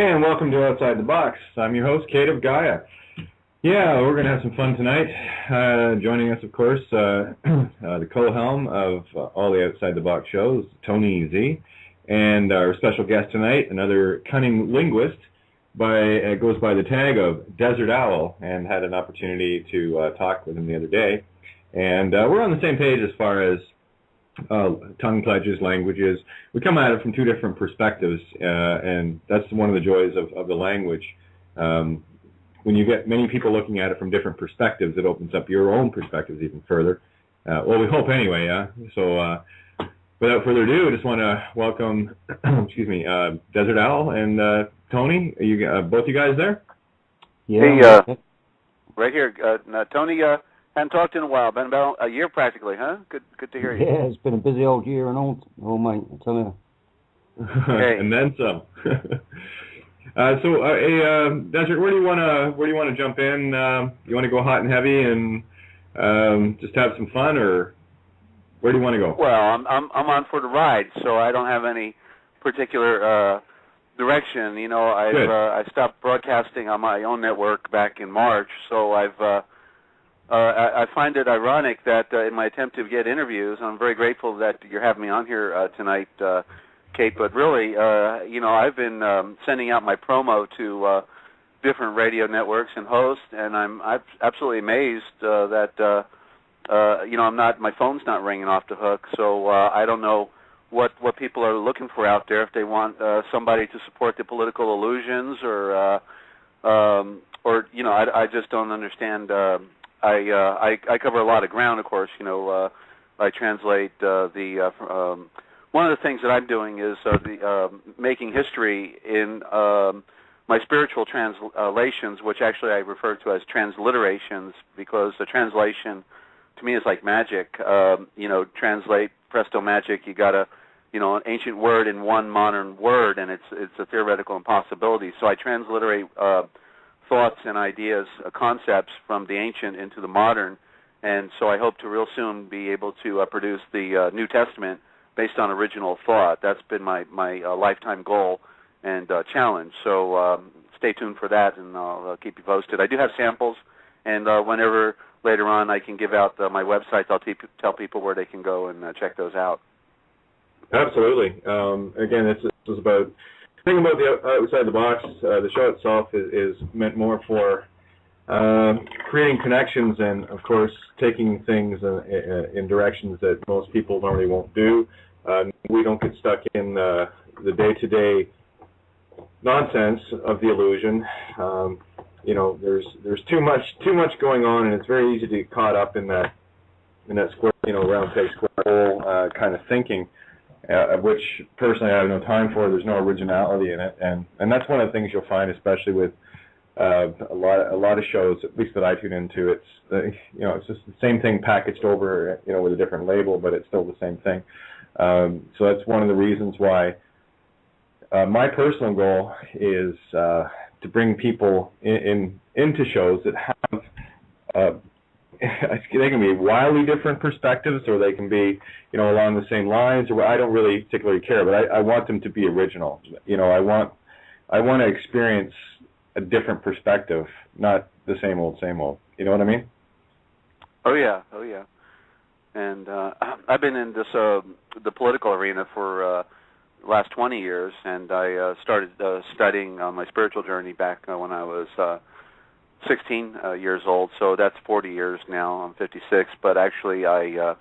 Hey, and welcome to Outside the Box. I'm your host, Kate of Gaia. Yeah, we're going to have some fun tonight. Joining us, of course, the co-helm of all the Outside the Box shows, Tony Z, and our special guest tonight, another cunning linguist, goes by the tag of Dezert Owl, and had an opportunity to talk with him the other day. And we're on the same page as far as tongue pledges, languages. We come at it from two different perspectives, and that's one of the joys of the language. When you get many people looking at it from different perspectives, it opens up your own perspectives even further. Well, we hope anyway, yeah? So without further ado, I just want to welcome, Dezert Owl and Tony. Are you, both you guys there? Yeah. Hey, right here. Tony, hadn't talked in a while. Been about a year practically, huh? Good to hear you. Yeah, it's been a busy old year and old mate, I tell you. Okay. And then some. Desert, where do you want to jump in? You want to go hot and heavy and just have some fun, or where do you want to go? Well, I'm on for the ride, so I don't have any particular direction. You know, I stopped broadcasting on my own network back in March, so I find it ironic that in my attempt to get interviews, I'm very grateful that you're having me on here tonight, Kate, but really, I've been sending out my promo to different radio networks and hosts, and I'm absolutely amazed that, my phone's not ringing off the hook, so I don't know what people are looking for out there, if they want somebody to support the political illusions or I just don't understand. I cover a lot of ground, of course. I translate one of the things that I'm doing is making history in my spiritual translations, which actually I refer to as transliterations, because the translation to me is like magic. Translate, presto magic. You got an ancient word in one modern word, and it's a theoretical impossibility. So I transliterate thoughts and ideas, concepts from the ancient into the modern, and so I hope to real soon be able to produce the New Testament based on original thought. That's been my lifetime goal and challenge. So stay tuned for that, and I'll keep you posted. I do have samples, and whenever later on I can give out my websites, I'll tell people where they can go and check those out. Absolutely. Again, this is about the thing about the Outside the Box. The show itself is meant more for creating connections and, of course, taking things in directions that most people normally won't do. We don't get stuck in the day-to-day nonsense of the illusion. There's too much going on, and it's very easy to get caught up in that square, round peg square hole kind of thinking. Which personally I have no time for. There's no originality in it, and that's one of the things you'll find, especially with a lot of shows, at least that I tune into. It's just the same thing packaged over, with a different label, but it's still the same thing. So that's one of the reasons why my personal goal is to bring people into shows that have. They can be wildly different perspectives, or they can be, along the same lines. Or I don't really particularly care, but I want them to be original. I want to experience a different perspective, not the same old, same old. You know what I mean? Oh yeah. And I've been in this the political arena for the last 20 years, and I started studying my spiritual journey back when I was 16 years old, so that's 40 years now. I'm 56, but actually I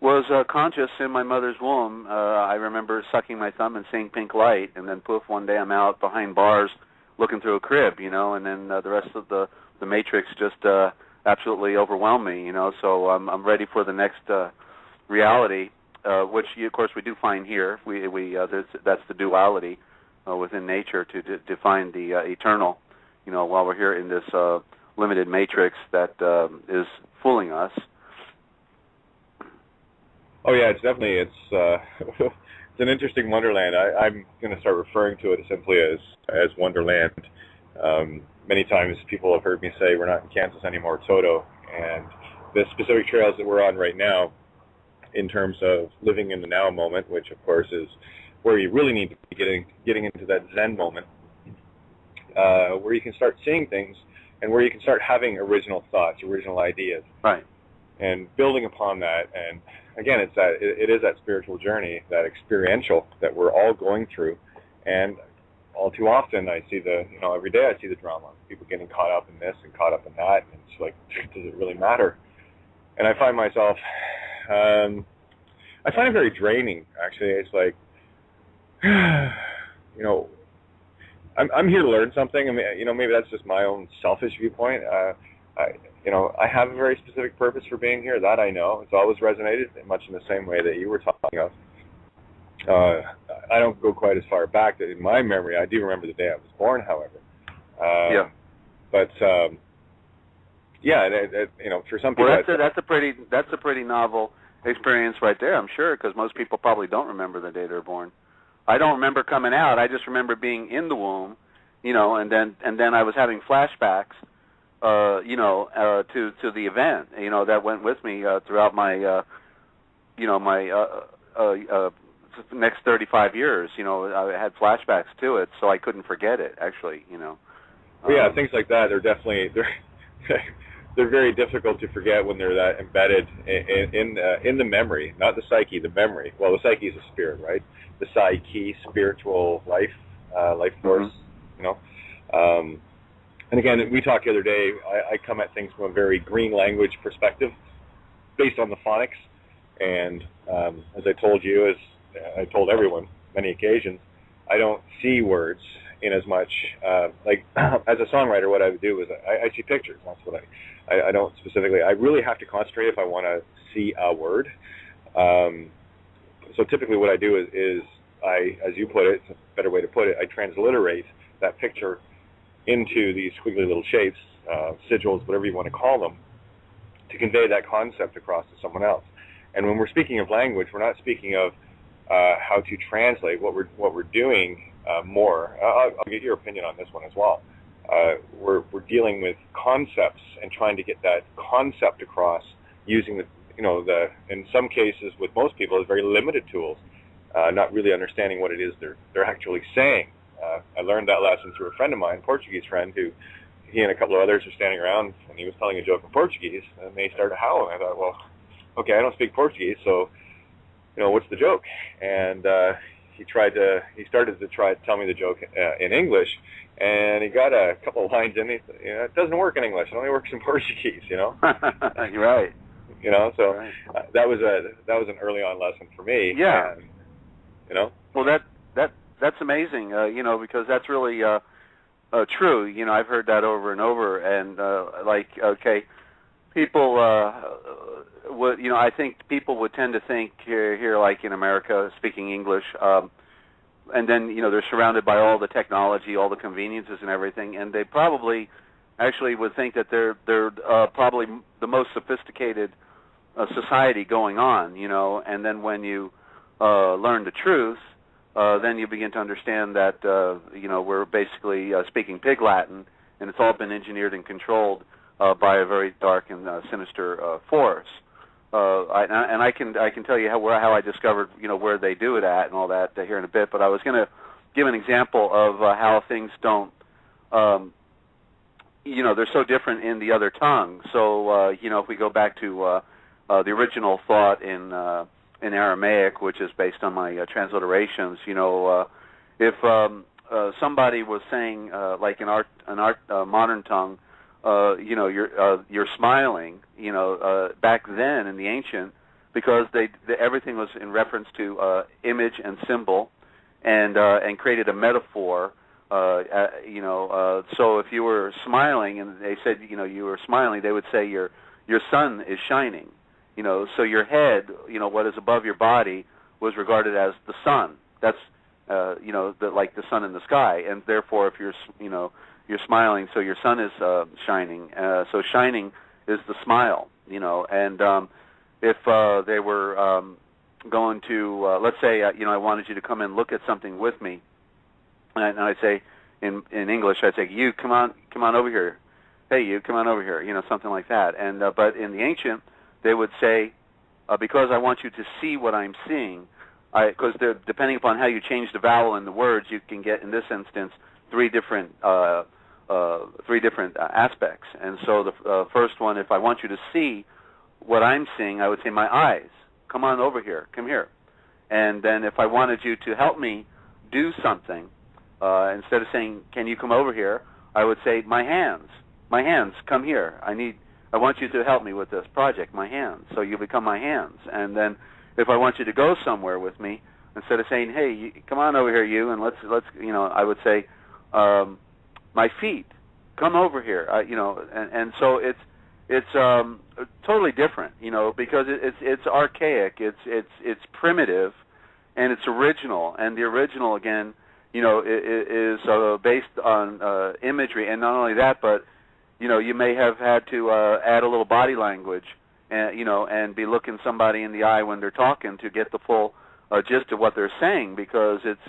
was conscious in my mother's womb. I remember sucking my thumb and seeing pink light, and then poof, one day I'm out behind bars looking through a crib, and then the rest of the matrix just absolutely overwhelmed me, so I'm ready for the next reality, which of course we do find here. That's the duality within nature to define the eternal. While we're here in this limited matrix that is fooling us. Oh yeah, it's an interesting wonderland. I'm going to start referring to it simply as Wonderland. Many times people have heard me say we're not in Kansas anymore, Toto, and the specific trails that we're on right now, in terms of living in the now moment, which of course is where you really need to be getting into that Zen moment. where you can start seeing things and where you can start having original thoughts, original ideas. Right. And building upon that, and again, it is that spiritual journey, that experiential that we're all going through. And all too often I see every day I see the drama, people getting caught up in this and caught up in that, and it's like, does it really matter? And I find myself, I find it very draining, actually. It's like, I'm here to learn something. I mean, maybe that's just my own selfish viewpoint. I have a very specific purpose for being here, that I know. It's always resonated, much in the same way that you were talking of. I don't go quite as far back. In my memory, I do remember the day I was born, however. But for some people, that's a pretty novel experience right there, I'm sure, because most people probably don't remember the day they're born. I don't remember coming out. I just remember being in the womb, and then I was having flashbacks, to the event, that went with me throughout my, next 35 years. I had flashbacks to it, so I couldn't forget it. Actually, things like that are definitely they're very difficult to forget when they're that embedded in the memory, not the psyche, the memory. Well, the psyche is a spirit, right? The psyche, spiritual life force, and again, we talked the other day, I come at things from a very green language perspective based on the phonics. And as I told you, as I told everyone many occasions, I don't see words in as much, as a songwriter, what I would do is I see pictures. That's what I don't specifically, I really have to concentrate if I want to see a word. So typically what I do is I, as you put it, it's a better way to put it, I transliterate that picture into these squiggly little shapes, sigils, whatever you want to call them, to convey that concept across to someone else. And when we're speaking of language, we're not speaking of how to translate. What we're doing more. I'll get your opinion on this one as well. We're dealing with concepts and trying to get that concept across using the in some cases with most people is very limited tools, not really understanding what it is they're actually saying. I learned that lesson through a friend of mine, a Portuguese friend, who he and a couple of others were standing around and he was telling a joke in Portuguese, and they started howling. I thought, well, okay, I don't speak Portuguese, so what's the joke? And he started to try to tell me the joke in English, and he got a couple of lines in. It doesn't work in English. It only works in Portuguese. You're right. So right. That was an early on lesson for me. Yeah. And, Well, that's amazing. Because that's really true. I've heard that over and over, and people would, I think people would tend to think here, like in America, speaking English, and then they're surrounded by all the technology, all the conveniences and everything, and they probably actually would think that they're probably the most sophisticated society going on, and then when you learn the truth, then you begin to understand that we're basically speaking Pig Latin, and it's all been engineered and controlled by a very dark and sinister force. I can tell you how I discovered where they do it at and all that here in a bit. But I was going to give an example of how things don't. They're so different in the other tongue. So if we go back to the original thought in Aramaic, which is based on my transliterations, if somebody was saying like in our modern tongue, you're smiling, back then in the ancient, because everything was in reference to image and symbol, and created a metaphor. So if you were smiling and they said you were smiling, they would say your sun is shining. So your head, what is above your body, was regarded as the sun. That's like the sun in the sky, and therefore if you're smiling, so your sun is shining. So shining is the smile, And if they were going to, let's say, I wanted you to come and look at something with me, and I'd say in English, I'd say, you come on over here. Hey, you come on over here, something like that. And but in the ancient, they would say, because I want you to see what I'm seeing, because depending upon how you change the vowel in the words, you can get, in this instance, three different aspects. And so the first one, if I want you to see what I'm seeing, I would say, my eyes, come on over here, come here. And then if I wanted you to help me do something, instead of saying, can you come over here, I would say, my hands, come here. I want you to help me with this project, my hands. So you become my hands. And then if I want you to go somewhere with me, instead of saying, hey, come on over here, you, and let's I would say, my feet, come over here. And so it's totally different, because it's archaic, it's primitive, and it's original. And the original, again, is based on imagery, and not only that, but you may have had to add a little body language, and be looking somebody in the eye when they're talking to get the full gist of what they're saying, because it's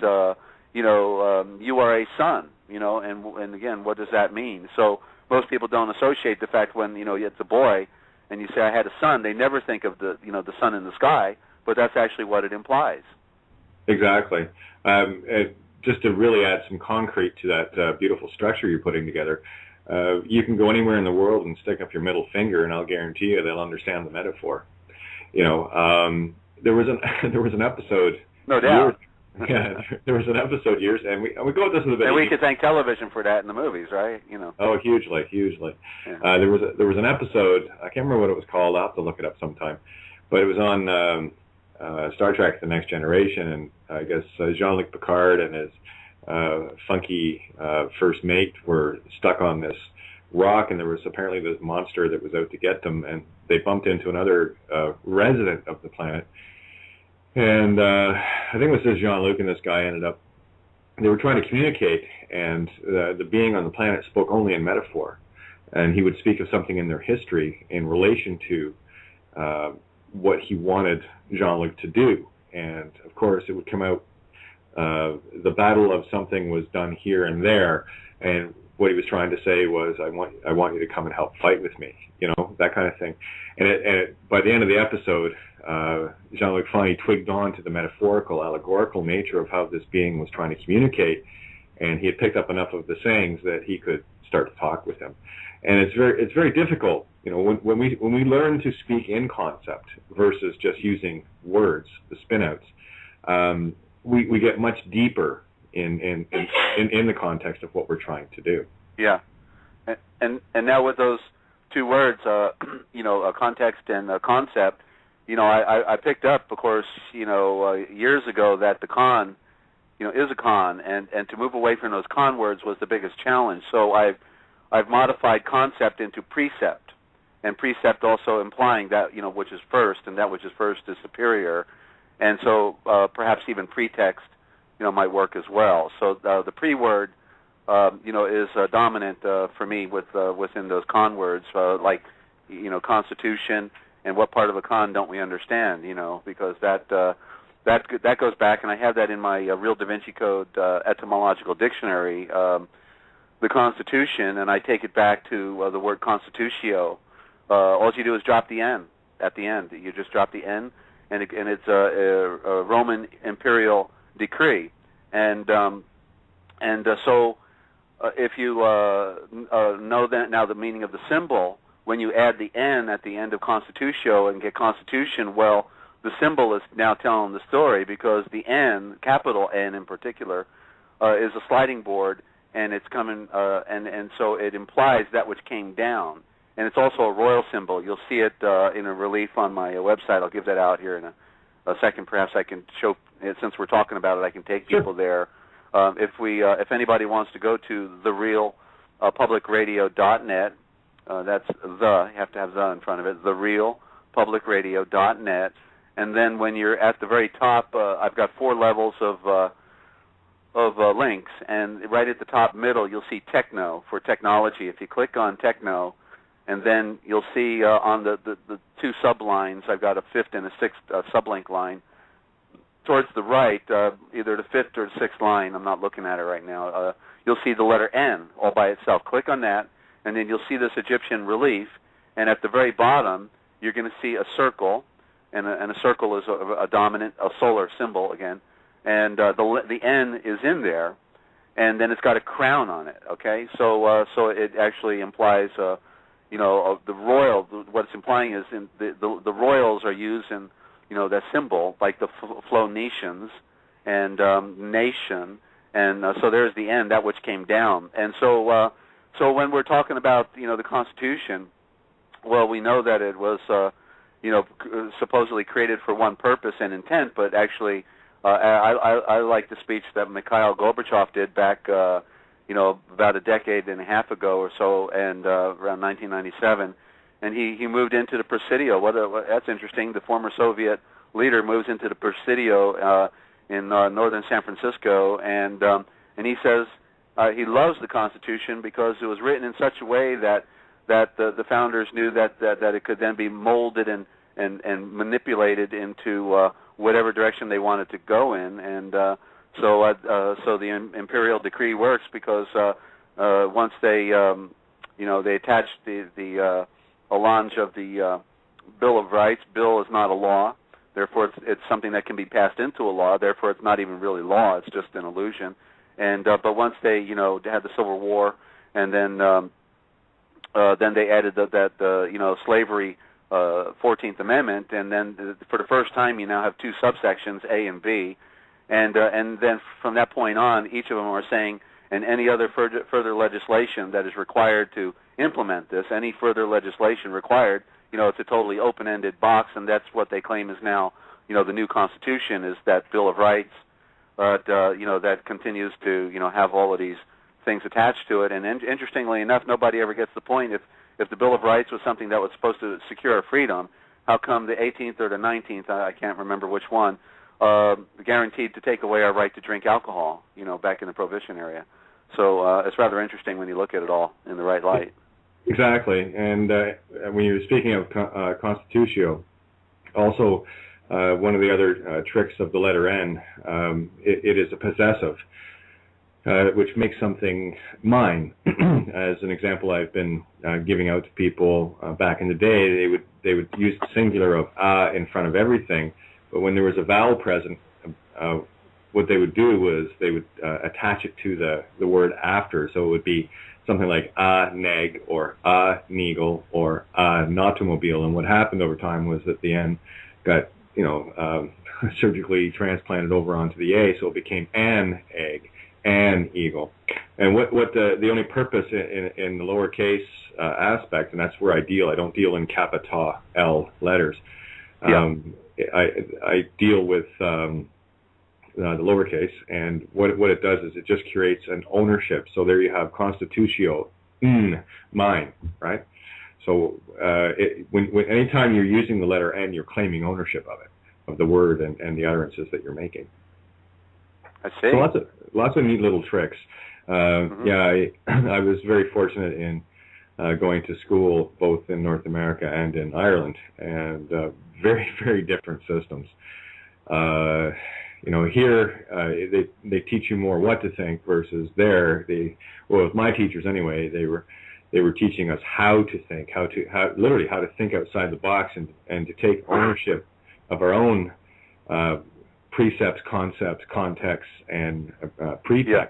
you are a son, and again, what does that mean? So most people don't associate the fact when it's a boy and you say I had a son, they never think of the the sun in the sky, but that's actually what it implies. Exactly. Just to really add some concrete to that beautiful structure you're putting together, you can go anywhere in the world and stick up your middle finger, and I'll guarantee you they'll understand the metaphor. There was an episode. No doubt. There was an episode years, and we go with this in a bit. And we could thank television for that in the movies, right? Oh, hugely. Yeah. There was an episode. I can't remember what it was called. I'll have to look it up sometime. But it was on Star Trek: The Next Generation, and I guess Jean-Luc Picard and his funky first mate were stuck on this rock, and there was apparently this monster that was out to get them, and they bumped into another resident of the planet. And I think it was this Jean-Luc and this guy they were trying to communicate, and the being on the planet spoke only in metaphor. And he would speak of something in their history in relation to what he wanted Jean-Luc to do. And, of course, it would come out, the battle of something was done here and there, and what he was trying to say was, I want you to come and help fight with me, that kind of thing. And by the end of the episode, Jean-Luc finally twigged on to the metaphorical, allegorical nature of how this being was trying to communicate, and he had picked up enough of the sayings that he could start to talk with him. And it's very difficult, when we learn to speak in concept versus just using words, the spin-outs, we get much deeper in the context of what we're trying to do. Yeah, and now with those two words, a context and a concept, I picked up, of course, years ago that the con, is a con, and to move away from those con words was the biggest challenge. So I've modified concept into precept, and precept also implying that which is first, and that which is first is superior, and so perhaps even pretext might work as well. So the pre-word is dominant for me within those con words, like Constitution, and what part of a con don't we understand? Because that goes back, and I have that in my Real Da Vinci Code etymological dictionary, the Constitution, and I take it back to the word constitutio. All you do is drop the N at the end. You just drop the N, and it's a Roman imperial decree, and so if you know that now the meaning of the symbol, when you add the N at the end of constitutio and get constitution, well, the symbol is now telling the story, because the N, capital N in particular, is a sliding board, and it's coming, and so it implies that which came down, and it's also a royal symbol. You'll see it in a relief on my website. I'll give that out here in a second. Perhaps I can show, since we're talking about it, I can take people there. If anybody wants to go to therealpublicradio.net, that's you have to have the in front of it, therealpublicradio.net, and then when you're at the very top, I've got 4 levels of links, and right at the top middle you'll see techno for technology. If you click on techno, and then you'll see on the 2 sublines, I've got a 5th and a 6th sublink line. Towards the right, either the 5th or the 6th line, I'm not looking at it right now, you'll see the letter N all by itself. Click on that, and then you'll see this Egyptian relief, and at the very bottom, you're going to see a circle, and a circle is a dominant, a solar symbol again, and the N is in there, and then it's got a crown on it. Okay, so it actually implies, the royal. What it's implying is the royals are used in, that symbol, like the Phoenicians and nation, and so there's the end, that which came down. And so when we're talking about the Constitution, well, we know that it was supposedly created for one purpose and intent, but actually I like the speech that Mikhail Gorbachev did back about a decade and a half ago or so, and around 1997, and he moved into the Presidio. That's interesting. The former Soviet leader moves into the Presidio in northern San Francisco, and he says he loves the Constitution because it was written in such a way that the founders knew that it could then be molded and manipulated into whatever direction they wanted to go in, and so the imperial decree works because once they they attached the allonge of the Bill of Rights. Bill is not a law, therefore it's something that can be passed into a law. Therefore, it's not even really law; it's just an illusion. And but once they had the Civil War, and then they added that slavery 14th Amendment, and then for the first time you now have two subsections, A and B, and then from that point on, each of them are saying, and any other further legislation that is required to implement this, any further legislation required, it's a totally open-ended box, and that's what they claim is now, the new Constitution is that Bill of Rights, but that continues to have all of these things attached to it. And interestingly enough, nobody ever gets the point. If the Bill of Rights was something that was supposed to secure our freedom, how come the 18th or the 19th, I can't remember which one, guaranteed to take away our right to drink alcohol, back in the Prohibition area? So it's rather interesting when you look at it all in the right light. Exactly. And when you were speaking of Constitutio, also one of the other tricks of the letter N, it is a possessive, which makes something mine. As an example, I've been giving out to people back in the day. They would use the singular of in front of everything, but when there was a vowel present, what they would do was they would attach it to the word after. So it would be something like neg or neagle or nautomobile. And what happened over time was that the N got surgically transplanted over onto the A, so it became an egg, an eagle. And what the only purpose in the lowercase aspect, and that's where I deal. I don't deal in capital L letters. Yeah. I deal with the lowercase, and what it does is it just creates an ownership. So there you have Constitutio, mine, right? So anytime you're using the letter N, you're claiming ownership of it, of the word and the utterances that you're making. I see. So lots of neat little tricks. Yeah, I was very fortunate in going to school both in North America and in Ireland, and very, very different systems. Here they teach you more what to think versus there. With my teachers anyway, they were teaching us how to think, literally how to think outside the box and to take ownership of our own precepts, concepts, contexts, and prefix. Yeah.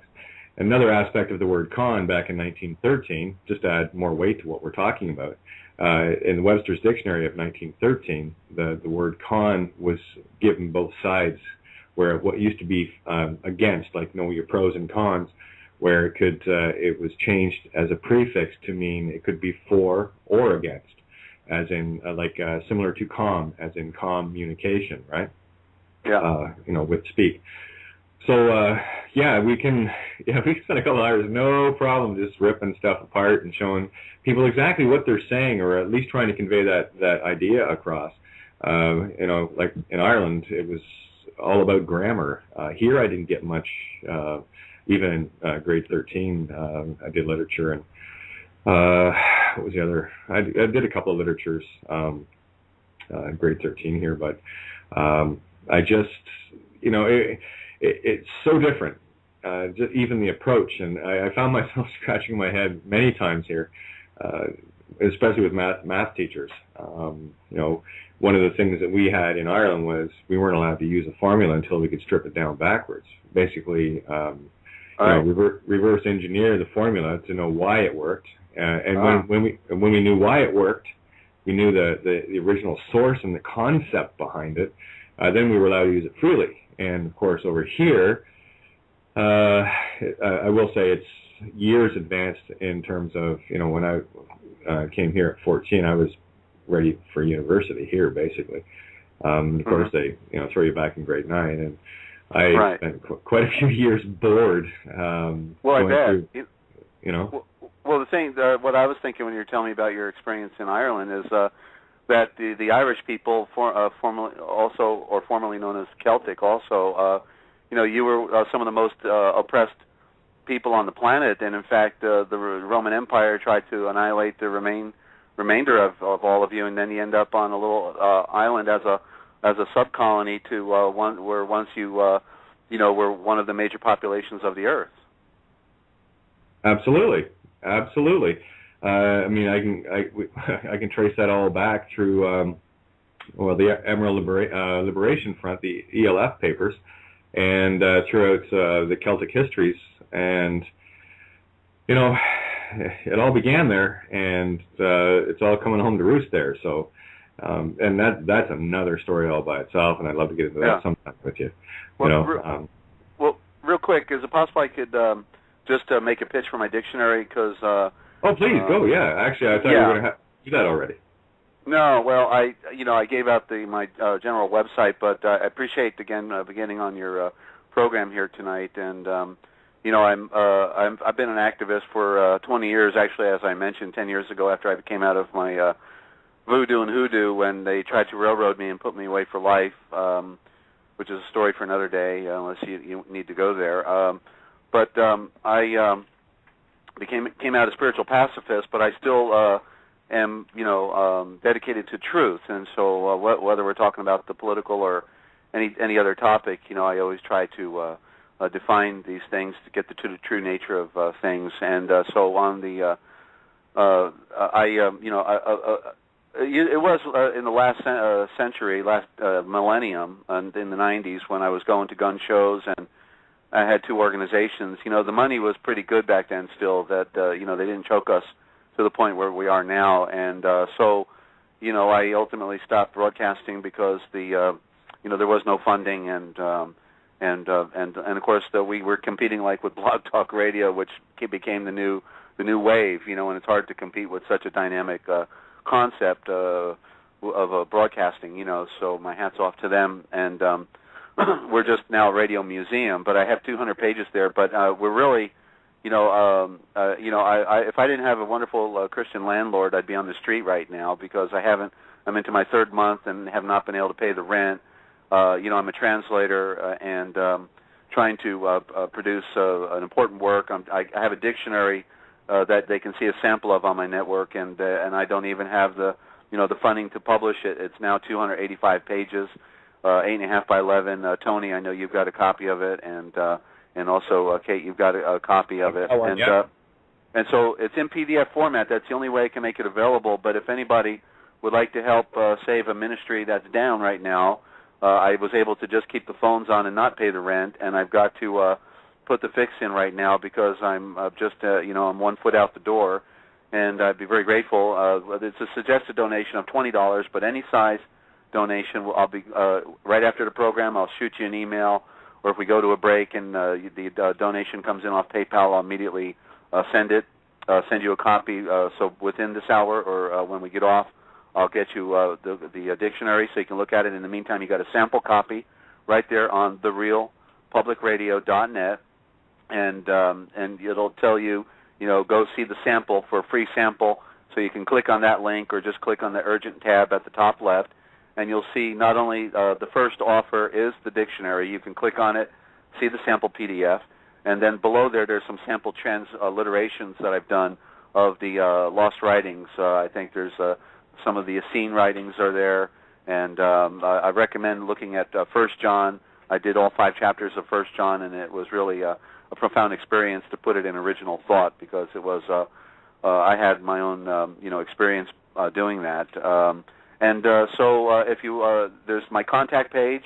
Another aspect of the word con back in 1913, just to add more weight to what we're talking about, in Webster's Dictionary of 1913, the word con was given both sides, where what used to be against, like know your pros and cons, where it was changed as a prefix to mean it could be for or against, as in similar to com, as in communication, right? Yeah. With speak. So we can spend a couple hours, no problem, just ripping stuff apart and showing people exactly what they're saying, or at least trying to convey that idea across. Like in Ireland, it was all about grammar. Here, I didn't get much. Even in grade 13, I did literature, and what was the other? I did a couple of literatures in grade 13 here, but I just, it's so different. Just even the approach, and I found myself scratching my head many times here, especially with math teachers. One of the things that we had in Ireland was we weren't allowed to use a formula until we could strip it down backwards. Basically, reverse engineer the formula to know why it worked. And when we knew why it worked, we knew the original source and the concept behind it. Then we were allowed to use it freely. And of course, over here, I will say it's years advanced in terms of, when I came here at 14, I was ready for university here, basically. Of course, they throw you back in grade 9, and I spent quite a few years bored. Well, I bet. Well, the thing, what I was thinking when you were telling me about your experience in Ireland is that the Irish people, formerly known as Celtic, also, you were some of the most oppressed people on the planet, and in fact, the Roman Empire tried to annihilate the remainder of all of you, and then you end up on a little island as a sub-colony to where once you were one of the major populations of the earth. Absolutely. I mean, I can trace that all back through the Emerald Liberation Front, the ELF papers, and throughout the Celtic histories, and it all began there, and it's all coming home to roost there. So, and that's another story all by itself, and I'd love to get into that sometime with you. Well, real quick, is it possible I could just make a pitch for my dictionary? Because oh, please go. Yeah, actually, I thought you were going to do that already. No, well, I gave out my general website, but I appreciate again beginning on your program here tonight, and I've been an activist for 20 years, actually, as I mentioned, 10 years ago after I came out of my voodoo and hoodoo when they tried to railroad me and put me away for life, which is a story for another day, unless you need to go there. But I came out a spiritual pacifist, but I still am, dedicated to truth. And so whether we're talking about the political or any other topic, I always try to define these things to get to the true nature of things. And so on the, it was in the last century, last millennium, and in the 90s when I was going to gun shows, and I had two organizations. The money was pretty good back then still, that, they didn't choke us to the point where we are now. And so, I ultimately stopped broadcasting because there was no funding, and of course we were competing like with Blog Talk Radio, which became the new wave, and it's hard to compete with such a dynamic concept of broadcasting, so my hat's off to them. And we're just now a radio museum, but I have 200 pages there. But we're really, if I didn't have a wonderful Christian landlord, I'd be on the street right now, because I'm into my third month and have not been able to pay the rent. I'm a translator and trying to produce an important work. I have a dictionary that they can see a sample of on my network, and I don't even have the funding to publish it. It's now 285 pages, 8.5 by 11. Tony, I know you've got a copy of it, and also Kate, you've got a copy of it. And so it's in PDF format. That's the only way I can make it available. But if anybody would like to help save a ministry that's down right now, I was able to just keep the phones on and not pay the rent, and I've got to put the fix in right now because I'm I'm 1 foot out the door, and I'd be very grateful. It's a suggested donation of $20, but any size donation, I'll be right after the program. I'll shoot you an email, or if we go to a break and the donation comes in off PayPal, I'll immediately send you a copy. So within this hour or when we get off, I'll get you the dictionary so you can look at it. In the meantime, you got a sample copy right there on therealpublicradio.net, and it'll tell you, go see the sample for a free sample. So you can click on that link or just click on the urgent tab at the top left, and you'll see not only the first offer is the dictionary. You can click on it, see the sample PDF, and then below there's some sample transliterations that I've done of the lost writings. I think there's some of the Essene writings are there, and I recommend looking at 1 John. I did all 5 chapters of 1 John, and it was really a profound experience to put it in original thought, because it was I had my own experience doing that. So if you there's my contact page,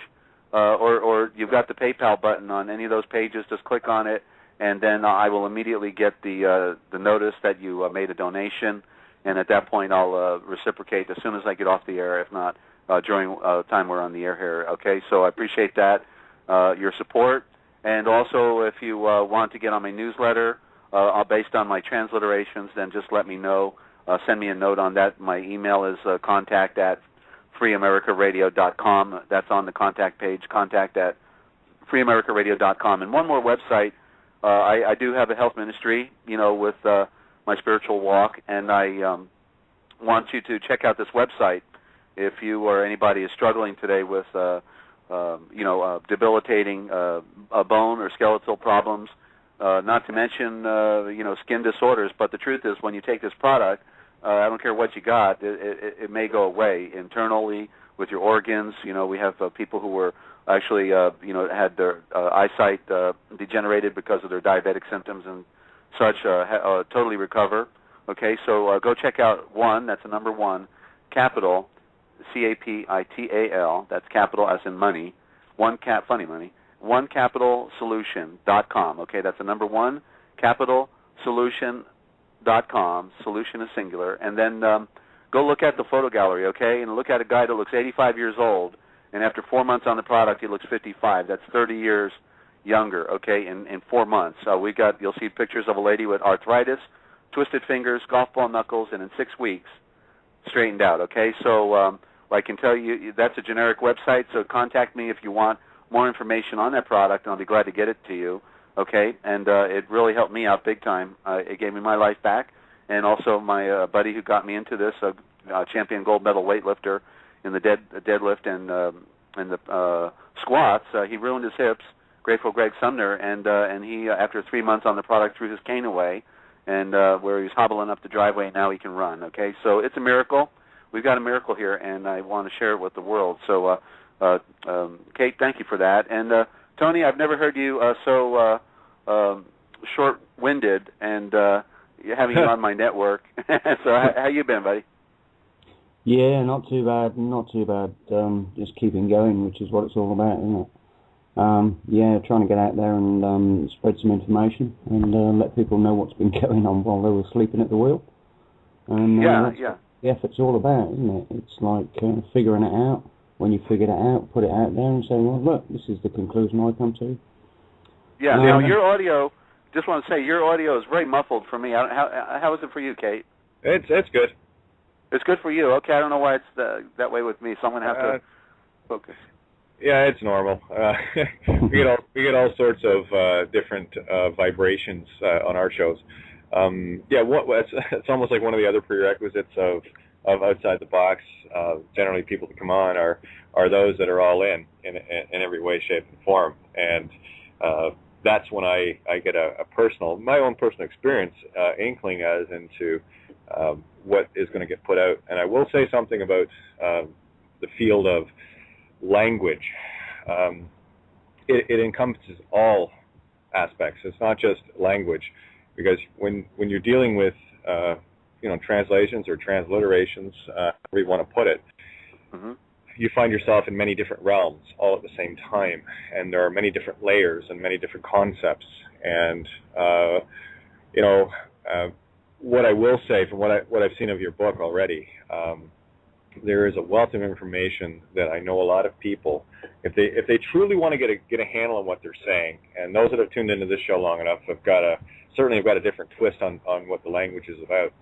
or you've got the PayPal button on any of those pages. Just click on it, and then I will immediately get the notice that you made a donation, and at that point I'll reciprocate as soon as I get off the air, if not during time we're on the air here. Okay, so I appreciate that, your support, and also if you want to get on my newsletter based on my transliterations, then just let me know. Send me a note on that. My email is contact@freeamericaradio.com. That's on the contact page, contact@freeamericaradio.com. And one more website. I do have a health ministry, with my spiritual walk, and I want you to check out this website if you or anybody is struggling today with, debilitating bone or skeletal problems, not to mention, skin disorders. But the truth is, when you take this product, I don't care what you got, it may go away internally with your organs. We have people who were actually, had their eyesight degenerated because of their diabetic symptoms and such, totally recover. Okay, so go check out that's the number 1, capital, CAPITAL, that's capital as in money, funny money, onecapitalsolution.com. Okay, that's the number 1, capitalsolution.com, solution is singular, and then go look at the photo gallery, okay, and look at a guy that looks 85 years old, and after 4 months on the product, he looks 55. That's 30 years younger, okay, in 4 months. You'll see pictures of a lady with arthritis, twisted fingers, golf ball knuckles, and in 6 weeks, straightened out, okay? So I can tell you that's a generic website, so contact me if you want more information on that product, and I'll be glad to get it to you, okay? And it really helped me out big time. It gave me my life back, and also my buddy who got me into this, champion gold medal weightlifter in the deadlift and the squats, he ruined his hips, Grateful Greg Sumner, and he, after 3 months on the product, threw his cane away, and where he was hobbling up the driveway, now he can run, okay? So it's a miracle. We've got a miracle here, and I want to share it with the world. So, Kate, thank you for that. And, Tony, I've never heard you so short-winded and having you on my network. So how you been, buddy? Yeah, not too bad. Just keeping going, which is what it's all about, isn't it? Trying to get out there and spread some information and let people know what's been going on while they were sleeping at the wheel. And that's what the effort's all about, isn't it? It's like figuring it out. When you figured it out, put it out there and say, well, look, this is the conclusion I come to. Yeah, your audio, just want to say, your audio is very muffled for me. How is it for you, Kate? It's good. It's good for you. Okay, I don't know why it's that way with me, so I'm going to have to focus. Yeah, it's normal. We get all sorts of different vibrations on our shows. It's almost like one of the other prerequisites of outside the box. Generally, people that come on are those that are all in every way, shape, and form, and that's when I get my own personal experience inkling as into what is going to get put out. And I will say something about the field of language. It encompasses all aspects. It's not just language, because when you're dealing with translations or transliterations, however you want to put it, you find yourself in many different realms all at the same time, and there are many different layers and many different concepts. And what I will say from what I've seen of your book already, there is a wealth of information that I know a lot of people, if they truly want to get a handle on what they're saying, and those that have tuned into this show long enough have got a different twist on what the language is about.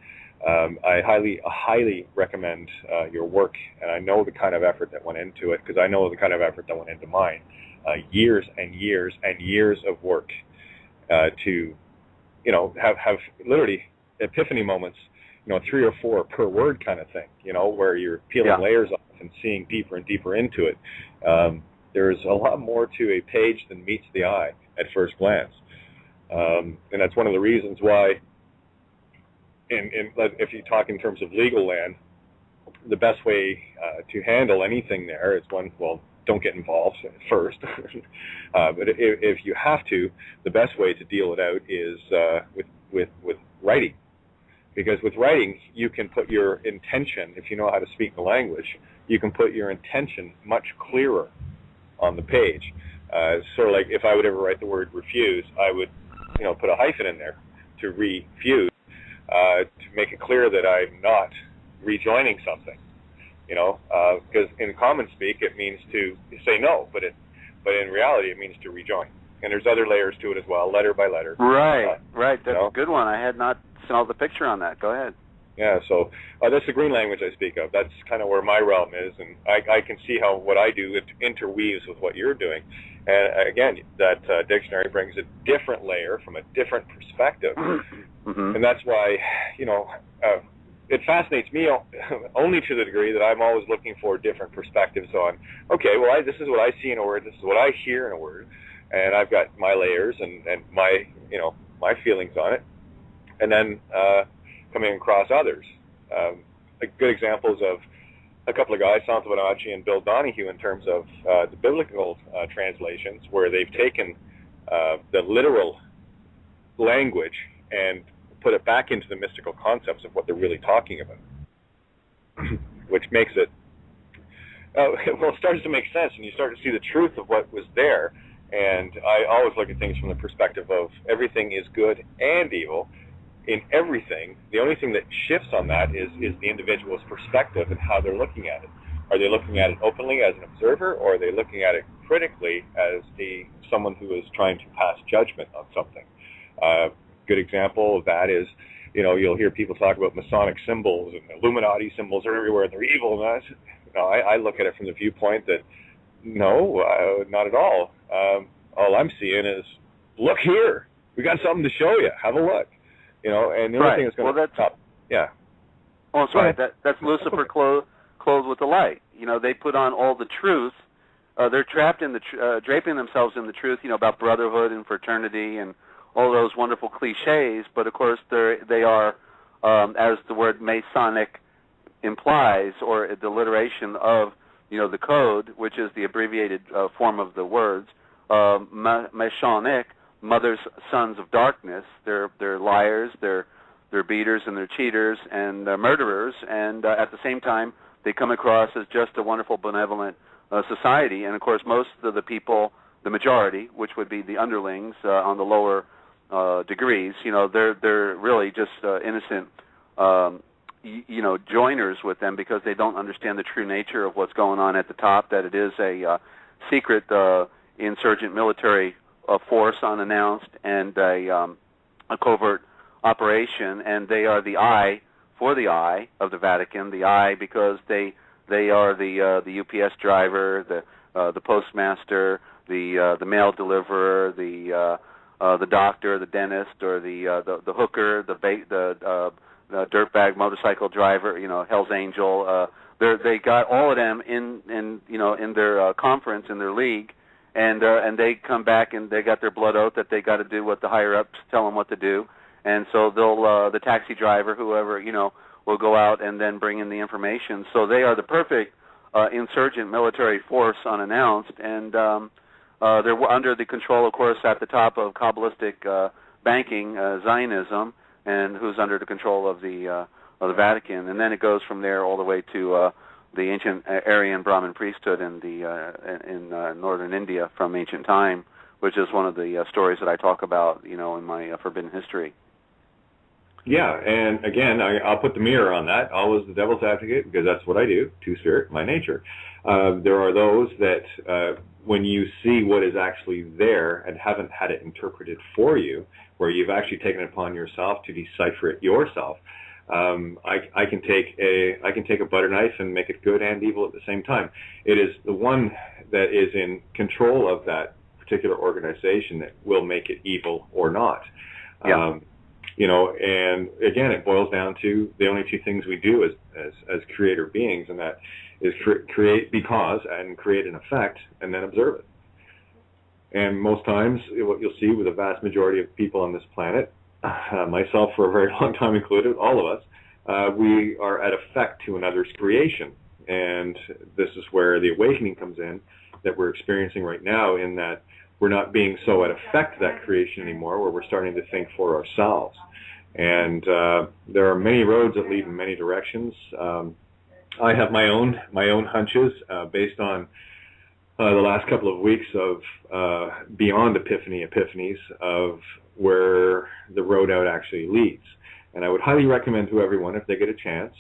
I highly recommend your work, and I know the kind of effort that went into it, because I know the kind of effort that went into mine. Years and years and years of work to have literally epiphany moments, 3 or 4 per word kind of thing, where you're peeling layers off and seeing deeper and deeper into it. There's a lot more to a page than meets the eye at first glance. And that's one of the reasons why, if you talk in terms of legal land, the best way to handle anything there is don't get involved first. But if you have to, the best way to deal it out is with writing. Because with writing, you can put your intention, if you know how to speak the language, you can put your intention much clearer on the page. Sort of like if I would ever write the word refuse, I would put a hyphen in there to refuse, to make it clear that I'm not rejoining something. Because in common speak it means to say no, but in reality it means to rejoin. And there's other layers to it as well, letter by letter. Right. That's a good one. I had not saw the picture on that. Go ahead. Yeah, so that's the green language I speak of. That's kind of where my realm is, and I can see how what I do interweaves with what you're doing. And again, that dictionary brings a different layer from a different perspective. Mm-hmm. And that's why, it fascinates me only to the degree that I'm always looking for different perspectives on, okay, well, this is what I see in a word, this is what I hear in a word, and I've got my layers and my, my feelings on it. And then coming across others. Good examples of a couple of guys, Santo Bonacci and Bill Donahue, in terms of the biblical translations, where they've taken the literal language and put it back into the mystical concepts of what they're really talking about, which makes it, it starts to make sense, and you start to see the truth of what was there. And I always look at things from the perspective of everything is good and evil. In everything, the only thing that shifts on that is the individual's perspective and how they're looking at it. Are they looking at it openly as an observer, or are they looking at it critically as someone who is trying to pass judgment on something? Good example of that is, you'll hear people talk about Masonic symbols and Illuminati symbols are everywhere and they're evil. And I look at it from the viewpoint that, no, not at all. All I'm seeing is, look here, we got something to show you. Have a look. And the only thing that's going to stop. Yeah. Oh, sorry. That's Lucifer clothed with the light. They put on all the truth. They're trapped in draping themselves in the truth. About brotherhood and fraternity and all those wonderful cliches. But of course, they are, as the word Masonic implies, or the alliteration of the code, which is the abbreviated form of the words, Masonic. Mothers, sons of darkness. They're liars, they're beaters, and they're cheaters, and murderers. And at the same time, they come across as just a wonderful, benevolent society. And of course, most of the people, the majority, which would be the underlings on the lower degrees, they're really just innocent, joiners with them, because they don't understand the true nature of what's going on at the top. That it is a secret insurgent military force unannounced, and a covert operation, and they are the eye for the eye of the Vatican. The eye because they are the UPS driver, the postmaster, the mail deliverer, the doctor, the dentist, or the hooker, the dirtbag motorcycle driver, Hell's Angel. They got all of them in their conference, in their league. And they come back and they got their blood oath that they got to do what the higher ups tell them what to do, and so they'll the taxi driver, whoever, will go out and then bring in the information. So they are the perfect insurgent military force unannounced, and they're under the control, of course, at the top of Kabbalistic banking, Zionism, and who's under the control of the Vatican, and then it goes from there all the way to the ancient Aryan Brahmin priesthood in northern India from ancient time, which is one of the stories that I talk about, in my Forbidden History. Yeah, and again, I'll put the mirror on that. Always the devil's advocate, because that's what I do. Two-spirit, my nature. There are those that when you see what is actually there and haven't had it interpreted for you, where you've actually taken it upon yourself to decipher it yourself, I can take a butter knife and make it good and evil at the same time. It is the one that is in control of that particular organization that will make it evil or not. Yeah. And again, it boils down to the only two things we do as creator beings, and that is create because and create an effect and then observe it. And most times, what you'll see with the vast majority of people on this planet, myself for a very long time included, all of us, we are at effect to another's creation. And this is where the awakening comes in that we're experiencing right now, in that we're not being so at effect to that creation anymore, where we're starting to think for ourselves. And there are many roads that lead in many directions. I have my own hunches based on the last couple of weeks of beyond epiphanies of where the road out actually leads. And I would highly recommend to everyone, if they get a chance,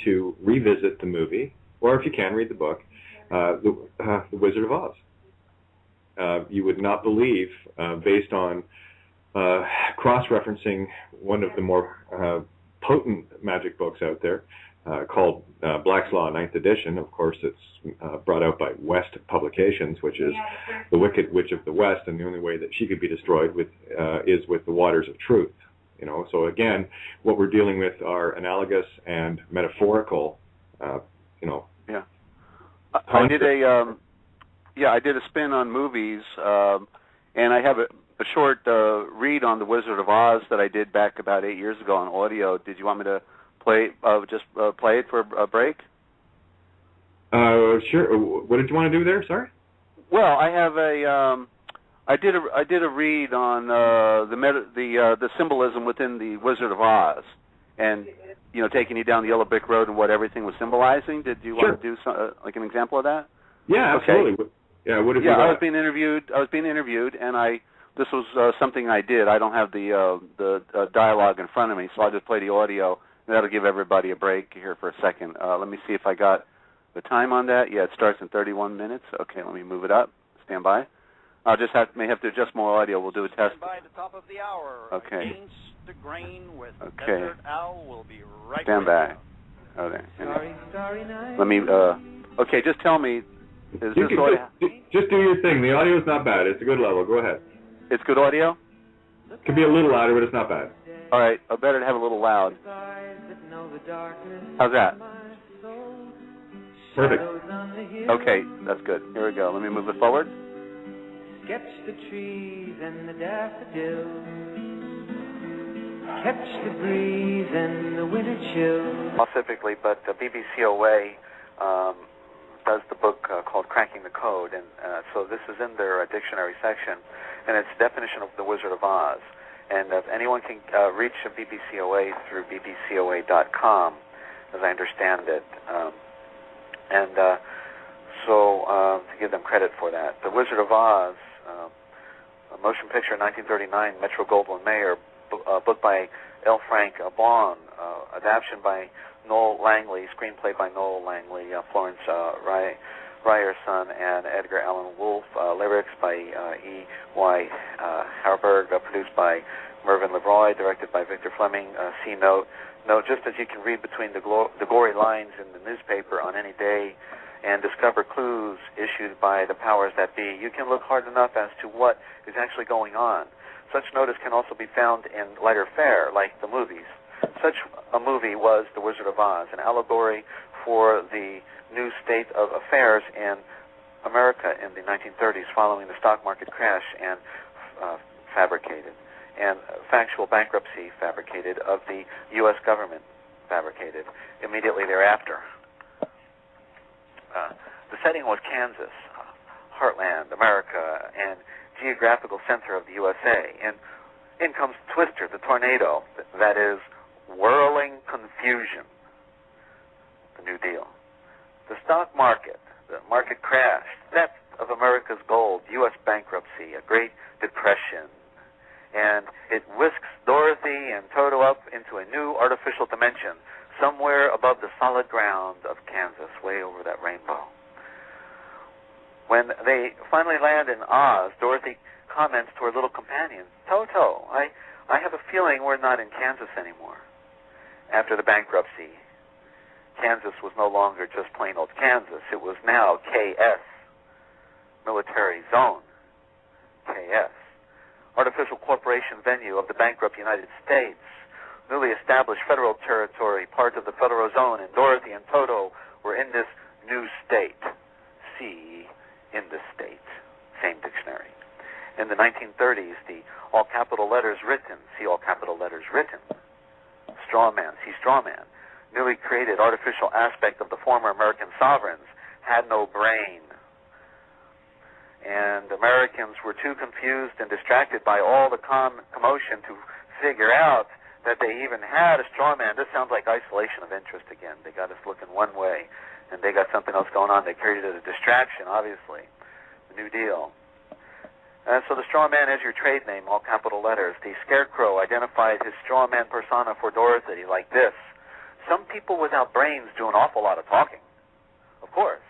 to revisit the movie, or if you can, read the book, The Wizard of Oz. You would not believe, based on cross-referencing one of the more potent magic books out there, called Black's Law, 9th edition. Of course, it's brought out by West Publications, which is the Wicked Witch of the West, and the only way that she could be destroyed is with the waters of truth. You know, so again, what we're dealing with are analogous and metaphorical. You know. Yeah. I did a spin on movies, and I have a short read on The Wizard of Oz that I did back about 8 years ago on audio. Did you want me to play it for a break? Sure. What did you want to do there? Sorry. Well, I have I did a read on the symbolism within the Wizard of Oz, and taking you down the yellow brick road and what everything was symbolizing. Did you want to do like an example of that? Yeah, absolutely. Okay. Yeah. What have you got? I was being interviewed, and this was something I did. I don't have the dialogue in front of me, so I'll just play the audio. That'll give everybody a break here for a second. Let me see if I got the time on that. Yeah, it starts in 31 minutes. Okay, let me move it up. Stand by. I'll just may have to adjust more audio. We'll do a test. By the top of the hour. Okay. Against the grain with Dezert Owl. We'll be right Stand back. Okay. Starry night. Let me. Okay, just tell me. Is this audio? Just do your thing. The audio is not bad. It's a good level. Go ahead. It's good audio? It could be a little louder, but it's not bad. All right. I better to have a little loud. How's that? Perfect. Okay, that's good. Here we go. Let me move it forward. Sketch the trees and the daffodils. Catch the breeze and the winter chill. Specifically, but BBCOA does the book called Cracking the Code, and so this is in their dictionary section, and it's definition of the Wizard of Oz. And if anyone can reach BBCOA through bbcoa.com, as I understand it, so to give them credit for that. The Wizard of Oz, a motion picture, 1939, Metro-Goldwyn-Mayer, book by L. Frank Baum, adaptation by Noel Langley, screenplay by Noel Langley, Florence Ryerson, and Edgar Allan Wolfe, lyrics by E.Y. Harburg, produced by Mervyn LeRoy, directed by Victor Fleming. See note, just as you can read between the gory lines in the newspaper on any day and discover clues issued by the powers that be, you can look hard enough as to what is actually going on. Such notice can also be found in lighter fare, like the movies. Such a movie was The Wizard of Oz, an allegory for the new state of affairs in America in the 1930s following the stock market crash and fabricated, and factual bankruptcy fabricated of the U.S. government fabricated immediately thereafter. The setting was Kansas, heartland, America, and geographical center of the USA. And in comes Twister, the tornado, that is whirling confusion, the New Deal. The stock market, the market crash, theft of America's gold, U.S. bankruptcy, a Great Depression, and it whisks Dorothy and Toto up into a new artificial dimension, somewhere above the solid ground of Kansas, way over that rainbow. When they finally land in Oz, Dorothy comments to her little companion, Toto, I have a feeling we're not in Kansas anymore. After the bankruptcy, Kansas was no longer just plain old Kansas. It was now KS, Military Zone, KS, artificial corporation venue of the bankrupt United States, newly established federal territory, part of the federal zone, and Dorothy and Toto were in this new state. See, in the state, same dictionary. In the 1930s, the all capital letters written, see all capital letters written, straw man, see straw man, newly created artificial aspect of the former American sovereigns had no brain. And Americans were too confused and distracted by all the commotion to figure out that they even had a straw man. This sounds like isolation of interest again. They got us looking one way, and they got something else going on. They created a distraction, obviously. The New Deal. So the straw man is your trade name, all capital letters. The Scarecrow identified his straw man persona for Dorothy like this. Some people without brains do an awful lot of talking. Of course.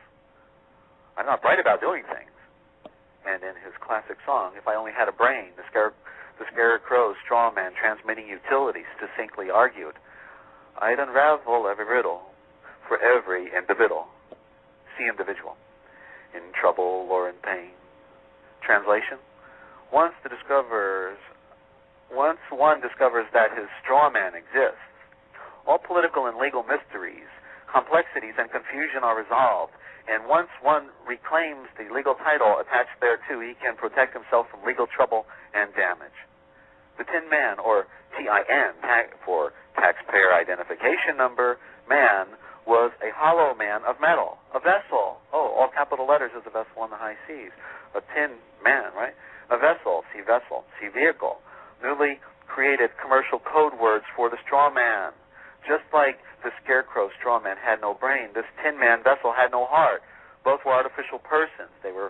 I'm not bright about doing things. And in his classic song, If I Only Had a Brain, the Scarecrow's straw man transmitting utility succinctly argued, I'd unravel every riddle for every individual. See individual. In trouble or in pain. Translation: Once one discovers that his straw man exists, all political and legal mysteries, complexities, and confusion are resolved, and once one reclaims the legal title attached thereto, he can protect himself from legal trouble and damage. The Tin Man, or TIN, for Taxpayer Identification Number, man, was a hollow man of metal, a vessel. Oh, all capital letters is a vessel on the high seas. A tin man, right? A vessel, see vehicle. Newly created commercial code words for the straw man. Just like the Scarecrow straw man had no brain, this tin man vessel had no heart. Both were artificial persons. They were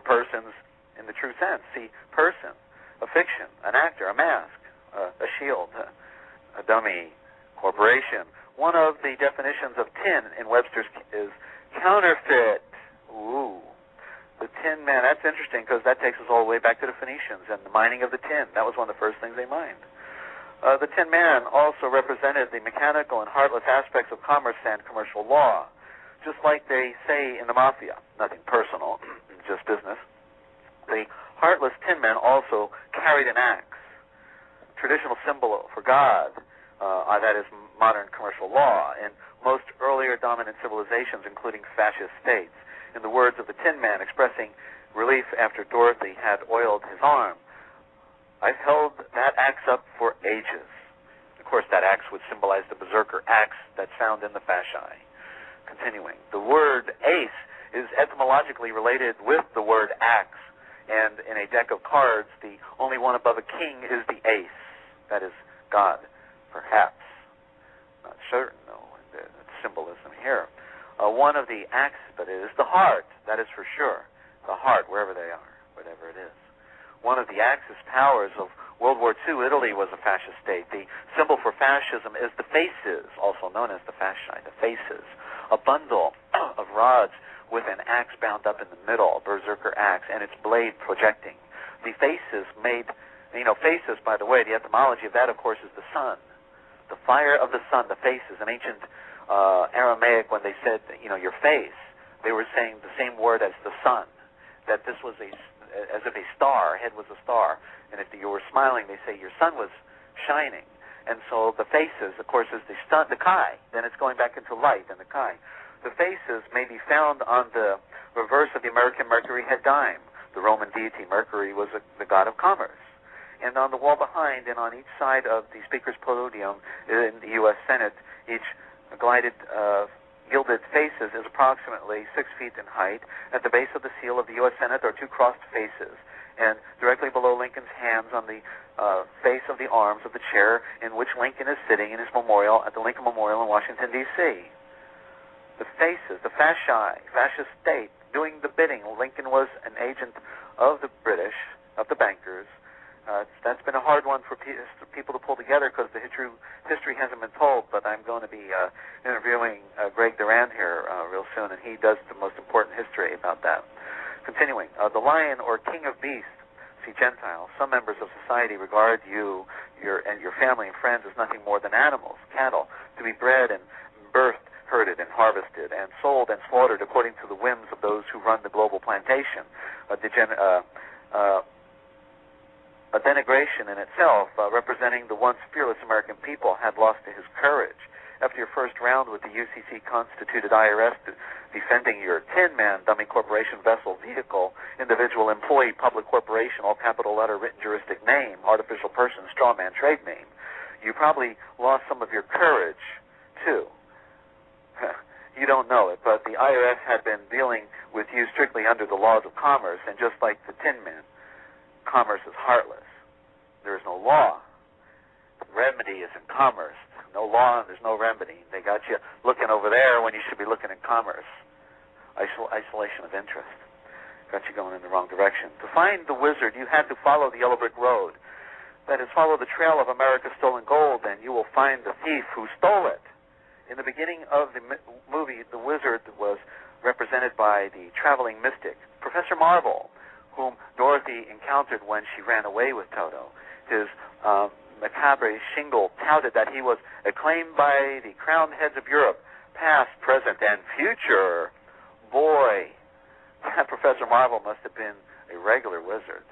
persons in the true sense. See, person, a fiction, an actor, a mask, a shield, a dummy, corporation. One of the definitions of tin in Webster's is counterfeit. Ooh. The Tin Man, that's interesting because that takes us all the way back to the Phoenicians and the mining of the tin. That was one of the first things they mined. The Tin Man also represented the mechanical and heartless aspects of commerce and commercial law. Just like they say in the Mafia, nothing personal, just business. The heartless Tin Man also carried an axe, traditional symbol for God, that is modern commercial law, in most earlier dominant civilizations, including fascist states. In the words of the Tin Man expressing relief after Dorothy had oiled his arm, I've held that axe up for ages. Of course, that axe would symbolize the berserker axe that's found in the fasci. Continuing, the word ace is etymologically related with the word axe, and in a deck of cards, the only one above a king is the ace. That is God, perhaps. Not certain, though, the symbolism here. One of the axes, but it is the heart, that is for sure. The heart, wherever they are, whatever it is. One of the Axis powers of World War II, Italy, was a fascist state. The symbol for fascism is the faces, also known as the fasci, the faces. A bundle of rods with an axe bound up in the middle, a berserker axe, and its blade projecting. The faces made, faces, by the way, the etymology of that, of course, is the sun. The fire of the sun, the faces, an ancient Aramaic, when they said, your face, they were saying the same word as the sun, that this was as if a star, head was a star, and if you were smiling, they say your sun was shining. And so the faces, of course, is the sun, the Kai, then it's going back into light, and the Kai. The faces may be found on the reverse of the American Mercury head dime. The Roman deity Mercury was the god of commerce. And on the wall behind and on each side of the speaker's podium in the U.S. Senate, each gilded faces is approximately 6 feet in height. At the base of the seal of the U.S. Senate are two crossed faces, and directly below Lincoln's hands on the face of the arms of the chair in which Lincoln is sitting in his memorial at the Lincoln Memorial in Washington, D.C. The faces, the fasci, fascist state, doing the bidding. Lincoln was an agent of the British, of the bankers. That's been a hard one for people to pull together because the history hasn't been told, but I'm going to be interviewing Greg Durand here real soon, and he does the most important history about that. Continuing, the lion or king of beasts, see Gentile, some members of society regard you and your family and friends as nothing more than animals, cattle, to be bred and birthed, herded and harvested, and sold and slaughtered according to the whims of those who run the global plantation. A denigration in itself, representing the once fearless American people, had lost to his courage. After your first round with the UCC-constituted IRS defending your Tin Man, dummy corporation, vessel, vehicle, individual, employee, public corporation, all capital letter, written juristic name, artificial person, straw man, trade name, you probably lost some of your courage, too. You don't know it, but the IRS had been dealing with you strictly under the laws of commerce, and just like the Tin Man, commerce is heartless. There is no law. Remedy is in commerce. No law and there's no remedy. They got you looking over there when you should be looking in commerce. Isolation of interest. got you going in the wrong direction. To find the wizard, you had to follow the yellow brick road. That is, follow the trail of America's stolen gold, and you will find the thief who stole it. In the beginning of the movie, the wizard was represented by the traveling mystic, Professor Marvel, whom Dorothy encountered when she ran away with Toto. His macabre shingle touted that he was acclaimed by the crowned heads of Europe, past, present, and future. Boy, that Professor Marvel must have been a regular wizard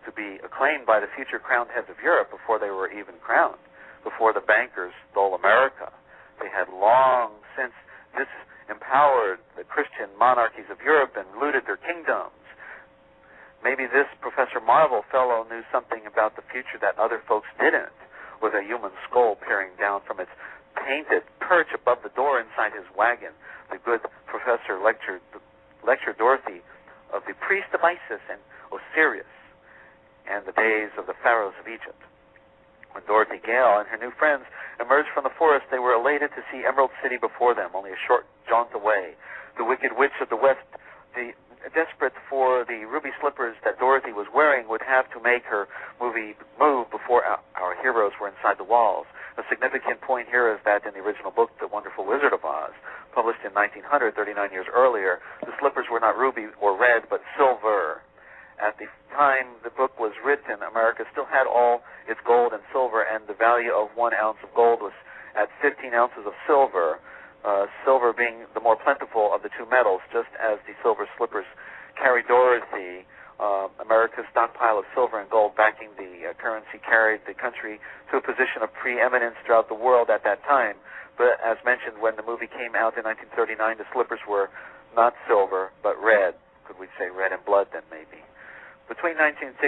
to be acclaimed by the future crowned heads of Europe before they were even crowned, before the bankers stole America. They had long since disempowered the Christian monarchies of Europe and looted their kingdoms. Maybe this Professor Marvel fellow knew something about the future that other folks didn't, with a human skull peering down from its painted perch above the door inside his wagon. The good professor lectured Dorothy of the priest of Isis and Osiris and the days of the pharaohs of Egypt. When Dorothy Gale and her new friends emerged from the forest, they were elated to see Emerald City before them, only a short jaunt away. The Wicked Witch of the West, desperate for the ruby slippers that Dorothy was wearing, would have to make her movie move before our heroes were inside the walls. A significant point here is that in the original book, The Wonderful Wizard of Oz, published in 1900, 39 years earlier, the slippers were not ruby or red, but silver. At the time the book was written, America still had all its gold and silver, and the value of 1 ounce of gold was at 15 ounces of silver, silver being the more plentiful of the two metals, just as the silver slippers carried Dorothy. America's stockpile of silver and gold backing the currency carried the country to a position of preeminence throughout the world at that time. But as mentioned, when the movie came out in 1939, the slippers were not silver, but red. Could we say red and blood then, maybe? Between 1916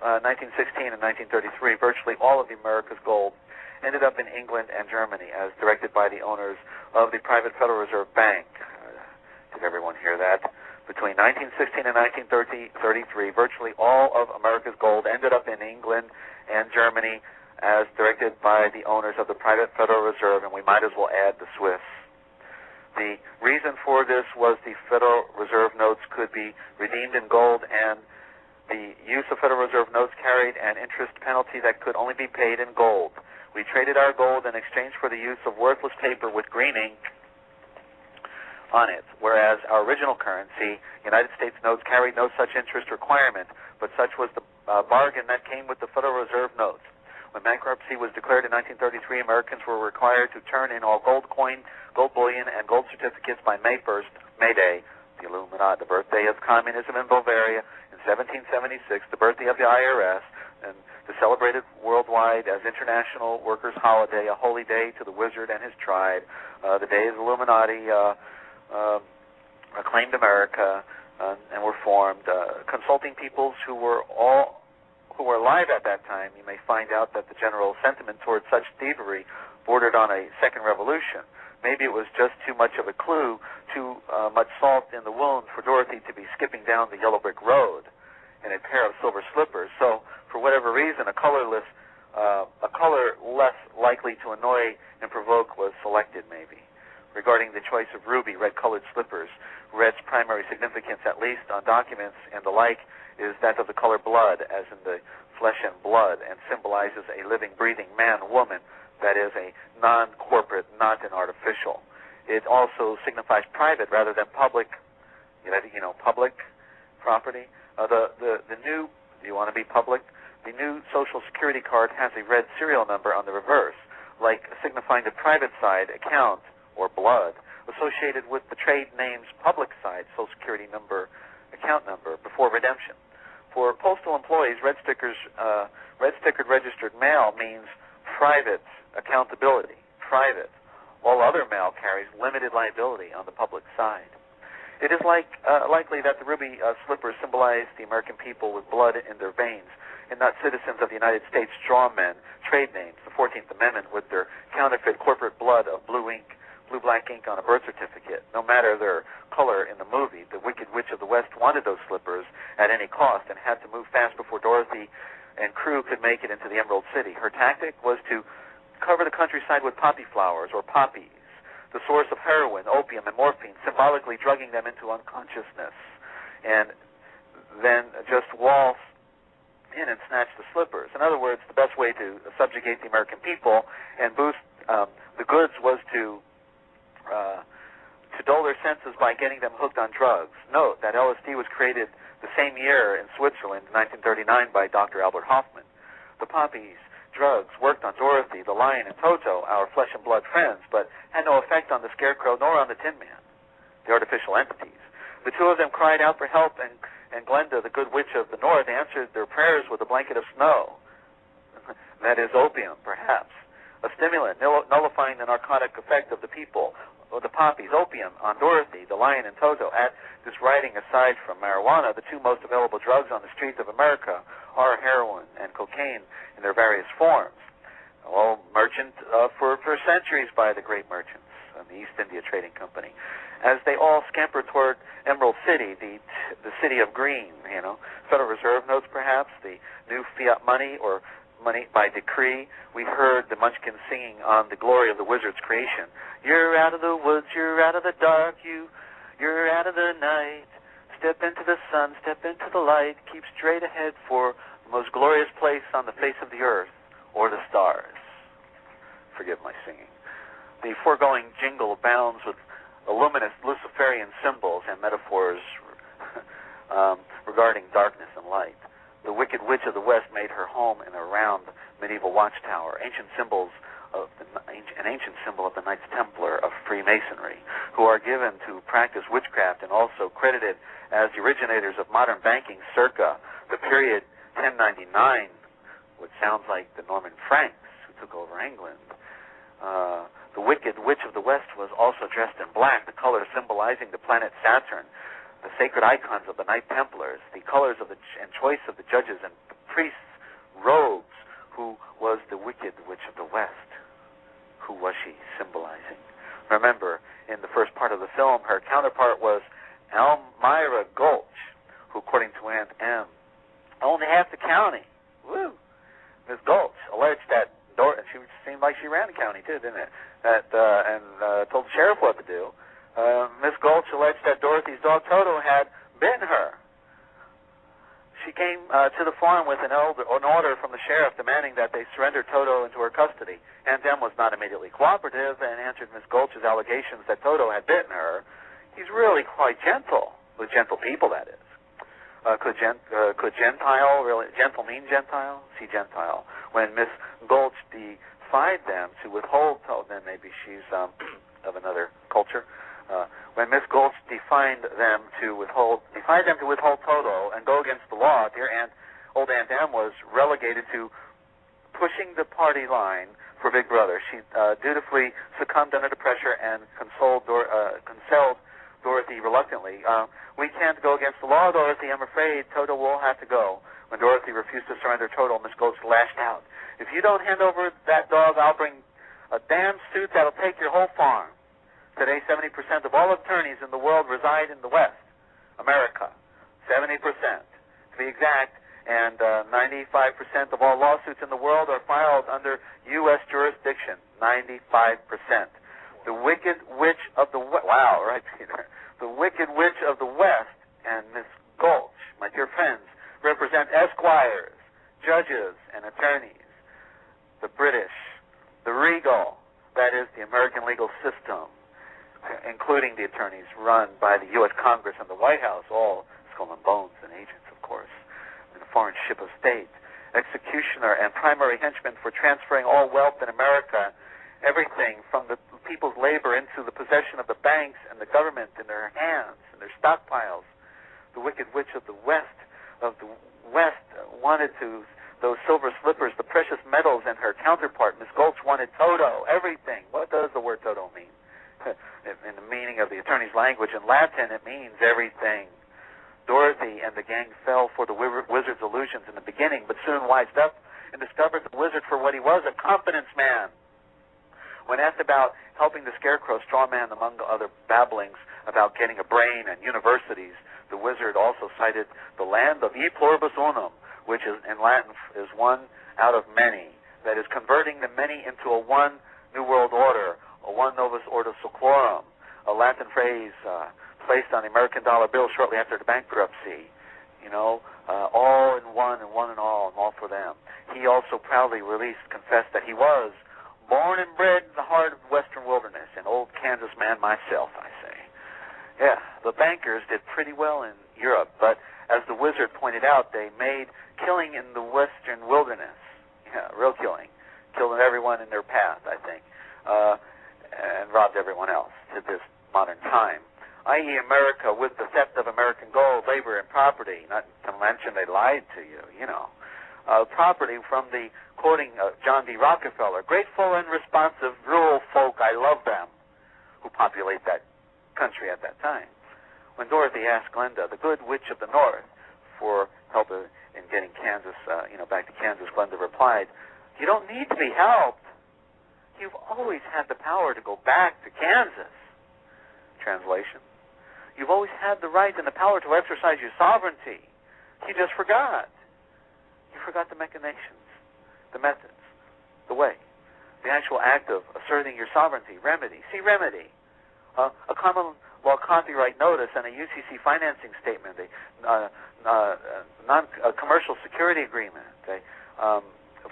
and 1933, virtually all of America's gold ended up in England and Germany, as directed by the owners of the private Federal Reserve Bank. Did everyone hear that? Between 1916 and 1933, virtually all of America's gold ended up in England and Germany, as directed by the owners of the private Federal Reserve, and we might as well add the Swiss. The reason for this was the Federal Reserve notes could be redeemed in gold, and the use of Federal Reserve notes carried an interest penalty that could only be paid in gold. We traded our gold in exchange for the use of worthless paper with green ink on it, whereas our original currency, United States notes, carried no such interest requirement, but such was the bargain that came with the Federal Reserve notes. When bankruptcy was declared in 1933, Americans were required to turn in all gold coin, gold bullion, and gold certificates by May 1st, May Day, the Illuminati, the birthday of communism in Bavaria, in 1776, the birthday of the IRS, and the celebrated worldwide as International Workers' Holiday, a holy day to the wizard and his tribe. The day the Illuminati acclaimed America and were formed. Consulting peoples who were alive at that time, you may find out that the general sentiment towards such thievery bordered on a second revolution. Maybe it was just too much of a clue, too much salt in the wound for Dorothy to be skipping down the yellow brick road in a pair of silver slippers. So, for whatever reason, a color less likely to annoy and provoke was selected, maybe. Regarding the choice of ruby, red-colored slippers, red's primary significance, at least on documents and the like, is that of the color blood, as in the flesh and blood, and symbolizes a living, breathing man, woman, that is a non-corporate, not an artificial. It also signifies private rather than public, public property. The new, do you want to be public? The new Social Security card has a red serial number on the reverse, like signifying the private side account or blood, associated with the trade name's public side Social Security number, account number, before redemption. For postal employees, red-stickered registered mail means private accountability, private. All other mail carries limited liability on the public side. It is likely that the ruby slippers symbolize the American people with blood in their veins, and not citizens of the United States strawmen, trade names, the 14th Amendment, with their counterfeit corporate blood of blue-black ink on a birth certificate. No matter their color in the movie, the Wicked Witch of the West wanted those slippers at any cost and had to move fast before Dorothy and crew could make it into the Emerald City. Her tactic was to cover the countryside with poppy flowers, or poppies, the source of heroin, opium, and morphine, symbolically drugging them into unconsciousness. And then just waltz in and snatch the slippers. In other words, the best way to subjugate the American people and boost the goods was to dull their senses by getting them hooked on drugs. Note that LSD was created the same year in Switzerland, 1939, by Dr. Albert Hofmann. The poppies, drugs, worked on Dorothy, the lion, and Toto, our flesh and blood friends, but had no effect on the Scarecrow nor on the Tin Man, the artificial entities. The two of them cried out for help, and Glenda, the good witch of the north, answered their prayers with a blanket of snow. That is opium, perhaps. A stimulant, nullifying the narcotic effect of the people, or the poppies, opium, on Dorothy, the lion, and Toto. At this writing, aside from marijuana, the two most available drugs on the streets of America are heroin and cocaine in their various forms, all merchant for centuries by the great merchants and the East India Trading Company. As they all scampered toward Emerald City, the city of green, Federal Reserve notes perhaps, the new fiat money or money by decree, we heard the Munchkins singing on the glory of the wizard's creation. You're out of the woods, you're out of the dark, you're out of the night. Step into the sun, step into the light, keep straight ahead for the most glorious place on the face of the earth, or the stars. Forgive my singing. The foregoing jingle abounds with luminous Luciferian symbols and metaphors regarding darkness and light. The Wicked Witch of the West made her home in a round medieval watchtower, an ancient symbol of the Knights Templar of Freemasonry, who are given to practice witchcraft and also credited as the originators of modern banking circa the period 1099, which sounds like the Norman Franks who took over England. The Wicked Witch of the West was also dressed in black, the color symbolizing the planet Saturn, the sacred icons of the Knight Templars, the colors of and choice of the judges and priests' robes. Who was the Wicked Witch of the West? Who was she symbolizing? Remember, in the first part of the film, her counterpart was Elmira Gulch, who, according to Aunt M, owned half the county. Woo! Miss Gulch alleged that she seemed like she ran the county too, didn't it? Told the sheriff what to do. Miss Gulch alleged that Dorothy's dog Toto had bitten her. She came to the farm with an order from the sheriff demanding that they surrender Toto into her custody. Aunt M was not immediately cooperative and answered Miss Gulch's allegations that Toto had bitten her. He's really quite gentle, with gentle people, that is. Could Gentile really, gentle mean Gentile? See Gentile. When Miss Gulch defied them to withhold Toto, then maybe she's of another culture. When Miss Gulch defied them to withhold Toto and go against the law, old Aunt M was relegated to pushing the party line for Big Brother. She dutifully succumbed under the pressure and consoled Dorothy reluctantly. We can't go against the law, Dorothy. I'm afraid Toto will have to go. When Dorothy refused to surrender Toto, Miss Gulch lashed out. If you don't hand over that dog, I'll bring a damn suit that'll take your whole farm. Today, 70% of all attorneys in the world reside in the West, America. 70%, to be exact, and 95% of all lawsuits in the world are filed under U.S. jurisdiction. 95%. The Wicked Witch of the West. Wow, right, Peter. The Wicked Witch of the West and Miss Gulch, my dear friends, represent esquires, judges, and attorneys. The British, the regal, that is the American legal system, including the attorneys run by the U.S. Congress and the White House, all skull and bones and agents, of course, in a foreign ship of state, executioner and primary henchman for transferring all wealth in America, everything from the people's labor into the possession of the banks and the government in their hands, in their stockpiles. The Wicked Witch of the West wanted those silver slippers, the precious metals, and her counterpart, Miss Gulch, wanted Toto, everything. What does the word Toto mean? In the meaning of the attorney's language, in Latin, it means everything. Dorothy and the gang fell for the wizard's illusions in the beginning, but soon wised up and discovered the wizard for what he was, a confidence man. When asked about helping the Scarecrow strawman, among other babblings about getting a brain and universities, the wizard also cited the land of e pluribus unum, which is in Latin is one out of many, that is converting the many into a one new world order, a one novus ordo seclorum, a Latin phrase placed on the American dollar bill shortly after the bankruptcy. all in one and one and all for them. He also proudly confessed that he was born and bred in the heart of the western wilderness, an old Kansas man myself, I say. Yeah, the bankers did pretty well in Europe, but as the wizard pointed out, they made killing in the western wilderness, real killing, killed everyone in their path, I think, and robbed everyone else to this modern time, i.e. America with the theft of American gold, labor, and property, not to mention they lied to you, property from the, quoting John D. Rockefeller, grateful and responsive rural folk, I love them, who populate that country at that time. When Dorothy asked Glenda, the good witch of the North, for help in getting Kansas, back to Kansas, Glenda replied, you don't need to be helped. You've always had the power to go back to Kansas. Translation. You've always had the right and the power to exercise your sovereignty. You just forgot. You forgot the machinations, the methods, the way, the actual act of asserting your sovereignty. Remedy. See remedy. A common law copyright notice and a UCC financing statement, a commercial security agreement,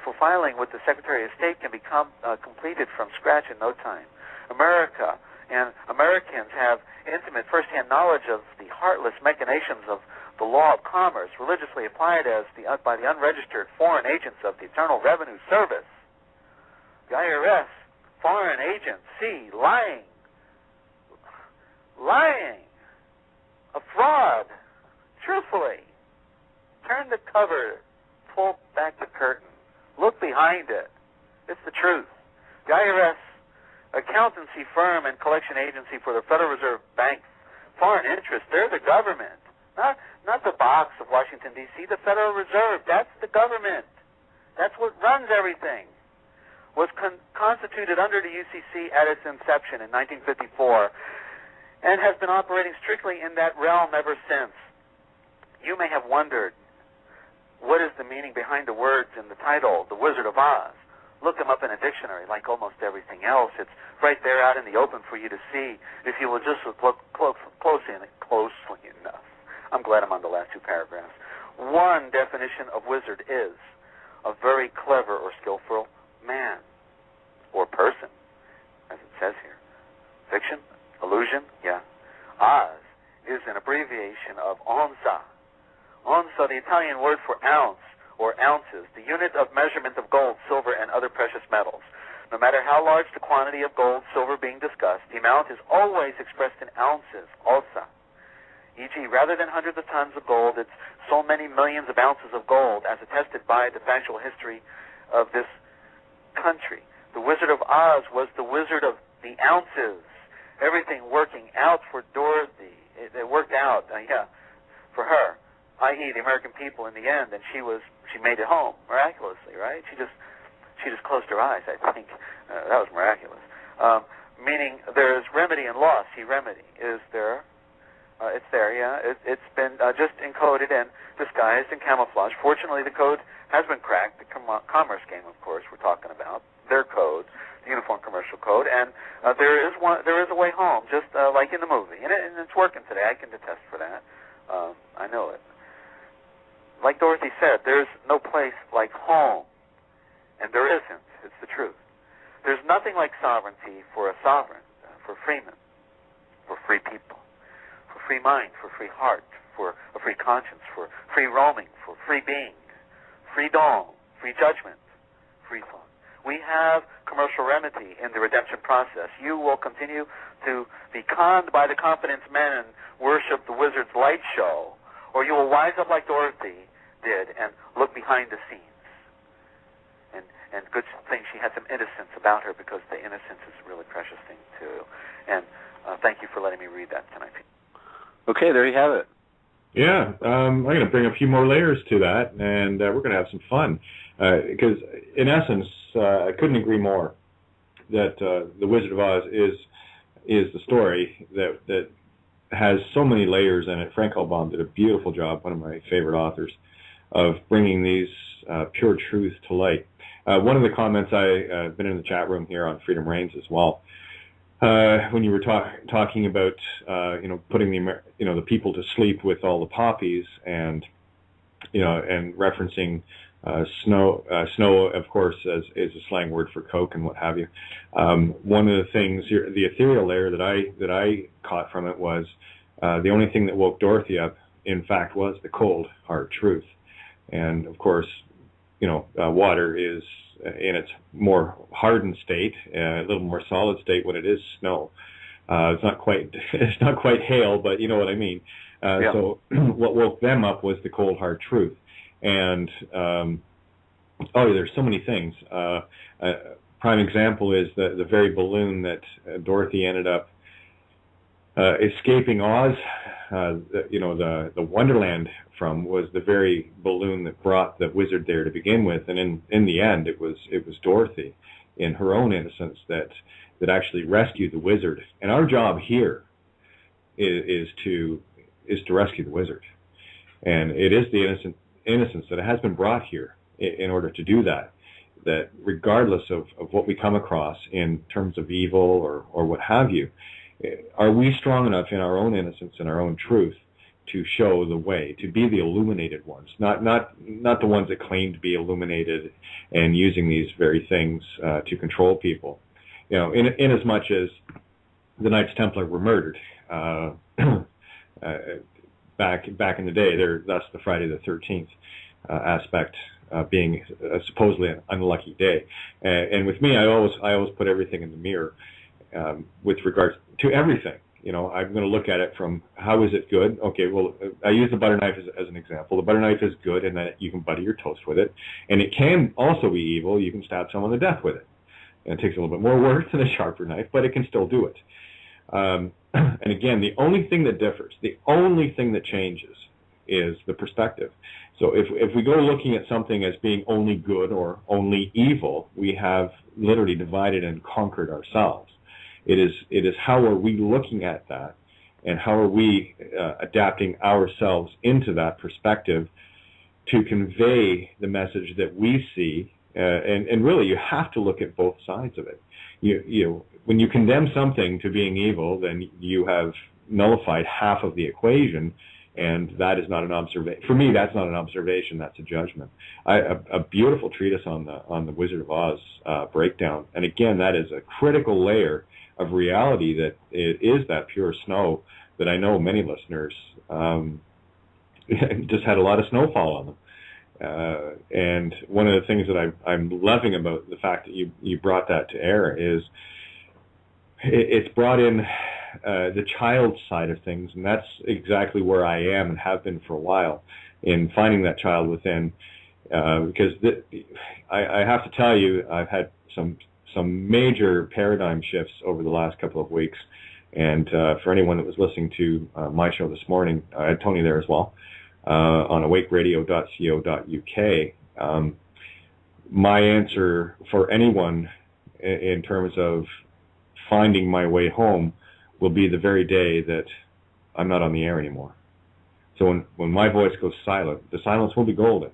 for filing with the Secretary of State can become completed from scratch in no time. America and Americans have intimate first-hand knowledge of the heartless machinations of the law of commerce, religiously applied by the unregistered foreign agents of the Internal Revenue Service. The IRS, foreign agents, lying, a fraud, truthfully. Turn the cover, pull back the curtain, look behind it. It's the truth. The IRS, accountancy firm and collection agency for the Federal Reserve Bank, foreign interest, they're the government. Not the box of Washington, D.C., the Federal Reserve. That's the government. That's what runs everything. Was constituted under the UCC at its inception in 1954 and has been operating strictly in that realm ever since. You may have wondered, what is the meaning behind the words in the title, The Wizard of Oz? Look them up in a dictionary like almost everything else. It's right there out in the open for you to see if you will just look closely enough. I'm glad I'm on the last two paragraphs. One definition of wizard is a very clever or skillful man or person, as it says here. Fiction? Illusion? Yeah. Oz is an abbreviation of onza. Onza, the Italian word for ounce or ounces, the unit of measurement of gold, silver, and other precious metals. No matter how large the quantity of gold, silver being discussed, the amount is always expressed in ounces, onza. E.g., rather than hundreds of tons of gold, it's so many millions of ounces of gold, as attested by the factual history of this country. The Wizard of Oz was the wizard of the ounces. Everything working out for Dorothy. It worked out, for her, i.e., the American people in the end, and she made it home miraculously, right? She just closed her eyes. I think that was miraculous. Meaning there is remedy and loss. See, remedy is there. It's there, yeah. It's been just encoded and disguised and camouflaged. Fortunately, the code has been cracked. The commerce game, of course, we're talking about. Their code, the Uniform Commercial Code, and there is a way home, just like in the movie, and it's working today. I can attest for that. I know it. Like Dorothy said, there's no place like home, and there isn't. It's the truth. There's nothing like sovereignty for a sovereign, for freemen, for free people, for free mind, for free heart, for a free conscience, for free roaming, for free being, free dawn, free judgment, free thought. We have commercial remedy in the redemption process. You will continue to be conned by the confidence men and worship the wizard's light show, or you will wise up like Dorothy did and look behind the scenes. And good thing she had some innocence about her, because the innocence is a really precious thing too. And thank you for letting me read that tonight. Okay, there you have it. Yeah, I'm going to bring a few more layers to that, and we're going to have some fun. Because, in essence, I couldn't agree more that The Wizard of Oz is the story that has so many layers in it. Frank Hellbaum did a beautiful job, one of my favorite authors, of bringing these pure truths to light. One of the comments, I've been in the chat room here on Freedom Reigns as well, when you were talking about putting the people to sleep with all the poppies, and and referencing snow, of course, is a slang word for coke and what have you. One of the things, the ethereal layer that I caught from it was the only thing that woke Dorothy up, in fact, was the cold, hard truth. And of course, water is in its more hardened state, a little more solid state when it is snow. It's not quite hail, but you know what I mean. So what woke them up was the cold, hard truth. And there's so many things. Prime example is the very balloon that Dorothy ended up escaping Oz, the Wonderland from, was the very balloon that brought the wizard there to begin with. And in the end, it was Dorothy, in her own innocence, that actually rescued the wizard. And our job here is to rescue the wizard. And it is the innocence that has been brought here in order to do that. That regardless of what we come across in terms of evil or what have you, are we strong enough in our own innocence and our own truth to show the way, to be the illuminated ones, not the ones that claim to be illuminated and using these very things to control people. In as much as the Knights Templar were murdered back in the day, that's the Friday the 13th aspect, being supposedly an unlucky day. And with me, I always put everything in the mirror with regards to everything. I'm going to look at it from, how is it good? Okay, well, I use the butter knife as an example. The butter knife is good in that you can butter your toast with it, and it can also be evil. You can stab someone to death with it. And it takes a little bit more work than a sharper knife, but it can still do it. And again, the only thing that differs, the only thing that changes, is the perspective. So if we go looking at something as being only good or only evil, we have literally divided and conquered ourselves. It is how are we looking at that, and how are we adapting ourselves into that perspective to convey the message that we see. And really, you have to look at both sides of it. When you condemn something to being evil, then you have nullified half of the equation, and that is not an observation. For me, that's not an observation; that's a judgment. A beautiful treatise on the Wizard of Oz breakdown, and again, that is a critical layer of reality, that it is that pure snow that I know many listeners just had a lot of snowfall on them. And one of the things that I'm loving about the fact that you brought that to air is it's brought in the child side of things, and that's exactly where I am and have been for a while, in finding that child within. Because I have to tell you, I've had some major paradigm shifts over the last couple of weeks, and for anyone that was listening to my show this morning, I had Tony there as well. On awakeradio.co.uk, my answer for anyone in terms of finding my way home will be the very day that I'm not on the air anymore. So when my voice goes silent, the silence will be golden.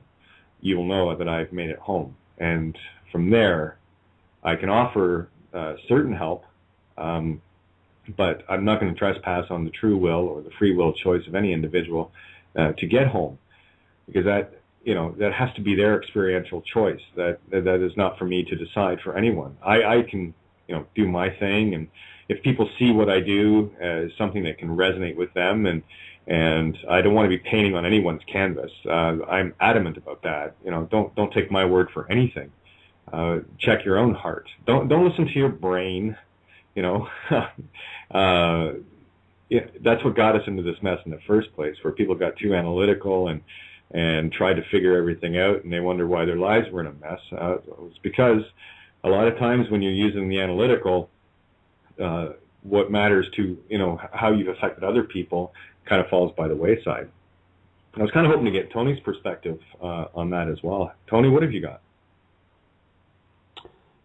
You will know that I've made it home. And from there, I can offer certain help, but I'm not going to trespass on the true will or the free will choice of any individual to get home, because that has to be their experiential choice. That is not for me to decide for anyone. I can do my thing, and if people see what I do as something that can resonate with them, and I don't want to be painting on anyone's canvas. I'm adamant about that. Don't take my word for anything. Check your own heart. Don't listen to your brain. That's what got us into this mess in the first place, where people got too analytical and tried to figure everything out, and they wonder why their lives were in a mess. It was because a lot of times when you're using the analytical, what matters to, how you've affected other people kind of falls by the wayside. I was kind of hoping to get Tony's perspective on that as well. Tony, what have you got?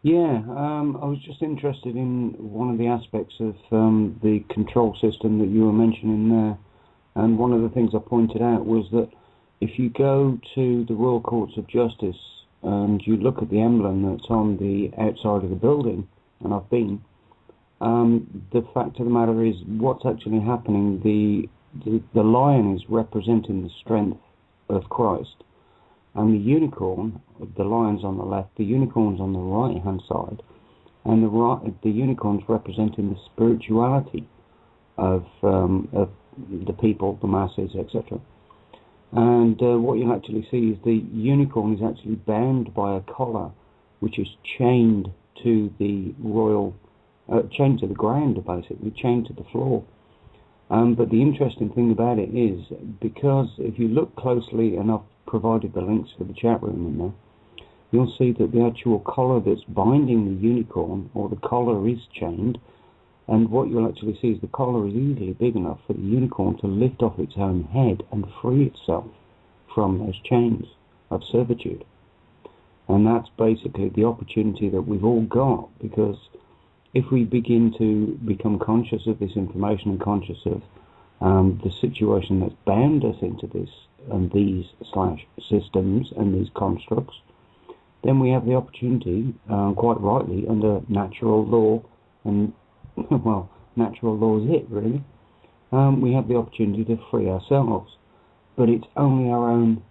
Yeah, I was just interested in one of the aspects of the control system that you were mentioning there. And one of the things I pointed out was that if you go to the Royal Courts of Justice and you look at the emblem that's on the outside of the building, and I've been, the fact of the matter is what's actually happening, the lion is representing the strength of Christ. And the unicorn, the lion's on the left, the unicorn's on the right-hand side, and the unicorn's representing the spirituality of the people, the masses, etc. And what you'll actually see is the unicorn is actually bound by a collar, which is chained to the chained to the ground, basically, chained to the floor. But the interesting thing about it is, because if you look closely, and I've provided the links for the chat room in there, you'll see that the actual collar that's binding the unicorn, or the collar, is chained, and what you'll actually see is the collar is easily big enough for the unicorn to lift off its own head and free itself from those chains of servitude. And that's basically the opportunity that we've all got, because if we begin to become conscious of this information and conscious of the situation that's bound us into this and these systems and these constructs, then we have the opportunity, quite rightly, under natural law, and well, natural law is it, really, we have the opportunity to free ourselves. But it's only our own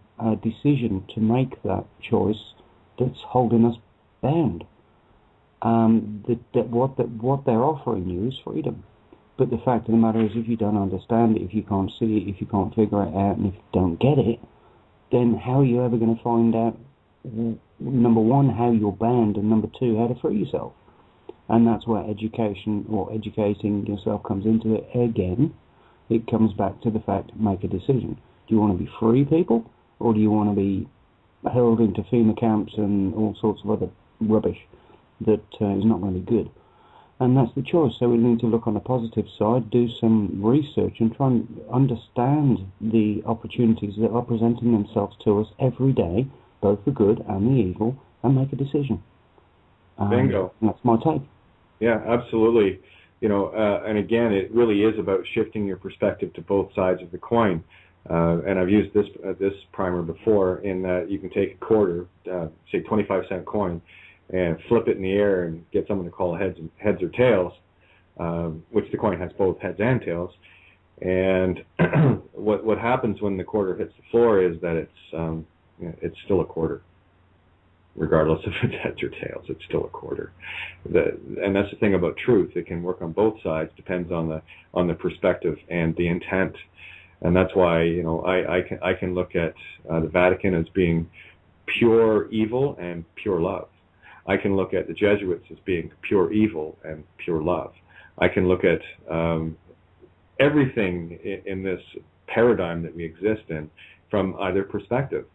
decision to make that choice that's holding us bound. What they're offering you is freedom. But the fact of the matter is, if you don't understand it, if you can't see it, if you can't figure it out, and if you don't get it, then how are you ever going to find out, number one, how you're bound, and number two, how to free yourself? And that's where education, or educating yourself, comes into it again. It comes back to the fact, make a decision. Do you want to be free, people, or do you want to be held into FEMA camps and all sorts of other rubbish that is not really good? And that's the choice. So we need to look on the positive side, do some research, and try and understand the opportunities that are presenting themselves to us every day, both the good and the evil, and make a decision. Bingo. That's my take. Yeah, absolutely. You know, and again, it really is about shifting your perspective to both sides of the coin. And I've used this primer before, in that you can take a quarter, say 25-cent coin, and flip it in the air and get someone to call heads or tails, which the coin has both heads and tails. And what happens when the quarter hits the floor is that it's still a quarter, regardless if it's heads or tails. It's still a quarter. And that's the thing about truth; it can work on both sides. Depends on the perspective and the intent. And that's why, you know, I can look at the Vatican as being pure evil and pure love. I can look at the Jesuits as being pure evil and pure love. I can look at everything in this paradigm that we exist in from either perspective.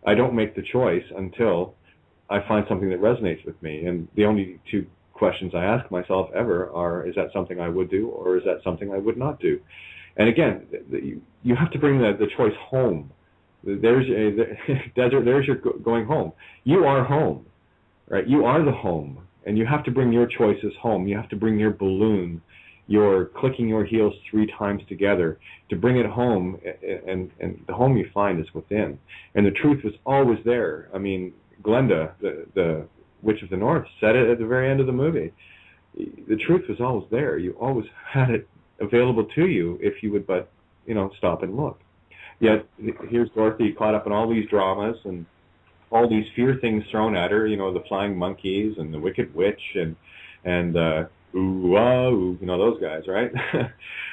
I don't make the choice until I find something that resonates with me. And the only two questions I ask myself ever are, is that something I would do, or is that something I would not do? And again, you have to bring the choice home. There's Desert, there's your going home. You are home, right? You are the home, and you have to bring your choices home. You have to bring your balloon, your clicking your heels 3 times together to bring it home, and the home you find is within. And the truth was always there. I mean, Glenda, the Witch of the North, said it at the very end of the movie. The truth was always there. You always had it available to you if you would but, stop and look. Yet here's Dorothy caught up in all these dramas and all these fear things thrown at her, the flying monkeys and the wicked witch and ooh, ah, ooh, those guys, right?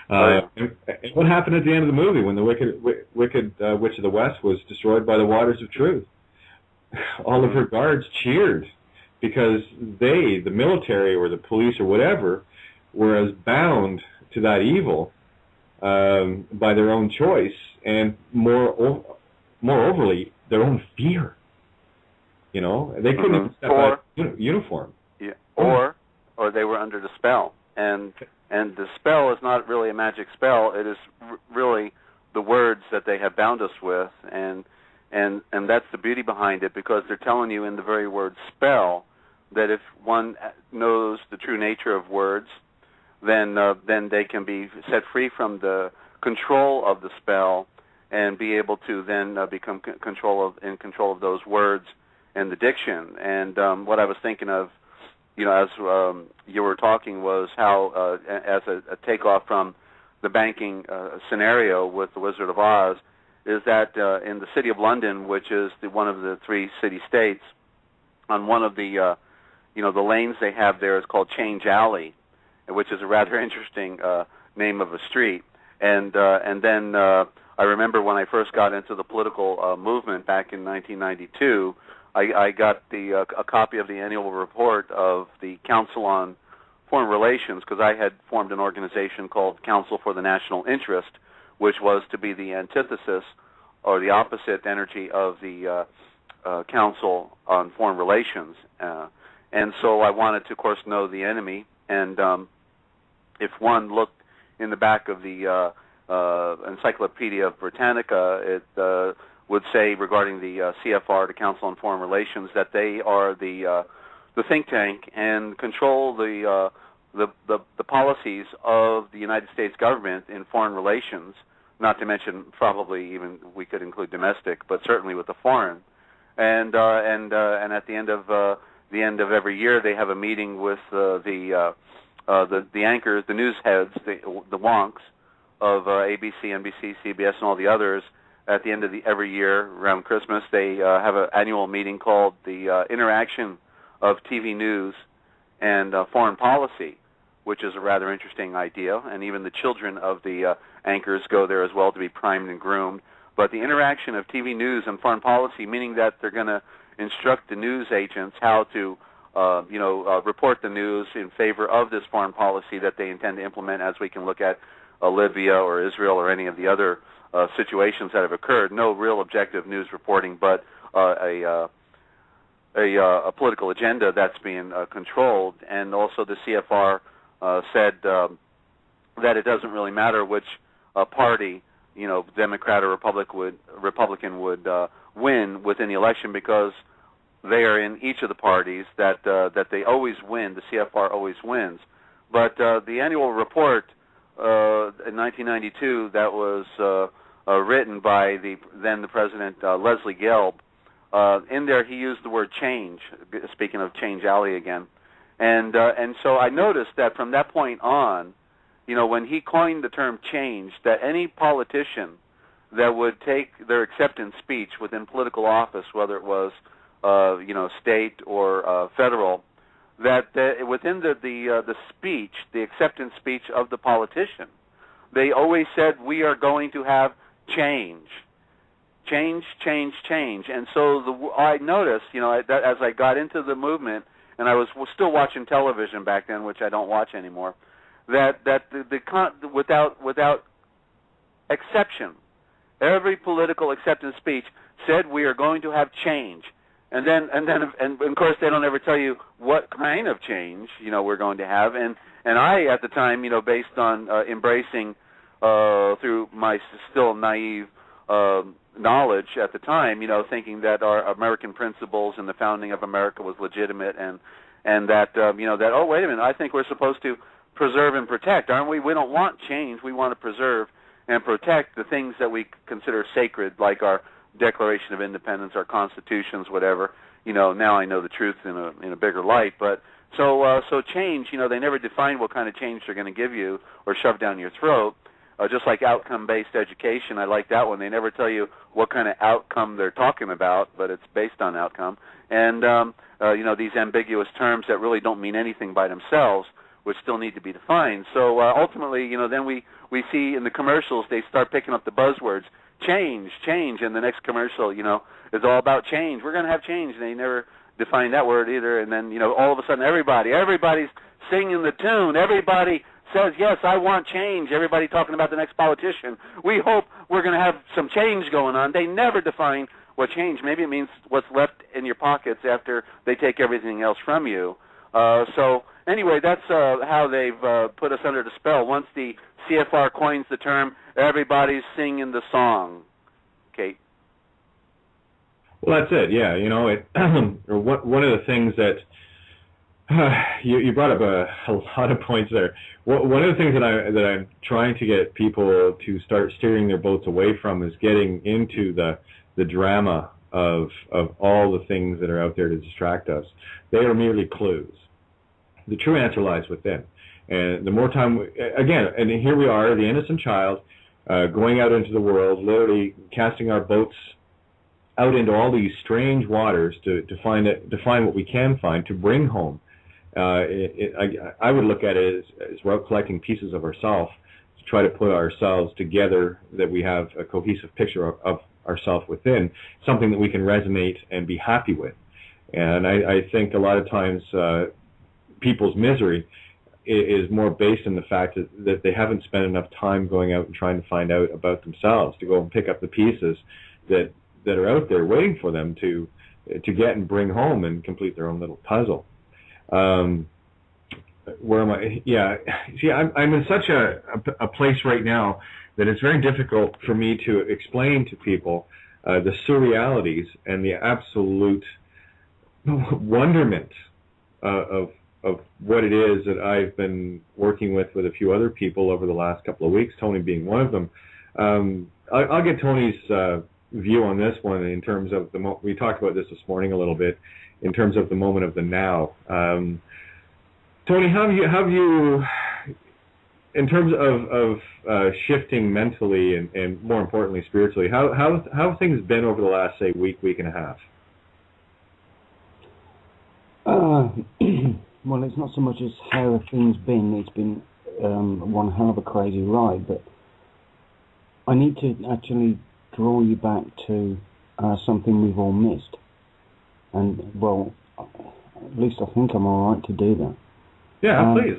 And what happened at the end of the movie when the wicked Witch of the West was destroyed by the waters of truth? All of her guards cheered because they, the military or the police or whatever, were as bound to that evil by their own choice and more overly their own fear. They couldn't even step out of uniform. Yeah, or they were under the spell, and the spell is not really a magic spell. It is really the words that they have bound us with, and that's the beauty behind it, because they're telling you in the very word spell that if one knows the true nature of words, then they can be set free from the control of the spell and be able to then become in control of those words and the diction. And what I was thinking of, as you were talking, was how, as a takeoff from the banking scenario with the Wizard of Oz, is that in the city of London, which is one of the 3 city-states, on one of the the lanes they have there is called Change Alley, which is a rather interesting name of a street. And then I remember when I first got into the political movement back in 1992, I got a copy of the annual report of the Council on Foreign Relations, because I had formed an organization called Council for the National Interest, which was to be the antithesis or the opposite energy of the Council on Foreign Relations. And so I wanted to, of course, know the enemy. And if one looked in the back of the Encyclopedia Britannica, it would say regarding the CFR, the Council on Foreign Relations, that they are the think tank and control the policies of the United States government in foreign relations. Not to mention, probably even we could include domestic, but certainly with the foreign. And at the end of every year, they have a meeting with the anchors, the news heads, the wonks of ABC, NBC, CBS, and all the others. At the end of every year, around Christmas, they have an annual meeting called the Interaction of TV News and Foreign Policy, which is a rather interesting idea. And even the children of the anchors go there as well to be primed and groomed. But the interaction of TV news and foreign policy, meaning that they're going to instruct the news agents how to report the news in favor of this foreign policy that they intend to implement, as we can look at Libya or Israel or any of the other situations that have occurred. No real objective news reporting, but a political agenda that's being controlled. And also the CFR said that it doesn't really matter which party, Democrat or Republican would win within the election, because they are in each of the parties that they always win. The CFR always wins. But the annual report in 1992 that was written by the President Leslie Gelb, in there he used the word change, speaking of Change Alley again. And so I noticed that from that point on, when he coined the term change, that any politician that would take their acceptance speech within political office, whether it was state or federal, that within the speech, the acceptance speech of the politician, they always said, we are going to have change. Change, change, change. And so I noticed, that as I got into the movement, and I was still watching television back then, which I don't watch anymore, that without exception, every political acceptance speech said we are going to have change. And of course they don't ever tell you what kind of change we're going to have. And I at the time, based on embracing through my still naive knowledge at the time, thinking that our American principles and the founding of America was legitimate, and that that, oh, wait a minute, I think we're supposed to preserve and protect, aren't we? We don't want change. We want to preserve and protect the things that we consider sacred, like our Declaration of Independence, our constitutions, whatever. Now I know the truth in a bigger light. But so change, they never define what kind of change they're going to give you or shove down your throat. Just like outcome-based education, I like that one. They never tell you what kind of outcome they're talking about, but it's based on outcome. And these ambiguous terms that really don't mean anything by themselves, which still need to be defined. So ultimately, then we see in the commercials they start picking up the buzzwords, change, change, and the next commercial, is all about change. We're going to have change. And they never define that word either. And then, all of a sudden everybody's singing the tune. Everybody says, yes, I want change. Everybody talking about the next politician. We hope we're going to have some change going on. They never define what change. Maybe it means what's left in your pockets after they take everything else from you. So anyway, that's how they've put us under the spell. Once the CFR coins the term, everybody's singing the song. Kate? Well, that's it, yeah. One of the things that you brought up a lot of points there. One of the things that I'm trying to get people to start steering their boats away from is getting into the drama of all the things that are out there to distract us. They are merely clues. The true answer lies within. And the more time, again, and here we are, the innocent child, going out into the world, literally casting our boats out into all these strange waters to find what we can find to bring home. I would look at it as we're out collecting pieces of ourselves to try to put ourselves together, that we have a cohesive picture of ourselves within, something that we can resonate and be happy with. And I think a lot of times people's misery is more based in the fact that they haven't spent enough time going out and trying to find out about themselves, to go and pick up the pieces that are out there waiting for them to get and bring home and complete their own little puzzle. Where am I? Yeah, see, I'm in such a place right now that it's very difficult for me to explain to people the surrealities and the absolute wonderment of what it is that I've been working with a few other people over the last couple of weeks, Tony being one of them. I'll get Tony's view on this one in terms of we talked about this morning a little bit, in terms of the moment of the now. Tony, how have you in terms of shifting mentally and more importantly spiritually, how have things been over the last, say, week and a half? Well, it's not so much as how have things been. It's been one hell of a crazy ride, but I need to actually draw you back to something we've all missed. And, well, at least I think I'm all right to do that. Yeah, please.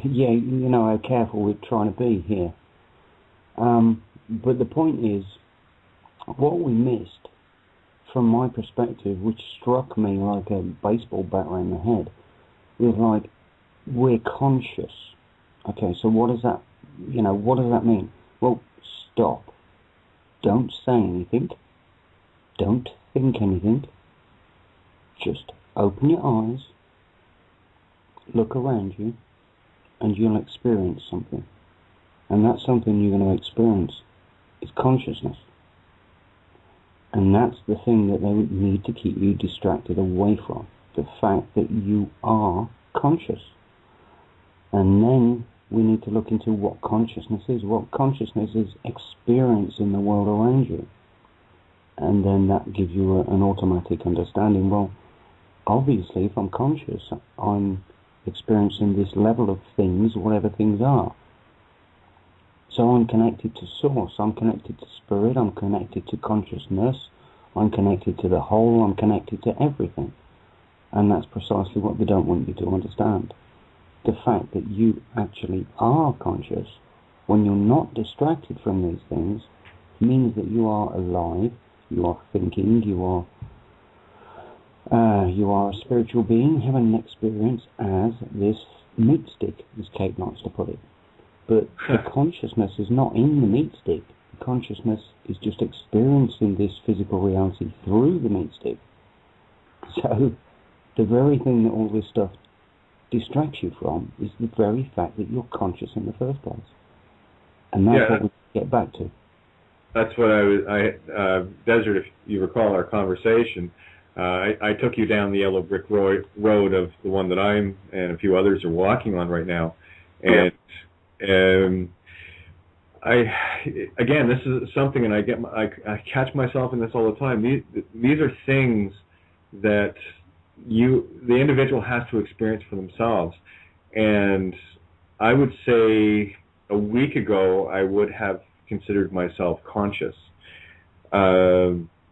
Yeah, you know how careful we're trying to be here. But the point is, what we missed, from my perspective, which struck me like a baseball bat around the head, was like, we're conscious. Okay, so what does that mean? Well, stop. Don't say anything. Don't think anything. Just open your eyes, look around you, and you'll experience something. And that something you're going to experience is consciousness. And that's the thing that they need to keep you distracted away from. The fact that you are conscious. And then we need to look into what consciousness is. What consciousness is experiencing the world around you. And then that gives you an automatic understanding. Well, obviously, if I'm conscious, I'm experiencing this level of things, whatever things are. So I'm connected to Source, I'm connected to Spirit, I'm connected to consciousness, I'm connected to the whole, I'm connected to everything. And that's precisely what they don't want you to understand. The fact that you actually are conscious, when you're not distracted from these things, means that you are alive, you are thinking, you are a spiritual being having an experience as this meat stick, as Kate likes to put it. But the consciousness is not in the meat stick. The consciousness is just experiencing this physical reality through the meat stick. So the very thing that all this stuff distracts you from is the very fact that you're conscious in the first place. And that's what we get back to. That's what Dezert, if you recall our conversation, I took you down the yellow brick road of the one that I'm and a few others are walking on right now. And again, this is something, and I catch myself in this all the time. These are things that the individual has to experience for themselves. And I would say a week ago, I would have considered myself conscious.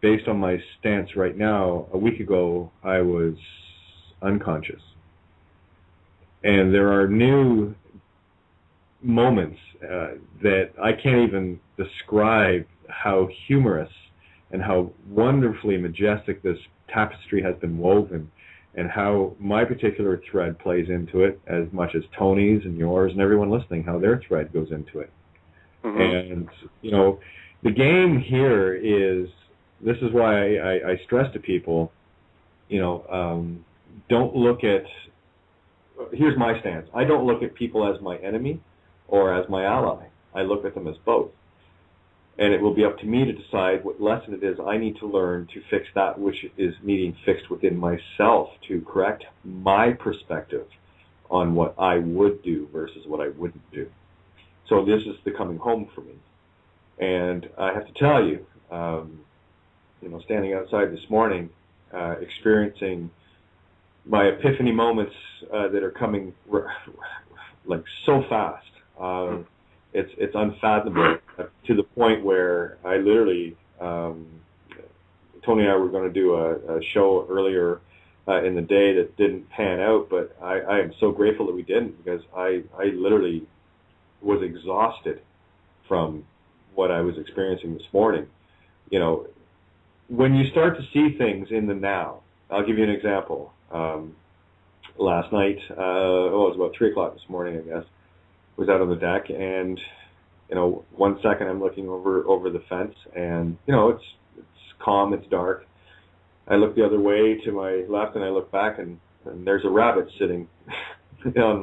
Based on my stance right now, a week ago, I was unconscious. And there are new moments that I can't even describe how humorous and how wonderfully majestic this tapestry has been woven, and how my particular thread plays into it as much as Tony's and yours and everyone listening, how their thread goes into it. Mm-hmm. And, you know, the game here is, this is why I stress to people, you know, don't look at, here's my stance, I don't look at people as my enemy or as my ally. I look at them as both. And it will be up to me to decide what lesson it is I need to learn to fix that which is needing fixed within myself, to correct my perspective on what I would do versus what I wouldn't do. So this is the coming home for me. And I have to tell you, standing outside this morning, experiencing my epiphany moments that are coming like so fast. It's unfathomable to the point where I literally, Tony and I were going to do a show earlier in the day that didn't pan out, but I am so grateful that we didn't, because I literally was exhausted from what I was experiencing this morning. When you start to see things in the now, I'll give you an example. Last night, it was about 3 o'clock this morning, I guess, was out on the deck, and 1 second I'm looking over the fence, and it's calm, it's dark. I look the other way to my left, and I look back, and there's a rabbit sitting on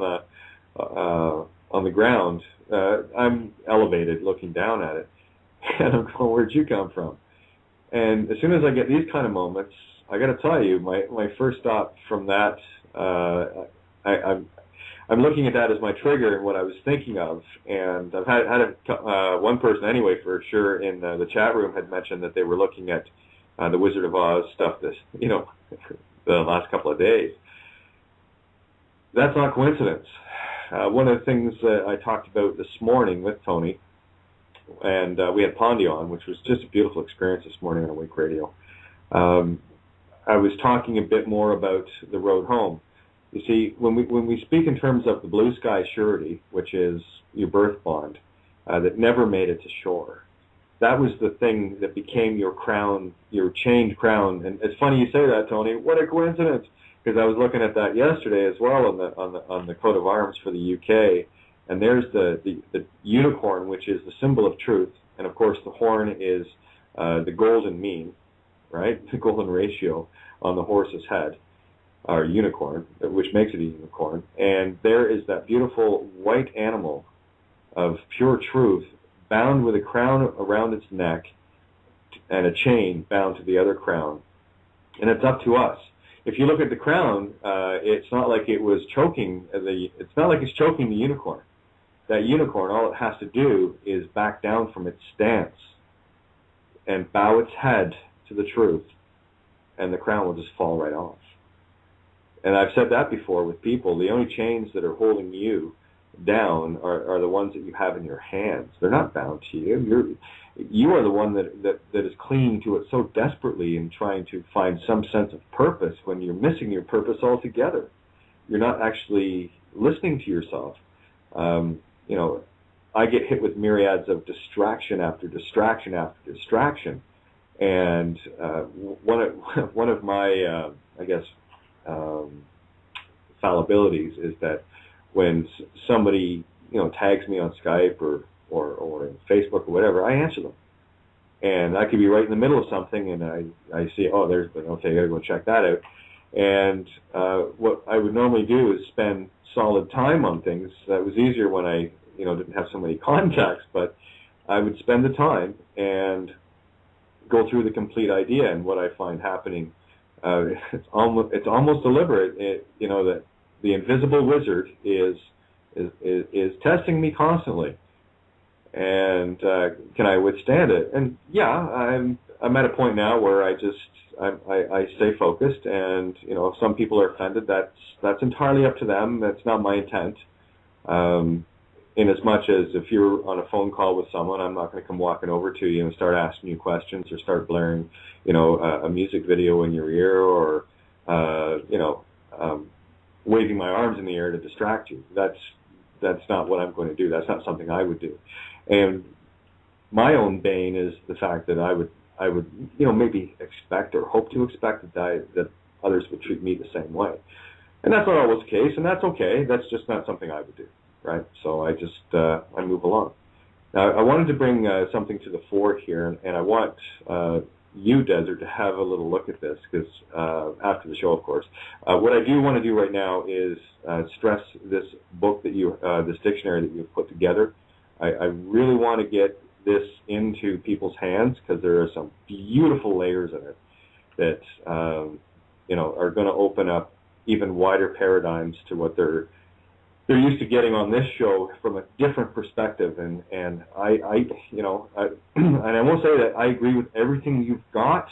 the ground. I'm elevated, looking down at it, and I'm going, "Where'd you come from?" And as soon as I get these kind of moments, I got to tell you, my first stop from that, I'm looking at that as my trigger and what I was thinking of. And I've had one person anyway, for sure, in the chat room had mentioned that they were looking at the Wizard of Oz stuff the last couple of days. That's not coincidence. One of the things that I talked about this morning with Tony, and we had Pondy on, which was just a beautiful experience this morning on Awake Radio. I was talking a bit more about the road home. You see, when we speak in terms of the blue sky surety, which is your birth bond, that never made it to shore, that was the thing that became your crown, your chained crown. And it's funny you say that, Tony. What a coincidence! Because I was looking at that yesterday as well on the coat of arms for the UK, and there's the unicorn, which is the symbol of truth, and of course the horn is the golden mean, right? The golden ratio on the horse's head, or unicorn, which makes it a unicorn. And there is that beautiful white animal of pure truth, bound with a crown around its neck and a chain bound to the other crown. And it's up to us. If you look at the crown, it's not like it was choking it's not like it's choking the unicorn. That unicorn, all it has to do is back down from its stance and bow its head to the truth, and the crown will just fall right off. And I've said that before with people. The only chains that are holding you down are the ones that you have in your hands. They're not bound to you. You are the one that is clinging to it so desperately and trying to find some sense of purpose when you're missing your purpose altogether. You're not actually listening to yourself. I get hit with myriads of distraction after distraction after distraction. And one of my, fallibilities is that when somebody tags me on Skype or in Facebook or whatever, I answer them. And I could be right in the middle of something, and I see, oh, there's I gotta go check that out. And what I would normally do is spend solid time on things. That was easier when I didn't have so many contacts, but I would spend the time and go through the complete idea. And what I find happening, it's almost deliberate. That the invisible wizard is testing me constantly, and can I withstand it? And yeah, I'm at a point now where I stay focused, and if some people are offended, that's entirely up to them. That's not my intent. In as much as if you're on a phone call with someone, I'm not going to come walking over to you and start asking you questions or start blaring, a music video in your ear or, waving my arms in the air to distract you. That's not what I'm going to do. That's not something I would do. And my own bane is the fact that I would maybe expect or hope to expect that others would treat me the same way. And that's not always the case, and that's okay. That's just not something I would do, right? So I just I move along. Now, I wanted to bring something to the fore here, and I want you, Dezert, to have a little look at this, because after the show, of course. What I do want to do right now is stress this book that this dictionary that you've put together. I really want to get this into people's hands, because there are some beautiful layers in it that are going to open up even wider paradigms to what they're they're used to getting on this show from a different perspective, and I and I won't say that I agree with everything you've got,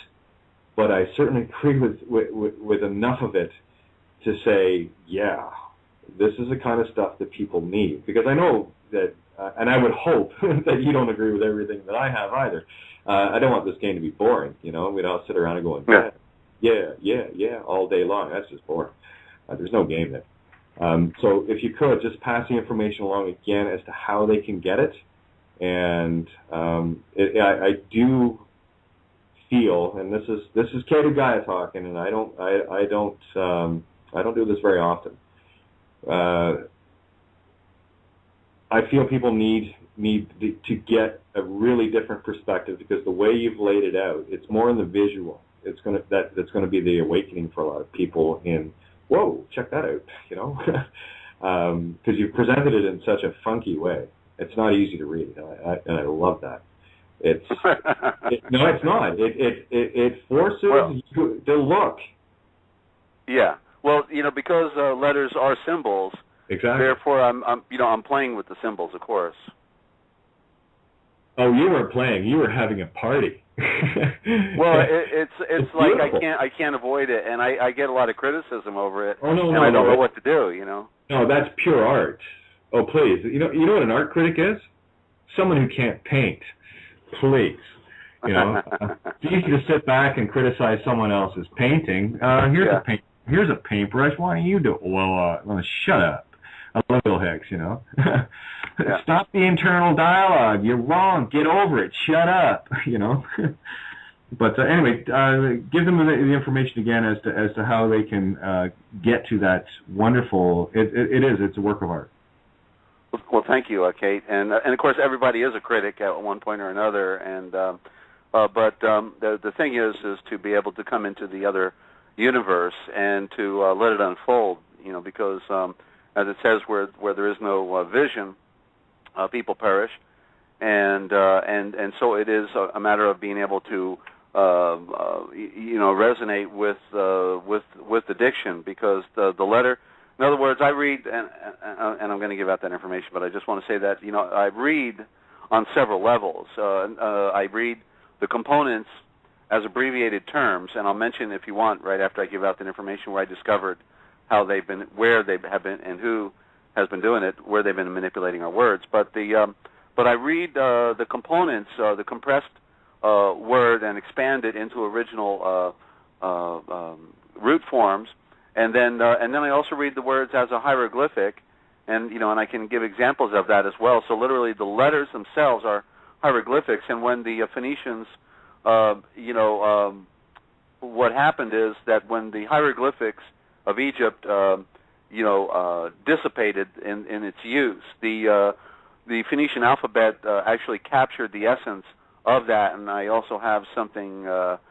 but I certainly agree with enough of it to say, yeah, this is the kind of stuff that people need, because I know that, and I would hope that you don't agree with everything that I have either. I don't want this game to be boring, we'd all sit around and going, yeah, all day long. That's just boring. There's no game there. So if you could, just pass the information along again as to how they can get it. And I do feel, and this is Kate of Gaia talking, and I don't do this very often. I feel people need to get a really different perspective, because the way you've laid it out, it's more in the visual. That's going to be the awakening for a lot of people. In whoa, check that out, because you've presented it in such a funky way. It's not easy to read, and I love that. No, it's not. It forces you to look. Yeah. Well, because letters are symbols. Exactly. Therefore, I'm playing with the symbols, of course. Oh, you weren't playing. You were having a party. Well, it's like I can't avoid it, and I get a lot of criticism over it. Oh no, and I don't know what to do. No, that's pure art. Oh please, you know what an art critic is? Someone who can't paint. Please, it's easy to sit back and criticize someone else's painting. Here's a paintbrush. Why don't you do it? Well, shut up. I love Bill Hicks, Stop the internal dialogue. You're wrong. Get over it. Shut up, But anyway, give them the information again as to how they can get to that wonderful. It's a work of art. Well, thank you, Kate, and of course everybody is a critic at one point or another, and but the thing is to be able to come into the other universe and to let it unfold, because as it says, where there is no vision, people perish, and so it is a matter of being able to resonate with the diction, because the letter. In other words, I read, and I'm going to give out that information, but I just want to say that I read on several levels. I read the components as abbreviated terms, and I'll mention, if you want, right after I give out that information, where I discovered how they've been, where they have been, and who has been doing it, where they've been manipulating our words. But I read the components, the compressed word, and expand it into original root forms. And then I also read the words as a hieroglyphic, and I can give examples of that as well. So literally, the letters themselves are hieroglyphics. And when the Phoenicians, what happened is that when the hieroglyphics of Egypt, dissipated in its use, the Phoenician alphabet actually captured the essence of that. And I also have something, that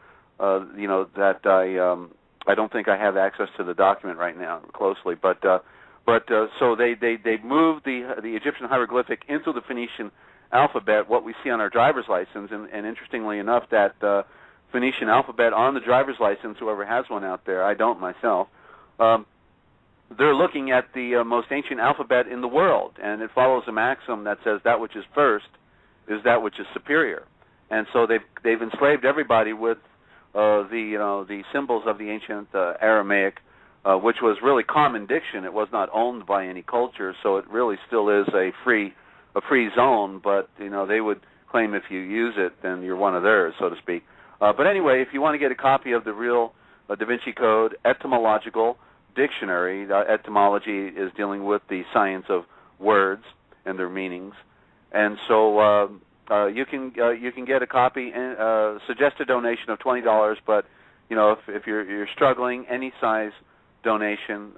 I don't think I have access to the document right now closely, but so they moved the Egyptian hieroglyphic into the Phoenician alphabet, what we see on our driver's license, and interestingly enough, that Phoenician alphabet on the driver's license, whoever has one out there, I don't myself, they're looking at the most ancient alphabet in the world, and it follows a maxim that says that which is first is that which is superior, and so they've enslaved everybody with the symbols of the ancient Aramaic, which was really common diction. It was not owned by any culture, so it really still is a free zone. But they would claim if you use it, then you're one of theirs, so to speak. But anyway, if you want to get a copy of the real Da Vinci Code etymological dictionary, etymology is dealing with the science of words and their meanings, and so. You can get a copy and suggest a donation of $20, but if you're struggling, any size donation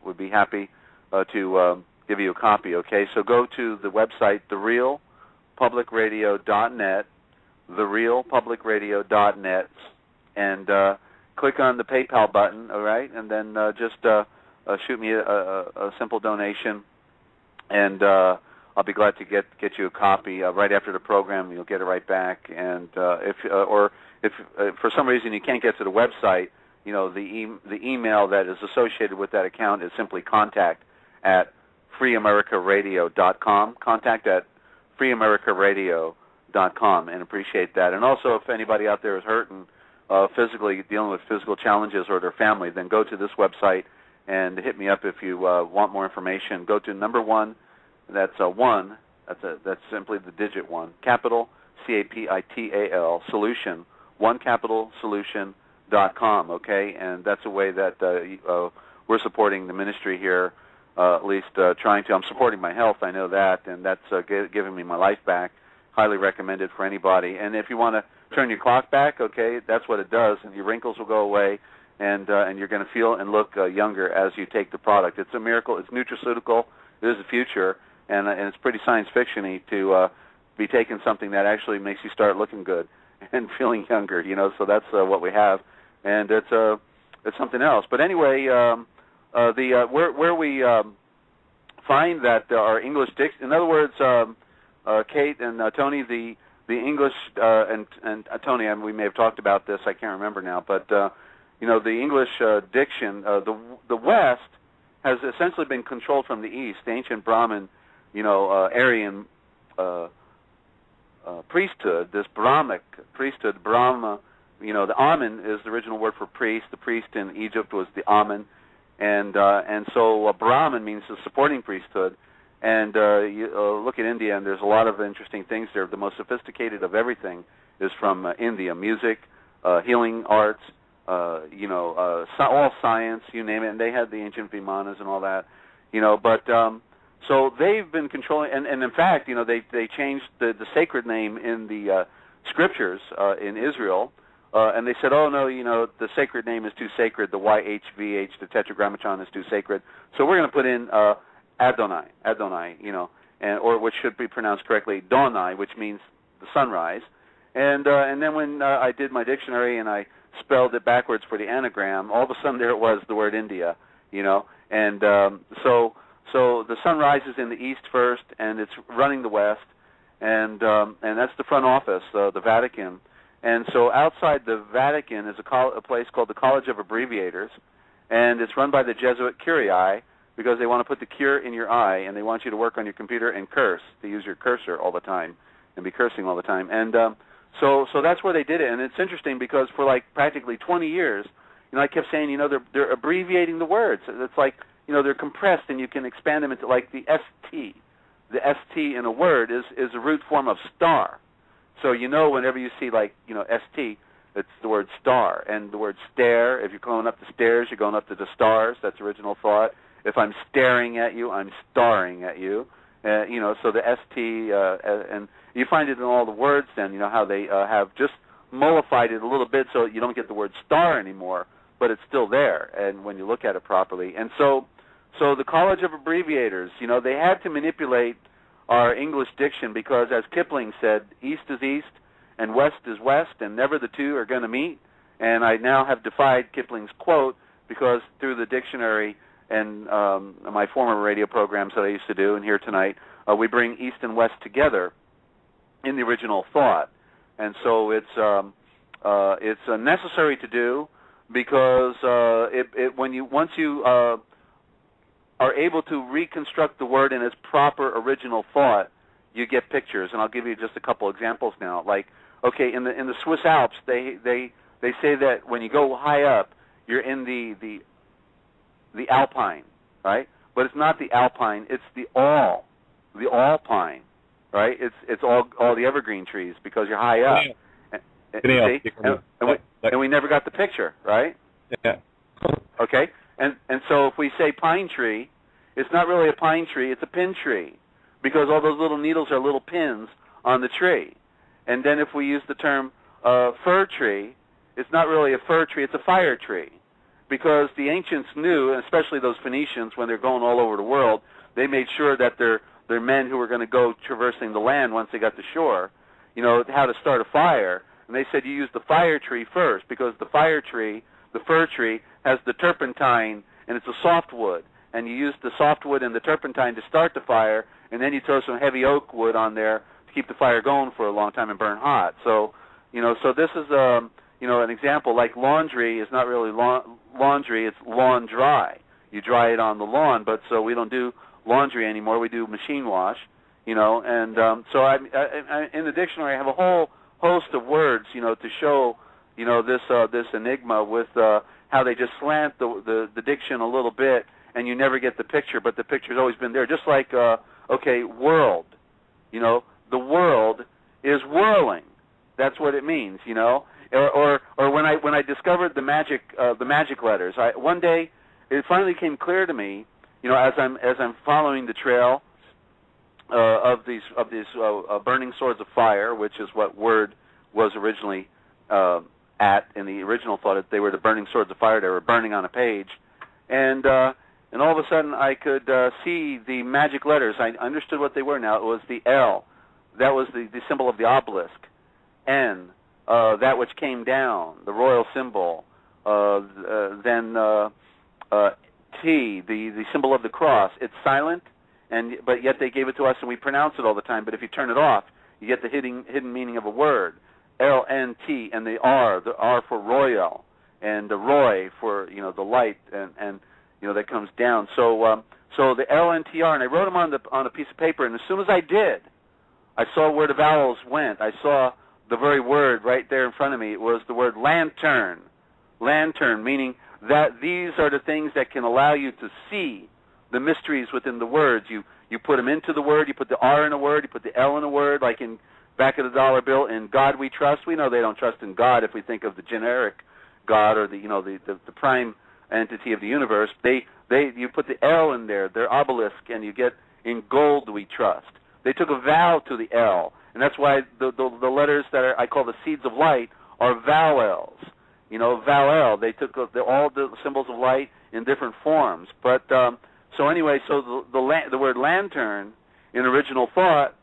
would be happy to give you a copy. Okay, so go to the website therealpublicradio.net, therealpublicradio.net, and click on the PayPal button. All right, and then just shoot me a simple donation, and I'll be glad to get you a copy right after the program. You'll get it right back. And if for some reason you can't get to the website, the email that is associated with that account is simply contact at freeamericaradio.com. Contact at freeamericaradio.com, and appreciate that. And also, if anybody out there is hurt and physically dealing with physical challenges or their family, then go to this website and hit me up if you want more information. Go to number 1, that's a 1, that's simply the digit 1, capital CAPITAL, solution, onecapitalsolution.com, okay? And that's a way that we're supporting the ministry here, at least trying to. I'm supporting my health, I know that, and that's giving me my life back. Highly recommended for anybody. And if you want to turn your clock back, okay, that's what it does, and your wrinkles will go away, and you're going to feel and look younger as you take the product. It's a miracle. It's nutraceutical. It is the future, and it's pretty science fiction-y to be taking something that actually makes you start looking good and feeling younger. So that's what we have, and it's something else. But anyway, where we find that our English diction, in other words, Kate and Tony, the English and Tony, and we may have talked about this, I can't remember now, but the English diction, the West has essentially been controlled from the East. The ancient Brahmin, Aryan priesthood, this Brahmic priesthood, Brahma, the Amen is the original word for priest. The priest in Egypt was the Amen, and so Brahmin means the supporting priesthood. And you look at India, and there's a lot of interesting things there. The most sophisticated of everything is from India: music, healing arts, all science, you name it. And they had the ancient Vimanas and all that, But so they've been controlling, and in fact, they changed the sacred name in the scriptures in Israel, and they said, oh no, the sacred name is too sacred. The YHVH, the Tetragrammaton, is too sacred. So we're going to put in Adonai, or which should be pronounced correctly, Donai, which means the sunrise. And then when I did my dictionary and I spelled it backwards for the anagram, all of a sudden there it was, the word India, And so the sun rises in the east first, and it's running the west, and that's the front office, the Vatican. And so outside the Vatican is a place called the College of Abbreviators, and it's run by the Jesuit Curii, because they want to put the cure in your eye, and they want you to work on your computer and curse, to use your cursor all the time, and be cursing all the time. And so that's where they did it. And it's interesting because for like practically 20 years, I kept saying, they're abbreviating the words. It's like, they're compressed, and you can expand them into like the ST. The ST in a word is a root form of star. So whenever you see like, ST, it's the word star. And the word stare, if you're going up the stairs, you're going up to the stars. That's original thought. If I'm staring at you, I'm starring at you. So the ST, and you find it in all the words then, how they have just mollified it a little bit so you don't get the word star anymore, but it's still there, and when you look at it properly. And so the College of Abbreviators, they had to manipulate our English diction because, as Kipling said, east is east and west is west, and never the two are going to meet. And I now have defied Kipling's quote because through the dictionary and my former radio programs that I used to do, and here tonight, we bring East and West together in the original thought. And so it's necessary to do because once you are able to reconstruct the word in its proper original thought, you get pictures. And I'll give you just a couple examples now. Like, okay, in the Swiss Alps, they say that when you go high up, you're in the alpine, right? But it's not the alpine; it's the alpine, right? It's all the evergreen trees because you're high up. And we never got the picture, right? Yeah. Okay. And so if we say pine tree, it's not really a pine tree; it's a pin tree, because all those little needles are little pins on the tree. And then if we use the term fir tree, it's not really a fir tree; it's a fire tree. Because the ancients knew, and especially those Phoenicians, when they're going all over the world, they made sure that their men who were going to go traversing the land once they got to shore, how to start a fire. And they said you use the fire tree first, because the fire tree, the fir tree, has the turpentine, and it's a softwood. And you use the softwood and the turpentine to start the fire, and then you throw some heavy oak wood on there to keep the fire going for a long time and burn hot. So, so this is an example. Like laundry is not really laundry; it's lawn dry. you dry it on the lawn. But so we don't do laundry anymore. We do machine wash, And so I in the dictionary I have a whole host of words, to show, this enigma with how they just slant the diction a little bit, and you never get the picture, but the picture's always been there. Just like world, the world is whirling. That's what it means, Or when I discovered the magic letters, one day it finally came clear to me, as I'm following the trail of these burning swords of fire, which is what word was originally at in the original thought that they were the burning swords of fire. They were burning on a page, and all of a sudden I could see the magic letters. I understood what they were now. It was the L, that was the symbol of the obelisk. N, that which came down, the royal symbol. Then T, the symbol of the cross. It's silent, but yet they gave it to us, and we pronounce it all the time. But if you turn it off, you get the hidden meaning of a word. LNT, and the R for royal, and the Roy for the light, and that comes down. So the LNTR, and I wrote them on a piece of paper, and as soon as I did, I saw where the vowels went. I saw the very word right there in front of me. It was the word lantern. Lantern, meaning that these are the things that can allow you to see the mysteries within the words. You put them into the word, you put the R in a word, you put the L in a word, like in back of the dollar bill, in God we trust. We know they don't trust in God if we think of the generic God or the prime entity of the universe. You put the L in there, their obelisk, and you get in gold we trust. They took a vow to the L, and that's why the letters that I call the seeds of light are vowels. Vowel. They took all the symbols of light in different forms. But so anyway, so the word lantern in original thought,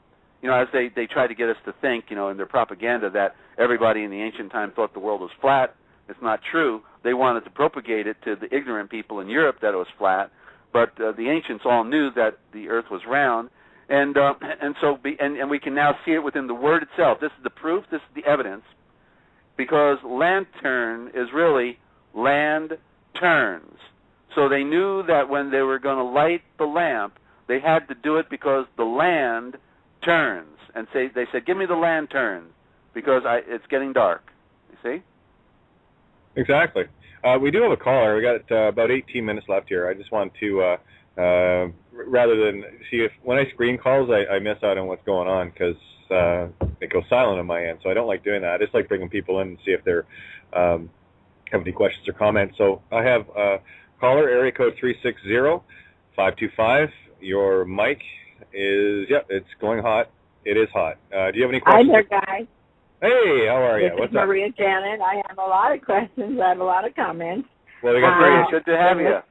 as they try to get us to think, in their propaganda that everybody in the ancient time thought the world was flat. It's not true. They wanted to propagate it to the ignorant people in Europe that it was flat, but the ancients all knew that the earth was round, and we can now see it within the word itself. This is the proof. This is the evidence, because lantern is really land turns. So they knew that when they were going to light the lamp, they had to do it because the land turns. And they said, give me the lantern, because it's getting dark. You see? Exactly. We do have a caller. We got about 18 minutes left here. I just want to, rather than see if when I screen calls, I miss out on what's going on, because it goes silent on my end. So I don't like doing that. I just like bringing people in and see if they're have any questions or comments. So I have caller, area code 360-525. Your mic is, it's going hot. It is hot. Do you have any questions? Hi there, guys. Hey, how are you? What's up? Maria Janet. I have a lot of questions. I have a lot of comments. Well, we got great. Good to have you.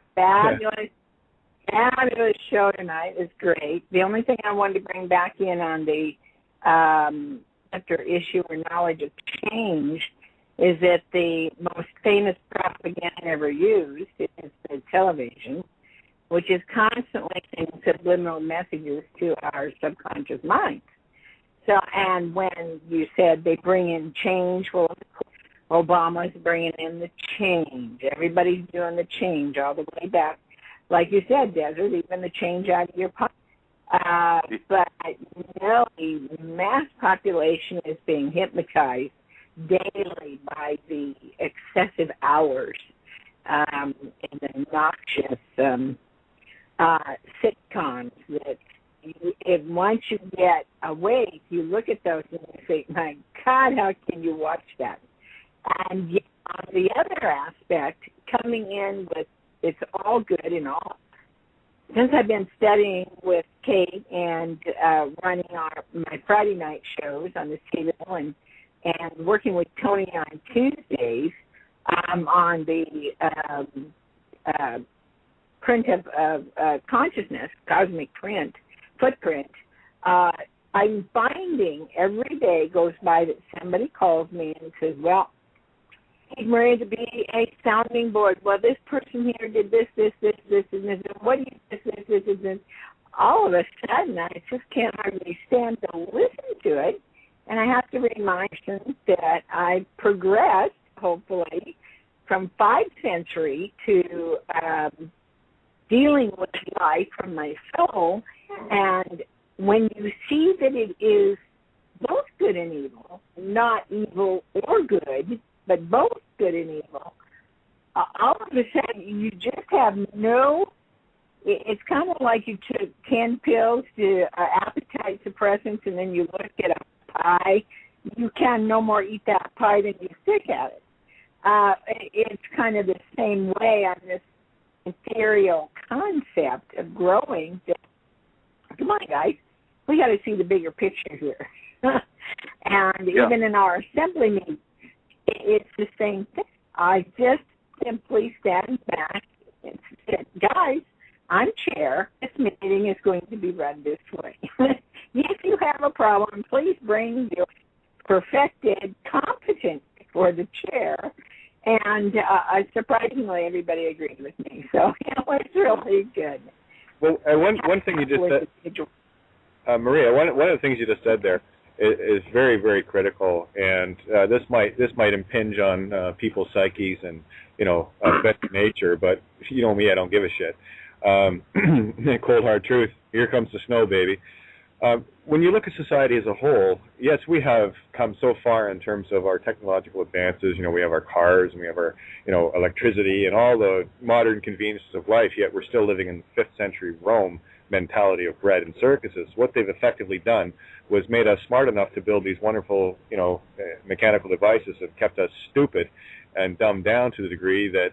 Fabulous show tonight. It's great. The only thing I wanted to bring back in on the after issue or knowledge of change is that the most famous propaganda ever used is the television, which is constantly sending subliminal messages to our subconscious minds. So, and when you said they bring in change, well, Obama's bringing in the change. Everybody's doing the change all the way back. Like you said, Desert, even the change out of your pocket. But no, the mass population is being hypnotized daily by the excessive hours and the noxious sitcoms that once you get awake, you look at those and you think, my God, how can you watch that? And yet, on the other aspect, coming in with it's all good and all. Since I've been studying with Kate and running my Friday night shows on the cable and working with Tony on Tuesdays on the print of consciousness, cosmic footprint, I'm finding every day goes by that somebody calls me and says, well, hey, Maria, to be a sounding board. Well, this person here did this, and this. What do you this? All of a sudden, I just can't hardly stand to listen to it. And I have to remind them that I progressed, hopefully, from 5th century to dealing with life from my soul. And when you see that it is both good and evil, not evil or good, but both good and evil, all of a sudden you just have it's kind of like you took 10 pills to appetite suppressants and then you look at a pie. You can no more eat that pie than you stick at it. It's kind of the same way on this ethereal concept of growing. Come on, guys. We got to see the bigger picture here. And even in our assembly meetings, it's the same thing. I just simply stand back and said, guys, I'm chair. This meeting is going to be run this way. If you have a problem, please bring your perfected competence for the chair. And surprisingly, everybody agreed with me. So it's really good. Well, one thing you just said, Maria, one of the things you just said there is very, very critical, and this might impinge on people's psyches and affect nature. But you know me, I don't give a shit. Cold hard truth. Here comes the snow, baby. When you look at society as a whole, yes, we have come so far in terms of our technological advances. We have our cars and we have our, electricity and all the modern conveniences of life, yet we're still living in 5th century Rome mentality of bread and circuses. What they've effectively done was made us smart enough to build these wonderful, mechanical devices that kept us stupid and dumbed down to the degree that,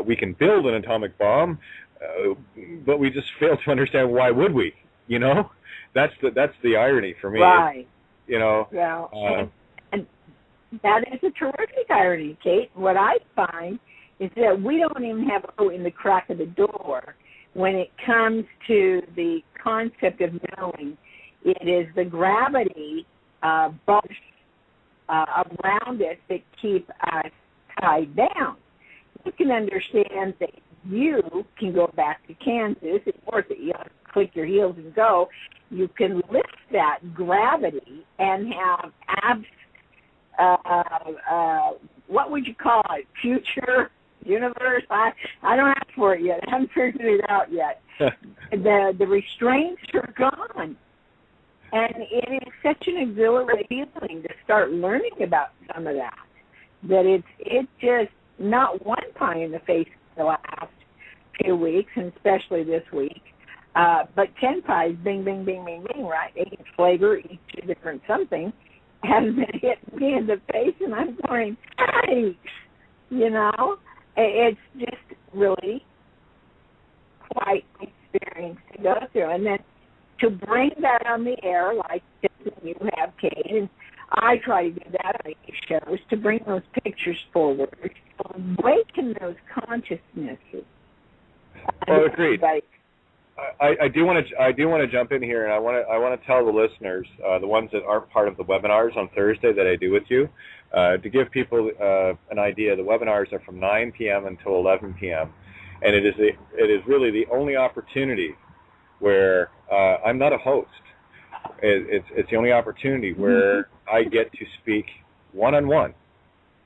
we can build an atomic bomb, but we just fail to understand why would we, That's the irony for me. Right. Yeah. And that is a terrific irony, Kate. What I find is that we don't even have a in the crack of the door when it comes to the concept of knowing. It is the gravity bolts around us that keep us tied down. You can understand that you can go back to Kansas. It's worth it. You click your heels and go. You can lift that gravity and have what would you call it? Future universe? I don't ask for it yet. I haven't figured it out yet. The restraints are gone. And it is such an exhilarating feeling to start learning about some of that. That it's just not one pie in the face the last few weeks, and especially this week. But 10 pies, bing, bing, bing, bing, bing, right? Each flavor, each different something, has been hitting me in the face, and I'm going, hey, it's just really quite an experience to go through. And then to bring that on the air, like you have, Kate, and I try to do that on these shows, to bring those pictures forward, awaken those consciousnesses. Oh, agreed. I do want to jump in here, and I want to tell the listeners, the ones that aren't part of the webinars on Thursday that I do with you, to give people an idea. The webinars are from 9 p.m. until 11 p.m. and it is really the only opportunity where I'm not a host. It's the only opportunity where I get to speak one-on-one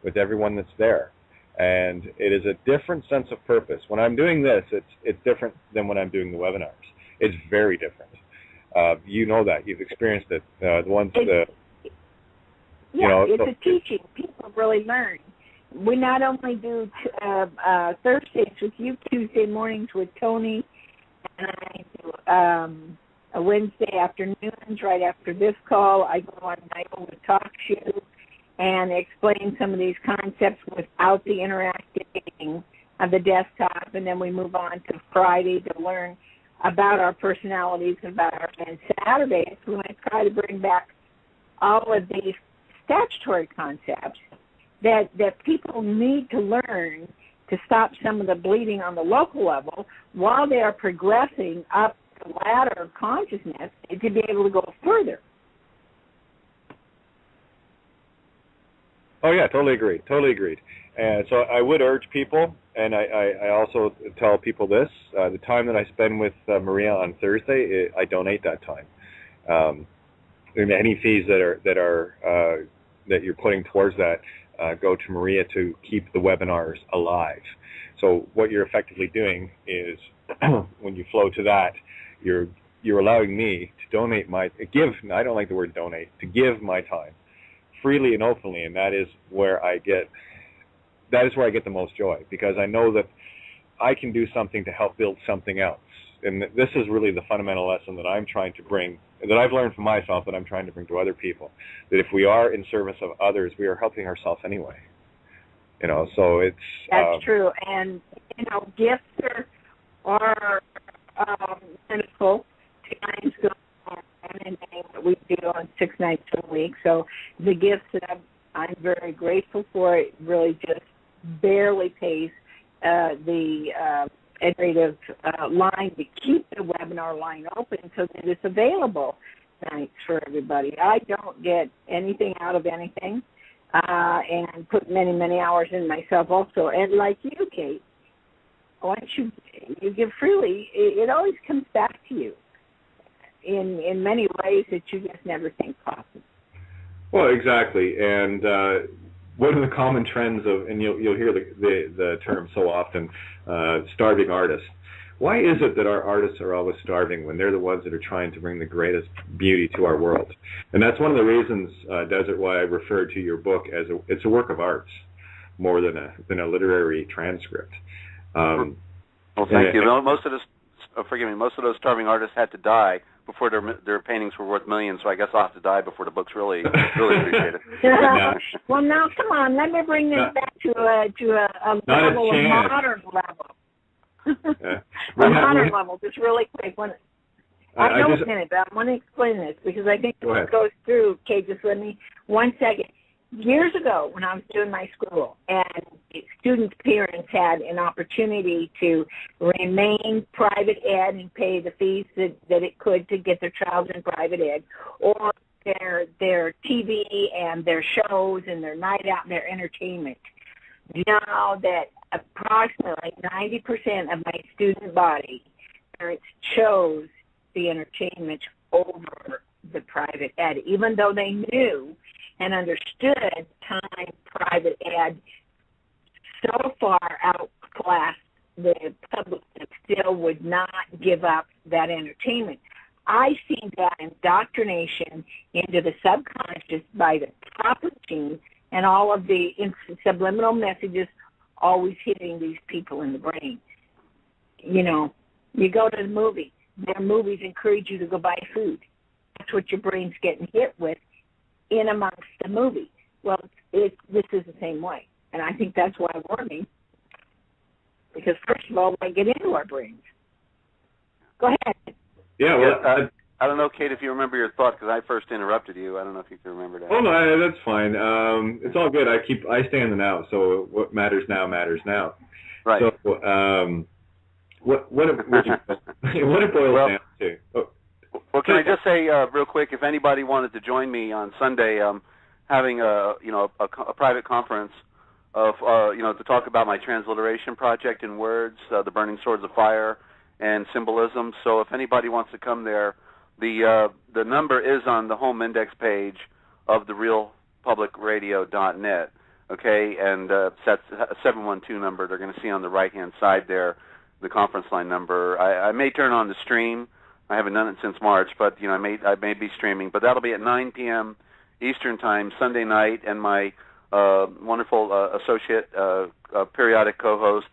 with everyone that's there. And it is a different sense of purpose. When I'm doing this, it's different than when I'm doing the webinars. It's very different. You know that. You've experienced it. The ones that... it's a teaching. People really learn. We not only do Thursdays with you, Tuesday mornings with Tony, and I do a Wednesday afternoons right after this call. I go on Michael with Talk Show and explain some of these concepts without the interacting of the desktop, and then we move on to Friday to learn about our personalities and about our and Saturdays when I try to bring back all of these statutory concepts that people need to learn to stop some of the bleeding on the local level while they are progressing up the ladder of consciousness to be able to go further. Oh, yeah, totally agreed. And so I would urge people, and I also tell people this, the time that I spend with Maria on Thursday, I donate that time. Any fees that you're putting towards that, go to Maria to keep the webinars alive. So what you're effectively doing is when you flow to that, you're allowing me to donate I don't like the word donate, to give my time freely and openly, and that is where I get the most joy, because I know that I can do something to help build something else. And this is really the fundamental lesson that I'm trying to bring, that I've learned for myself, that I'm trying to bring to other people, that if we are in service of others, we are helping ourselves anyway. So it's... That's true. And, gifts are wonderful. Times go on and that we do on 6 nights a week. So the gifts that I'm very grateful for, it really just barely pays the administrative line to keep the webinar line open so that it's available nights for everybody. I don't get anything out of anything, and put many, many hours in myself also. And like you, Kate, once you give freely, it always comes back to you in many ways that you just never think possible. Well, exactly. And one of the common trends of, and you'll hear the term so often, starving artists. Why is it that our artists are always starving when they're the ones that are trying to bring the greatest beauty to our world? And that's one of the reasons, Desert, why I refer to your book as it's a work of arts more than a literary transcript. Well, thank you. Most of those starving artists had to die before their paintings were worth millions, so I guess I'll have to die before the book's really appreciated. Well, now, come on, let me bring this back to a level, a modern level. A modern level, just really quick. I know a minute, but I want to explain this because I think it goes through. Kate, just let me 1 second. Years ago, when I was doing my school, and students' parents had an opportunity to remain private ed and pay the fees that it could to get their child in private ed, or their TV and their shows and their night out and their entertainment. Now that approximately 90% of my student body, parents chose the entertainment over the private ed, even though they knew and understood time private ed so far outclassed the public that still would not give up that entertainment. I see that indoctrination into the subconscious by the proper team and all of the subliminal messages always hitting these people in the brain. You go to the movie. Their movies encourage you to go buy food. That's what your brain's getting hit with in amongst the movie. Well, this is the same way. And I think that's why we're warning. Because first of all, we get into our brains. Go ahead. Yeah, well, I don't know, Kate, if you remember your thought, because I first interrupted you. I don't know if you can remember that. Oh, no, that's fine. It's all good. I stay in the now, so what matters now matters now. Right. So, what it boils down to. Oh. Well, can I just say real quick, if anybody wanted to join me on Sunday, having a private conference of to talk about my transliteration project in words, the Burning Swords of Fire, and symbolism. So if anybody wants to come there, the number is on the home index page of therealpublicradio.net. Okay, and that's a 712 number. They're going to see on the right-hand side there the conference line number. I may turn on the stream. I haven't done it since March, but I may be streaming. But that'll be at 9 p.m. Eastern Time Sunday night, and my wonderful associate, periodic co-host,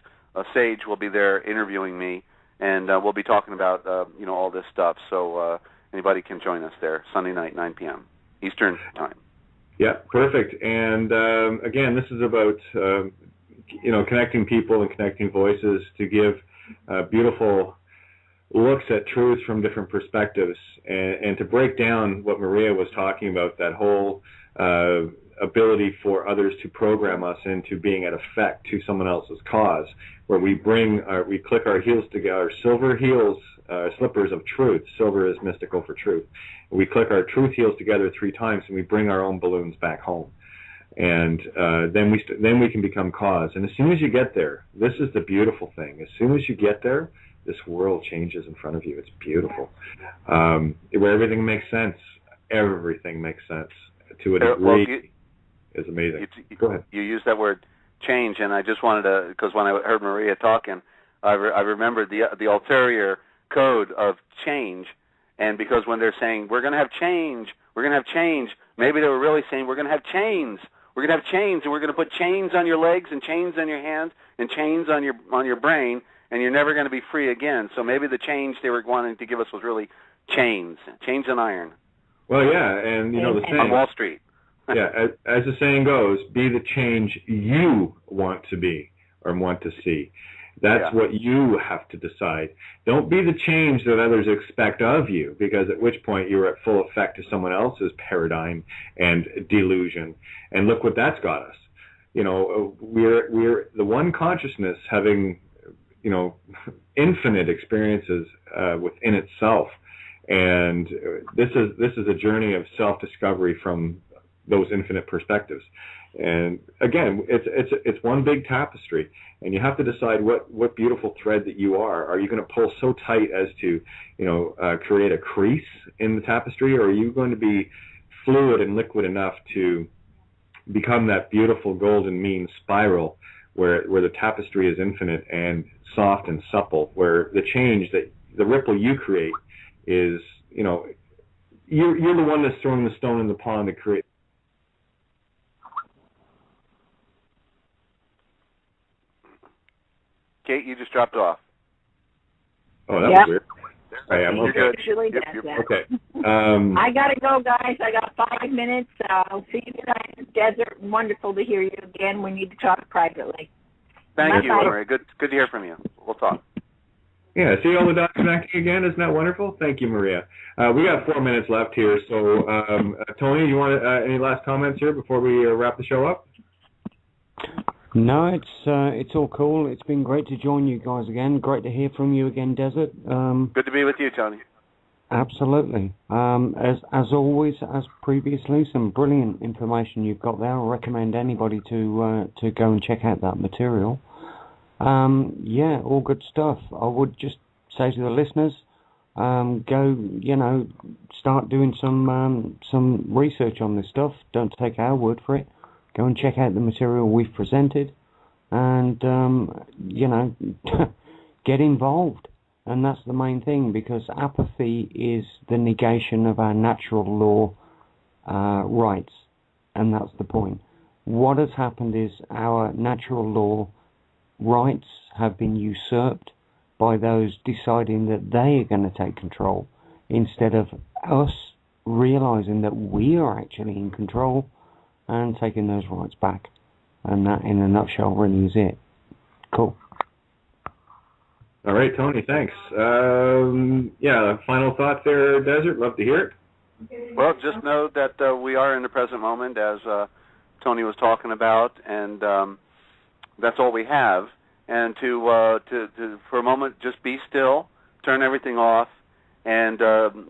Sage, will be there interviewing me, and we'll be talking about all this stuff. So anybody can join us there Sunday night, 9 p.m. Eastern Time. Yeah, perfect. And again, this is about connecting people and connecting voices to give beautiful looks at truth from different perspectives, and to break down what Maria was talking about, that whole ability for others to program us into being at effect to someone else's cause, where we click our heels together, silver heels, slippers of truth. Silver is mystical for truth. We click our truth heels together 3 times, and we bring our own balloons back home. And then we can become cause. And as soon as you get there, this is the beautiful thing. As soon as you get there, this world changes in front of you. It's beautiful. Where everything makes sense. Everything makes sense to a degree. is amazing. Go ahead. You used that word change, and I just wanted to, because when I heard Maria talking, I remembered the ulterior code of change, and because when they're saying, we're going to have change, maybe they were really saying, we're going to have chains. We're going to have chains, and we're going to put chains on your legs and chains on your hands and chains on your brain, and you're never going to be free again. So maybe the change they were wanting to give us was really chains and iron. Well, yeah, and the saying on Wall Street. Yeah, as the saying goes, be the change you want to be or want to see. That's what you have to decide. Don't be the change that others expect of you, because at which point you're at full effect to someone else's paradigm and delusion. And look what that's got us. We're the one consciousness having, infinite experiences within itself. And this is a journey of self-discovery from those infinite perspectives. And again, it's one big tapestry, and you have to decide what beautiful thread that you are. Are you going to pull so tight as to, create a crease in the tapestry, or are you going to be fluid and liquid enough to become that beautiful golden mean spiral where the tapestry is infinite and soft and supple, where the change the ripple you create is, you're the one that's throwing the stone in the pond to create. Kate, you just dropped off. Oh, that was weird. Hey, I'm okay. Usually does that. Okay. I got to go, guys. I got 5 minutes. I'll see you tonight in the desert. Wonderful to hear you again. We need to talk privately. Thank you, Maria. Good to hear from you. We'll talk. Yeah, see all the dots connecting again? Isn't that wonderful? Thank you, Maria. We got 4 minutes left here, so Tony, you want any last comments here before we wrap the show up? No, it's all cool. It's been great to join you guys again. Great to hear from you again, Desert. Good to be with you, Tony. Absolutely. As always, as previously, some brilliant information you've got there. I recommend anybody to go and check out that material. Yeah, all good stuff. I would just say to the listeners, go, start doing some research on this stuff. Don't take our word for it. Go and check out the material we've presented, and get involved. And that's the main thing, because apathy is the negation of our natural law rights, and that's the point. What has happened is our natural law rights have been usurped by those deciding that they are going to take control, instead of us realizing that we are actually in control and taking those rights back. And that, in a nutshell, really is it. Cool. All right, Tony, thanks. Final thoughts there, Desert? Love to hear it. Well, just know that we are in the present moment, as Tony was talking about, and that's all we have. And to for a moment, just be still, turn everything off, and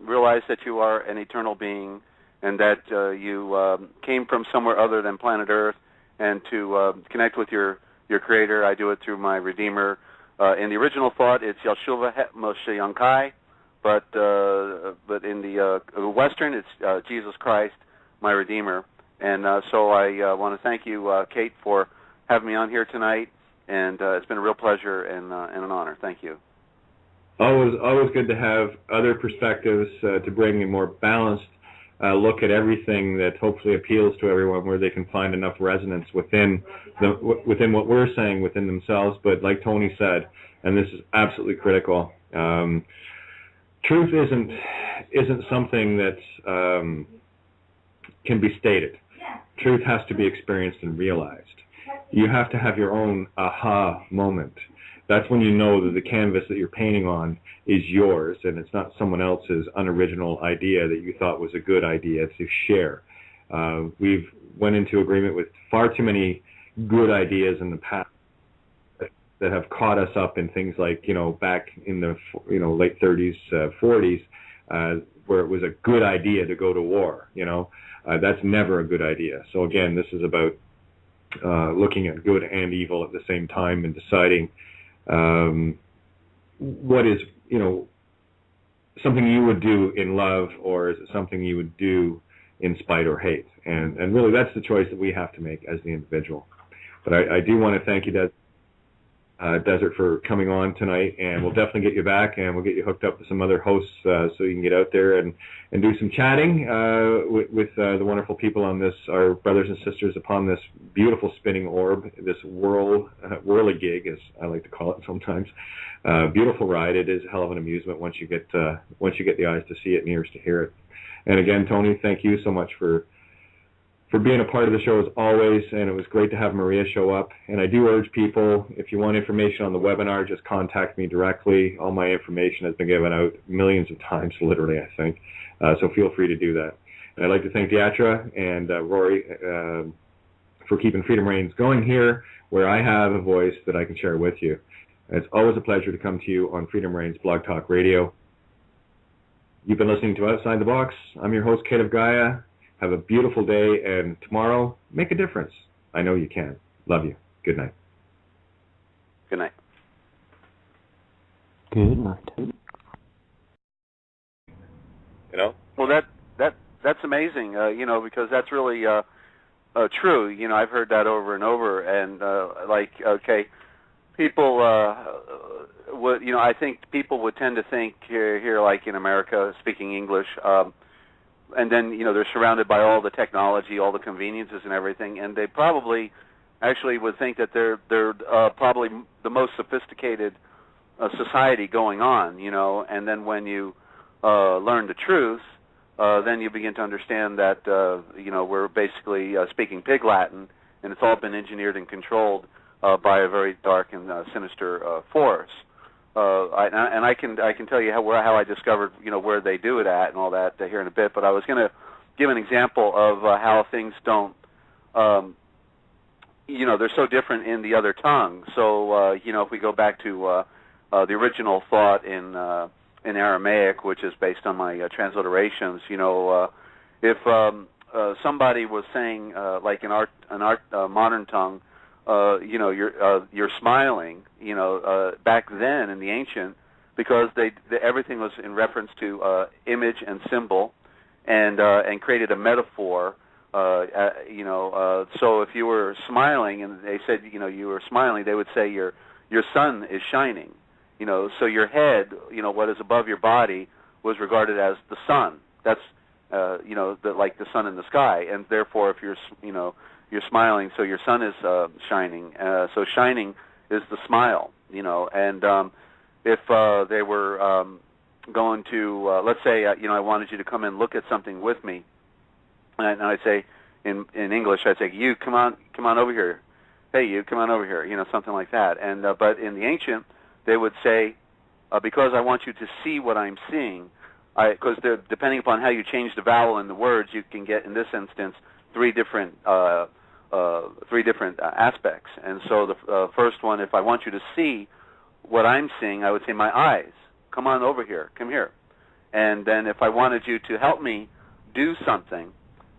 realize that you are an eternal being, and that you came from somewhere other than planet Earth, and to connect with your Creator. I do it through my Redeemer. In the original thought, it's Yeshua Moshe Yankai, but in the Western, it's Jesus Christ, my Redeemer. And so I want to thank you, Kate, for having me on here tonight, and it's been a real pleasure and an honor. Thank you. Always good to have other perspectives to bring a more balanced look at everything that hopefully appeals to everyone, where they can find enough resonance within what we're saying within themselves. But like Tony said, and this is absolutely critical, truth isn't something that can be stated. Truth has to be experienced and realized. You have to have your own aha moment. That's when you know that the canvas that you're painting on is yours, and it's not someone else's unoriginal idea that you thought was a good idea to share. We've went into agreement with far too many good ideas in the past that have caught us up in things like, back in the late 30s, 40s, where it was a good idea to go to war. That's never a good idea. So again, this is about looking at good and evil at the same time and deciding what is, something you would do in love, or is it something you would do in spite or hate. And really, that's the choice that we have to make as the individual. But I do want to thank you, Desert, for coming on tonight, and we'll definitely get you back, and we'll get you hooked up with some other hosts so you can get out there and do some chatting with the wonderful people on this, our brothers and sisters upon this beautiful spinning orb, this whirligig, as I like to call it sometimes. Beautiful ride. It is a hell of an amusement once you get the eyes to see it and ears to hear it. And again, Tony, thank you so much for being a part of the show as always, and it was great to have Maria show up. And I do urge people, if you want information on the webinar, just contact me directly. All my information has been given out millions of times, literally, I think. So feel free to do that. And I'd like to thank Deatra and Rory for keeping Freedom Reigns going here, where I have a voice that I can share with you. And it's always a pleasure to come to you on Freedom Reigns Blog Talk Radio. You've been listening to Outside the Box. I'm your host, Kate of Gaia. Have a beautiful day, and tomorrow, make a difference. I know you can. Love you. Good night. Good night. Good night. You know? Well, that's amazing. Because that's really true. I've heard that over and over, and people would. I think people would tend to think here, like in America, speaking English. And then, they're surrounded by all the technology, all the conveniences and everything, and they probably actually would think that they're probably the most sophisticated society going on, and then when you learn the truth, then you begin to understand that, we're basically speaking Pig Latin, and it's all been engineered and controlled by a very dark and sinister force. I can tell you how I discovered where they do it at and all that here in a bit. But I was going to give an example of how things don't, they're so different in the other tongue. So if we go back to the original thought in Aramaic, which is based on my transliterations, if somebody was saying like in our modern tongue, you're smiling, back then in the ancient, because everything was in reference to image and symbol, and created a metaphor. So if you were smiling and they said you were smiling, they would say your sun is shining. So your head, what is above your body, was regarded as the sun. That's like the sun in the sky, and therefore if you're smiling, so your sun is shining. So shining is the smile, And if they were going to, let's say, I wanted you to come and look at something with me, and I'd say in English, I'd say, you come on over here. Hey, you come on over here. Something like that. And but in the ancient, they would say, because I want you to see what I'm seeing, because depending upon how you change the vowel in the words, you can get, in this instance, three different aspects. And so the first one, if I want you to see what I'm seeing, I would say my eyes. Come on over here. Come here. And then if I wanted you to help me do something,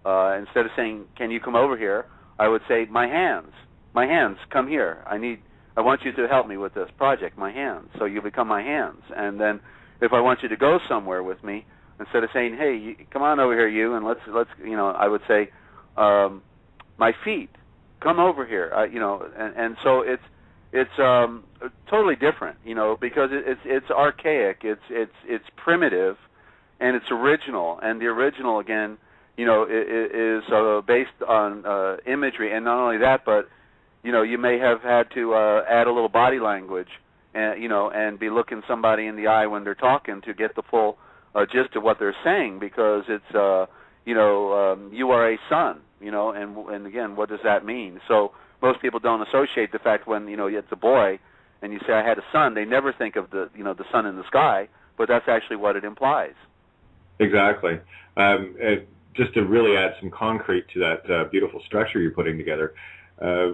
instead of saying, can you come over here, I would say my hands. My hands, come here. I want you to help me with this project, my hands. So you become my hands. And then if I want you to go somewhere with me, instead of saying, hey, come on over here, you, and let's I would say, my feet, come over here, and so it's totally different, because it's archaic, it's primitive, and it's original, and the original again, is based on imagery, and not only that, but you may have had to add a little body language, and and be looking somebody in the eye when they're talking to get the full gist of what they're saying, because it's you are a son. And again, what does that mean? So most people don't associate the fact when, it's a boy and you say, I had a son, they never think of the sun in the sky, but that's actually what it implies. Exactly. Just to really add some concrete to that beautiful structure you're putting together,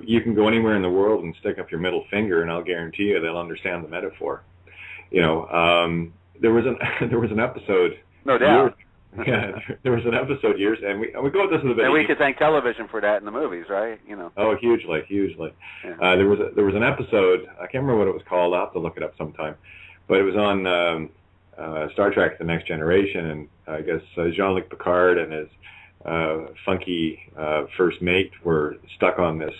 you can go anywhere in the world and stick up your middle finger, and I'll guarantee you they'll understand the metaphor. There was an episode. No doubt. Yeah, there was an episode years, and we go with this with a bit. And we could thank television for that in the movies, right? Oh, hugely. Yeah. There was an episode. I can't remember what it was called. I'll have to look it up sometime. But it was on Star Trek: The Next Generation, and I guess Jean-Luc Picard and his funky first mate were stuck on this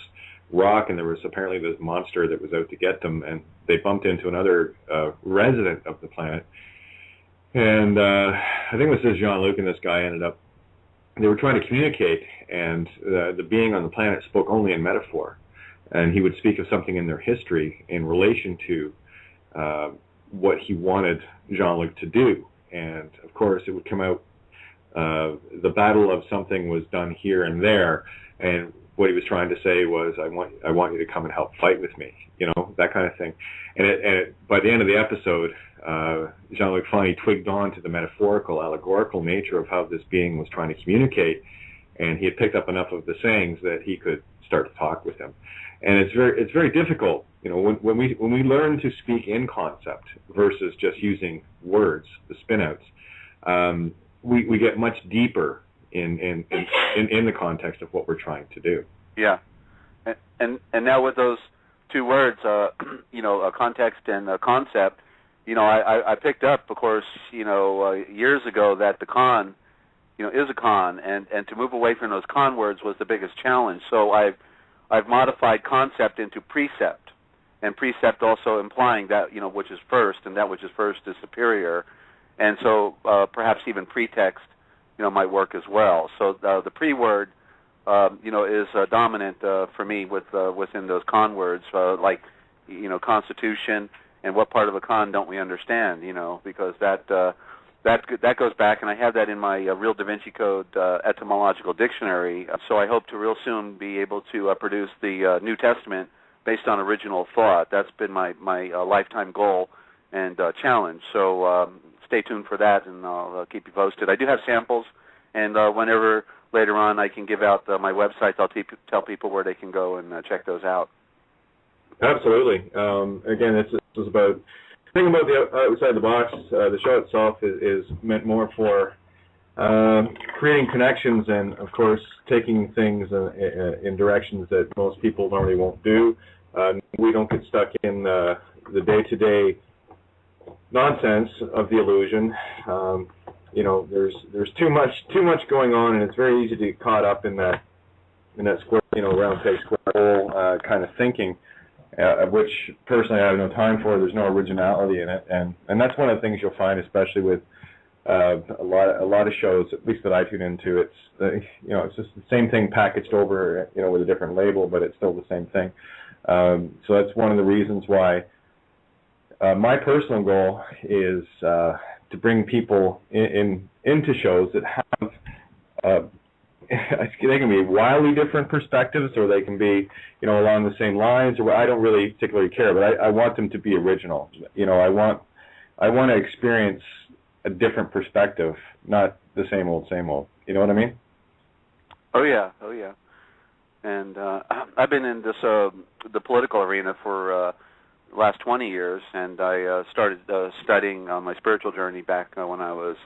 rock, and there was apparently this monster that was out to get them, and they bumped into another resident of the planet. And I think it was this Jean-Luc and this guy they were trying to communicate, and the being on the planet spoke only in metaphor. And he would speak of something in their history in relation to what he wanted Jean-Luc to do. And, of course, it would come out, the battle of something was done here and there, and what he was trying to say was, I want you to come and help fight with me, that kind of thing. And by the end of the episode, Jean-Luc finally twigged on to the metaphorical, allegorical nature of how this being was trying to communicate, and he had picked up enough of the sayings that he could start to talk with him. And it's very difficult, when we learn to speak in concept versus just using words, the spin-outs, we get much deeper in the context of what we're trying to do. Yeah, and now with those two words, a context and a concept, I picked up, of course, years ago that the con, is a con, and to move away from those con words was the biggest challenge. So I've modified concept into precept, and precept also implying that, which is first, and that which is first is superior, and so perhaps even pretext, might work as well. So the pre-word, is dominant for me within those con words, like, constitution, and what part of a con don't we understand, because that goes back, and I have that in my Real Da Vinci Code etymological dictionary. So I hope to real soon be able to produce the New Testament based on original thought. That's been my lifetime goal and challenge. So stay tuned for that, and I'll keep you posted. I do have samples, and whenever later on I can give out my websites, I'll tell people where they can go and check those out. Absolutely. Again, this is about thinking about the outside the box. The show itself is meant more for creating connections and, of course, taking things in directions that most people normally won't do. We don't get stuck in the day-to-day nonsense of the illusion. There's too much going on, and it's very easy to get caught up in that square, round peg, square hole kind of thinking. Which personally I have no time for. There's no originality in it, and that's one of the things you'll find, especially with a lot of shows, at least that I tune into. It's it's just the same thing packaged over, with a different label, but it's still the same thing. So that's one of the reasons why my personal goal is to bring people into shows that have. They can be wildly different perspectives, or they can be, along the same lines. Or I don't really particularly care, but I want them to be original. I want to experience a different perspective, not the same old, same old. You know what I mean? Oh yeah. And I've been in this the political arena for the last 20 years, and I started studying on my spiritual journey back when I was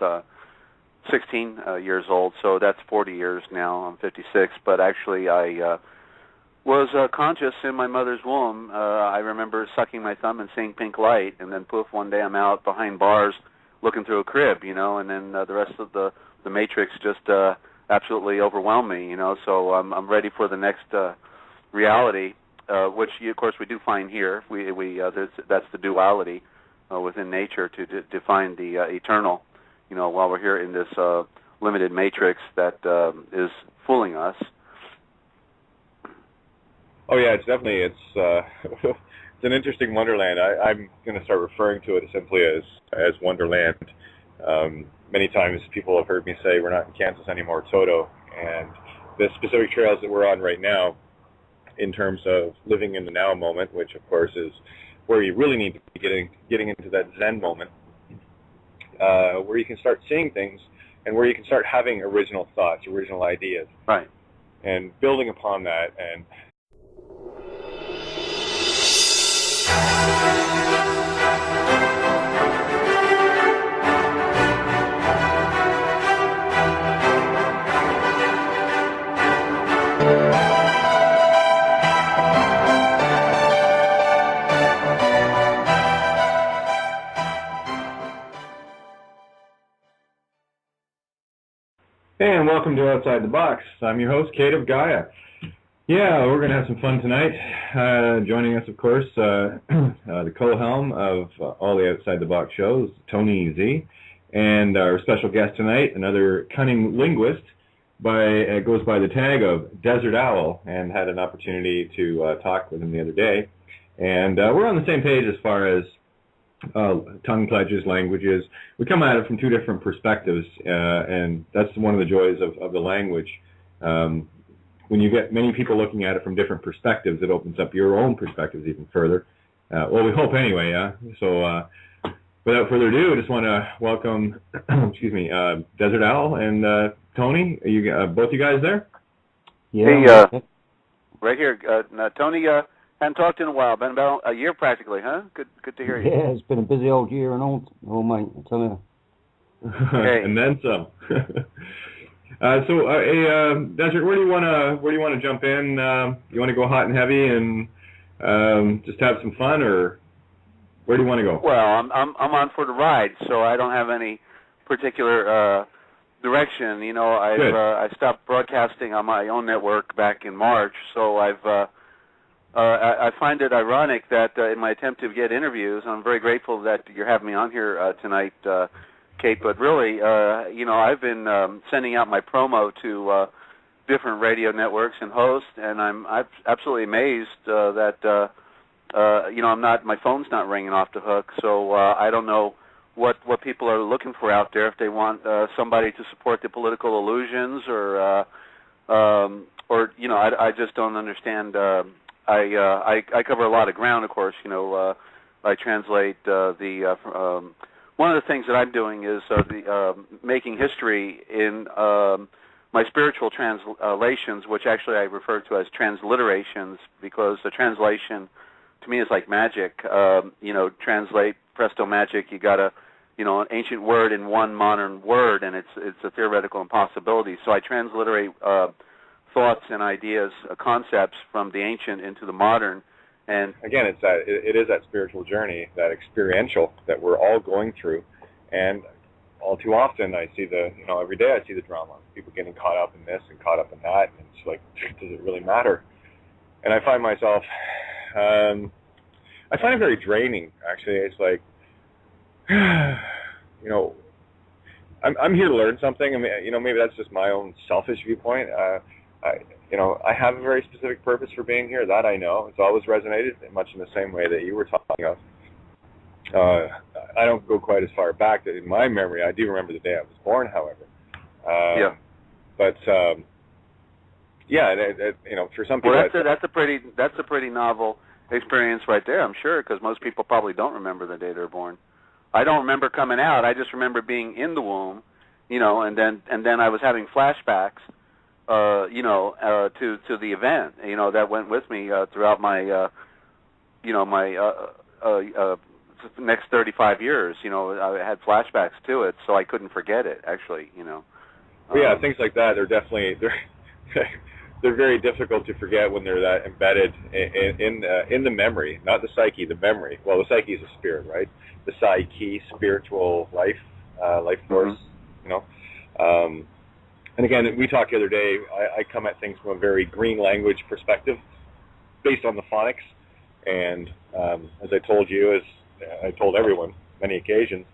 16 years old, so that's 40 years now. I'm 56, but actually I was conscious in my mother's womb. I remember sucking my thumb and seeing pink light, and then poof, one day I'm out behind bars looking through a crib, and then the rest of the matrix just absolutely overwhelmed me, so I'm ready for the next reality, which of course we do find here. That's the duality within nature to find the eternal. While we're here in this limited matrix that is fooling us. Oh yeah, it's it's an interesting wonderland. I'm going to start referring to it simply as Wonderland. Many times people have heard me say we're not in Kansas anymore, Toto, and the specific trails that we're on right now, in terms of living in the now moment, which of course is where you really need to be getting into that Zen moment. Where you can start seeing things, and where you can start having original thoughts, original ideas, right, and building upon that. And Hey, and welcome to Outside the Box. I'm your host, Kate of Gaia. Yeah, we're going to have some fun tonight. Joining us, of course, the co-helm of all the Outside the Box shows, Tony Z, and our special guest tonight, another cunning linguist, goes by the tag of Dezert Owl, and had an opportunity to talk with him the other day. And we're on the same page as far as tongue pledges, languages. We come at it from two different perspectives, and that's one of the joys of the language. When you get many people looking at it from different perspectives, it opens up your own perspectives even further. Well, we hope anyway, yeah? So without further ado, I just want to welcome, Dezert Owl and Tony. Are you both you guys there? Yeah. Hey, right here. Tony, hadn't talked in a while. Been about a year practically, huh? Good to hear you. Yeah, it's been a busy old year and all mate, I tell you. Okay. And then some. Desert, where do you want to jump in? You want to go hot and heavy and just have some fun, or where do you want to go? Well, I'm on for the ride, so I don't have any particular direction. You know, I stopped broadcasting on my own network back in March, so I find it ironic that in my attempt to get interviews, I'm very grateful that you're having me on here tonight, Kate, but really, I've been sending out my promo to different radio networks and hosts, and I'm absolutely amazed that my phone's not ringing off the hook. So I don't know what people are looking for out there. If they want somebody to support the political illusions, or I just don't understand. I cover a lot of ground, of course. I translate one of the things that I'm doing is making history in my spiritual translations, which actually I refer to as transliterations, because the translation to me is like magic. Translate, presto magic. You got an ancient word in one modern word, and it's a theoretical impossibility. So I transliterate thoughts and ideas, concepts from the ancient into the modern. And again, it is that spiritual journey, that experiential that we're all going through, and all too often I see every day I see the drama, people getting caught up in this and caught up in that, and it's like, does it really matter? And I find myself, I find it very draining. Actually, it's like, I'm here to learn something. I mean, maybe that's just my own selfish viewpoint. I have a very specific purpose for being here, that I know. It's always resonated, much in the same way that you were talking of. I don't go quite as far back. In my memory, I do remember the day I was born, however. But for some people, that's a pretty novel experience right there, I'm sure, because most people probably don't remember the day they're born. I don't remember coming out. I just remember being in the womb, and then I was having flashbacks. To the event, that went with me throughout my, next 35 years. I had flashbacks to it, so I couldn't forget it. Actually, things like that are definitely they're very difficult to forget when they're that embedded in the memory, not the psyche, the memory. Well, the psyche is a spirit, right? The psyche, spiritual life force, And again, we talked the other day, I come at things from a very green language perspective based on the phonics. And as I told you, as I told everyone many occasions,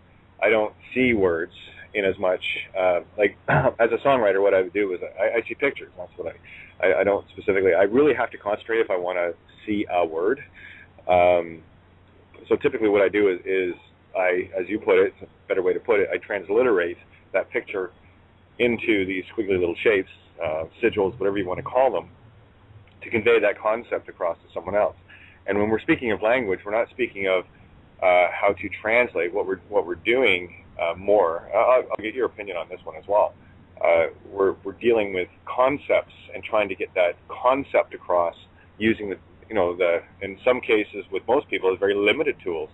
I don't see words in as much. As a songwriter, what I would do is I see pictures. That's what I don't specifically. I really have to concentrate if I want to see a word. So typically what I do is as you put it, it's a better way to put it, I transliterate that picture into these squiggly little shapes, sigils, whatever you want to call them, to convey that concept across to someone else. And when we're speaking of language, we're not speaking of how to translate. What we're doing more. I'll get your opinion on this one as well. We're dealing with concepts and trying to get that concept across using in some cases with most people, is very limited tools,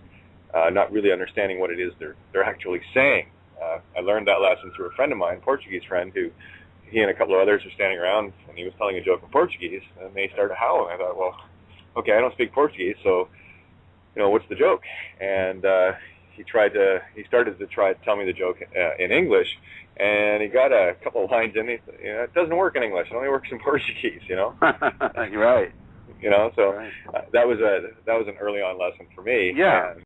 not really understanding what it is they're actually saying. I learned that lesson through a friend of mine, a Portuguese friend, who he and a couple of others were standing around, and he was telling a joke in Portuguese, and they started howling. I thought, well, okay, I don't speak Portuguese, so, what's the joke? And he started to tell me the joke in English, and he got a couple of lines in. It doesn't work in English. It only works in Portuguese. You're right. So that was an early on lesson for me. Yeah.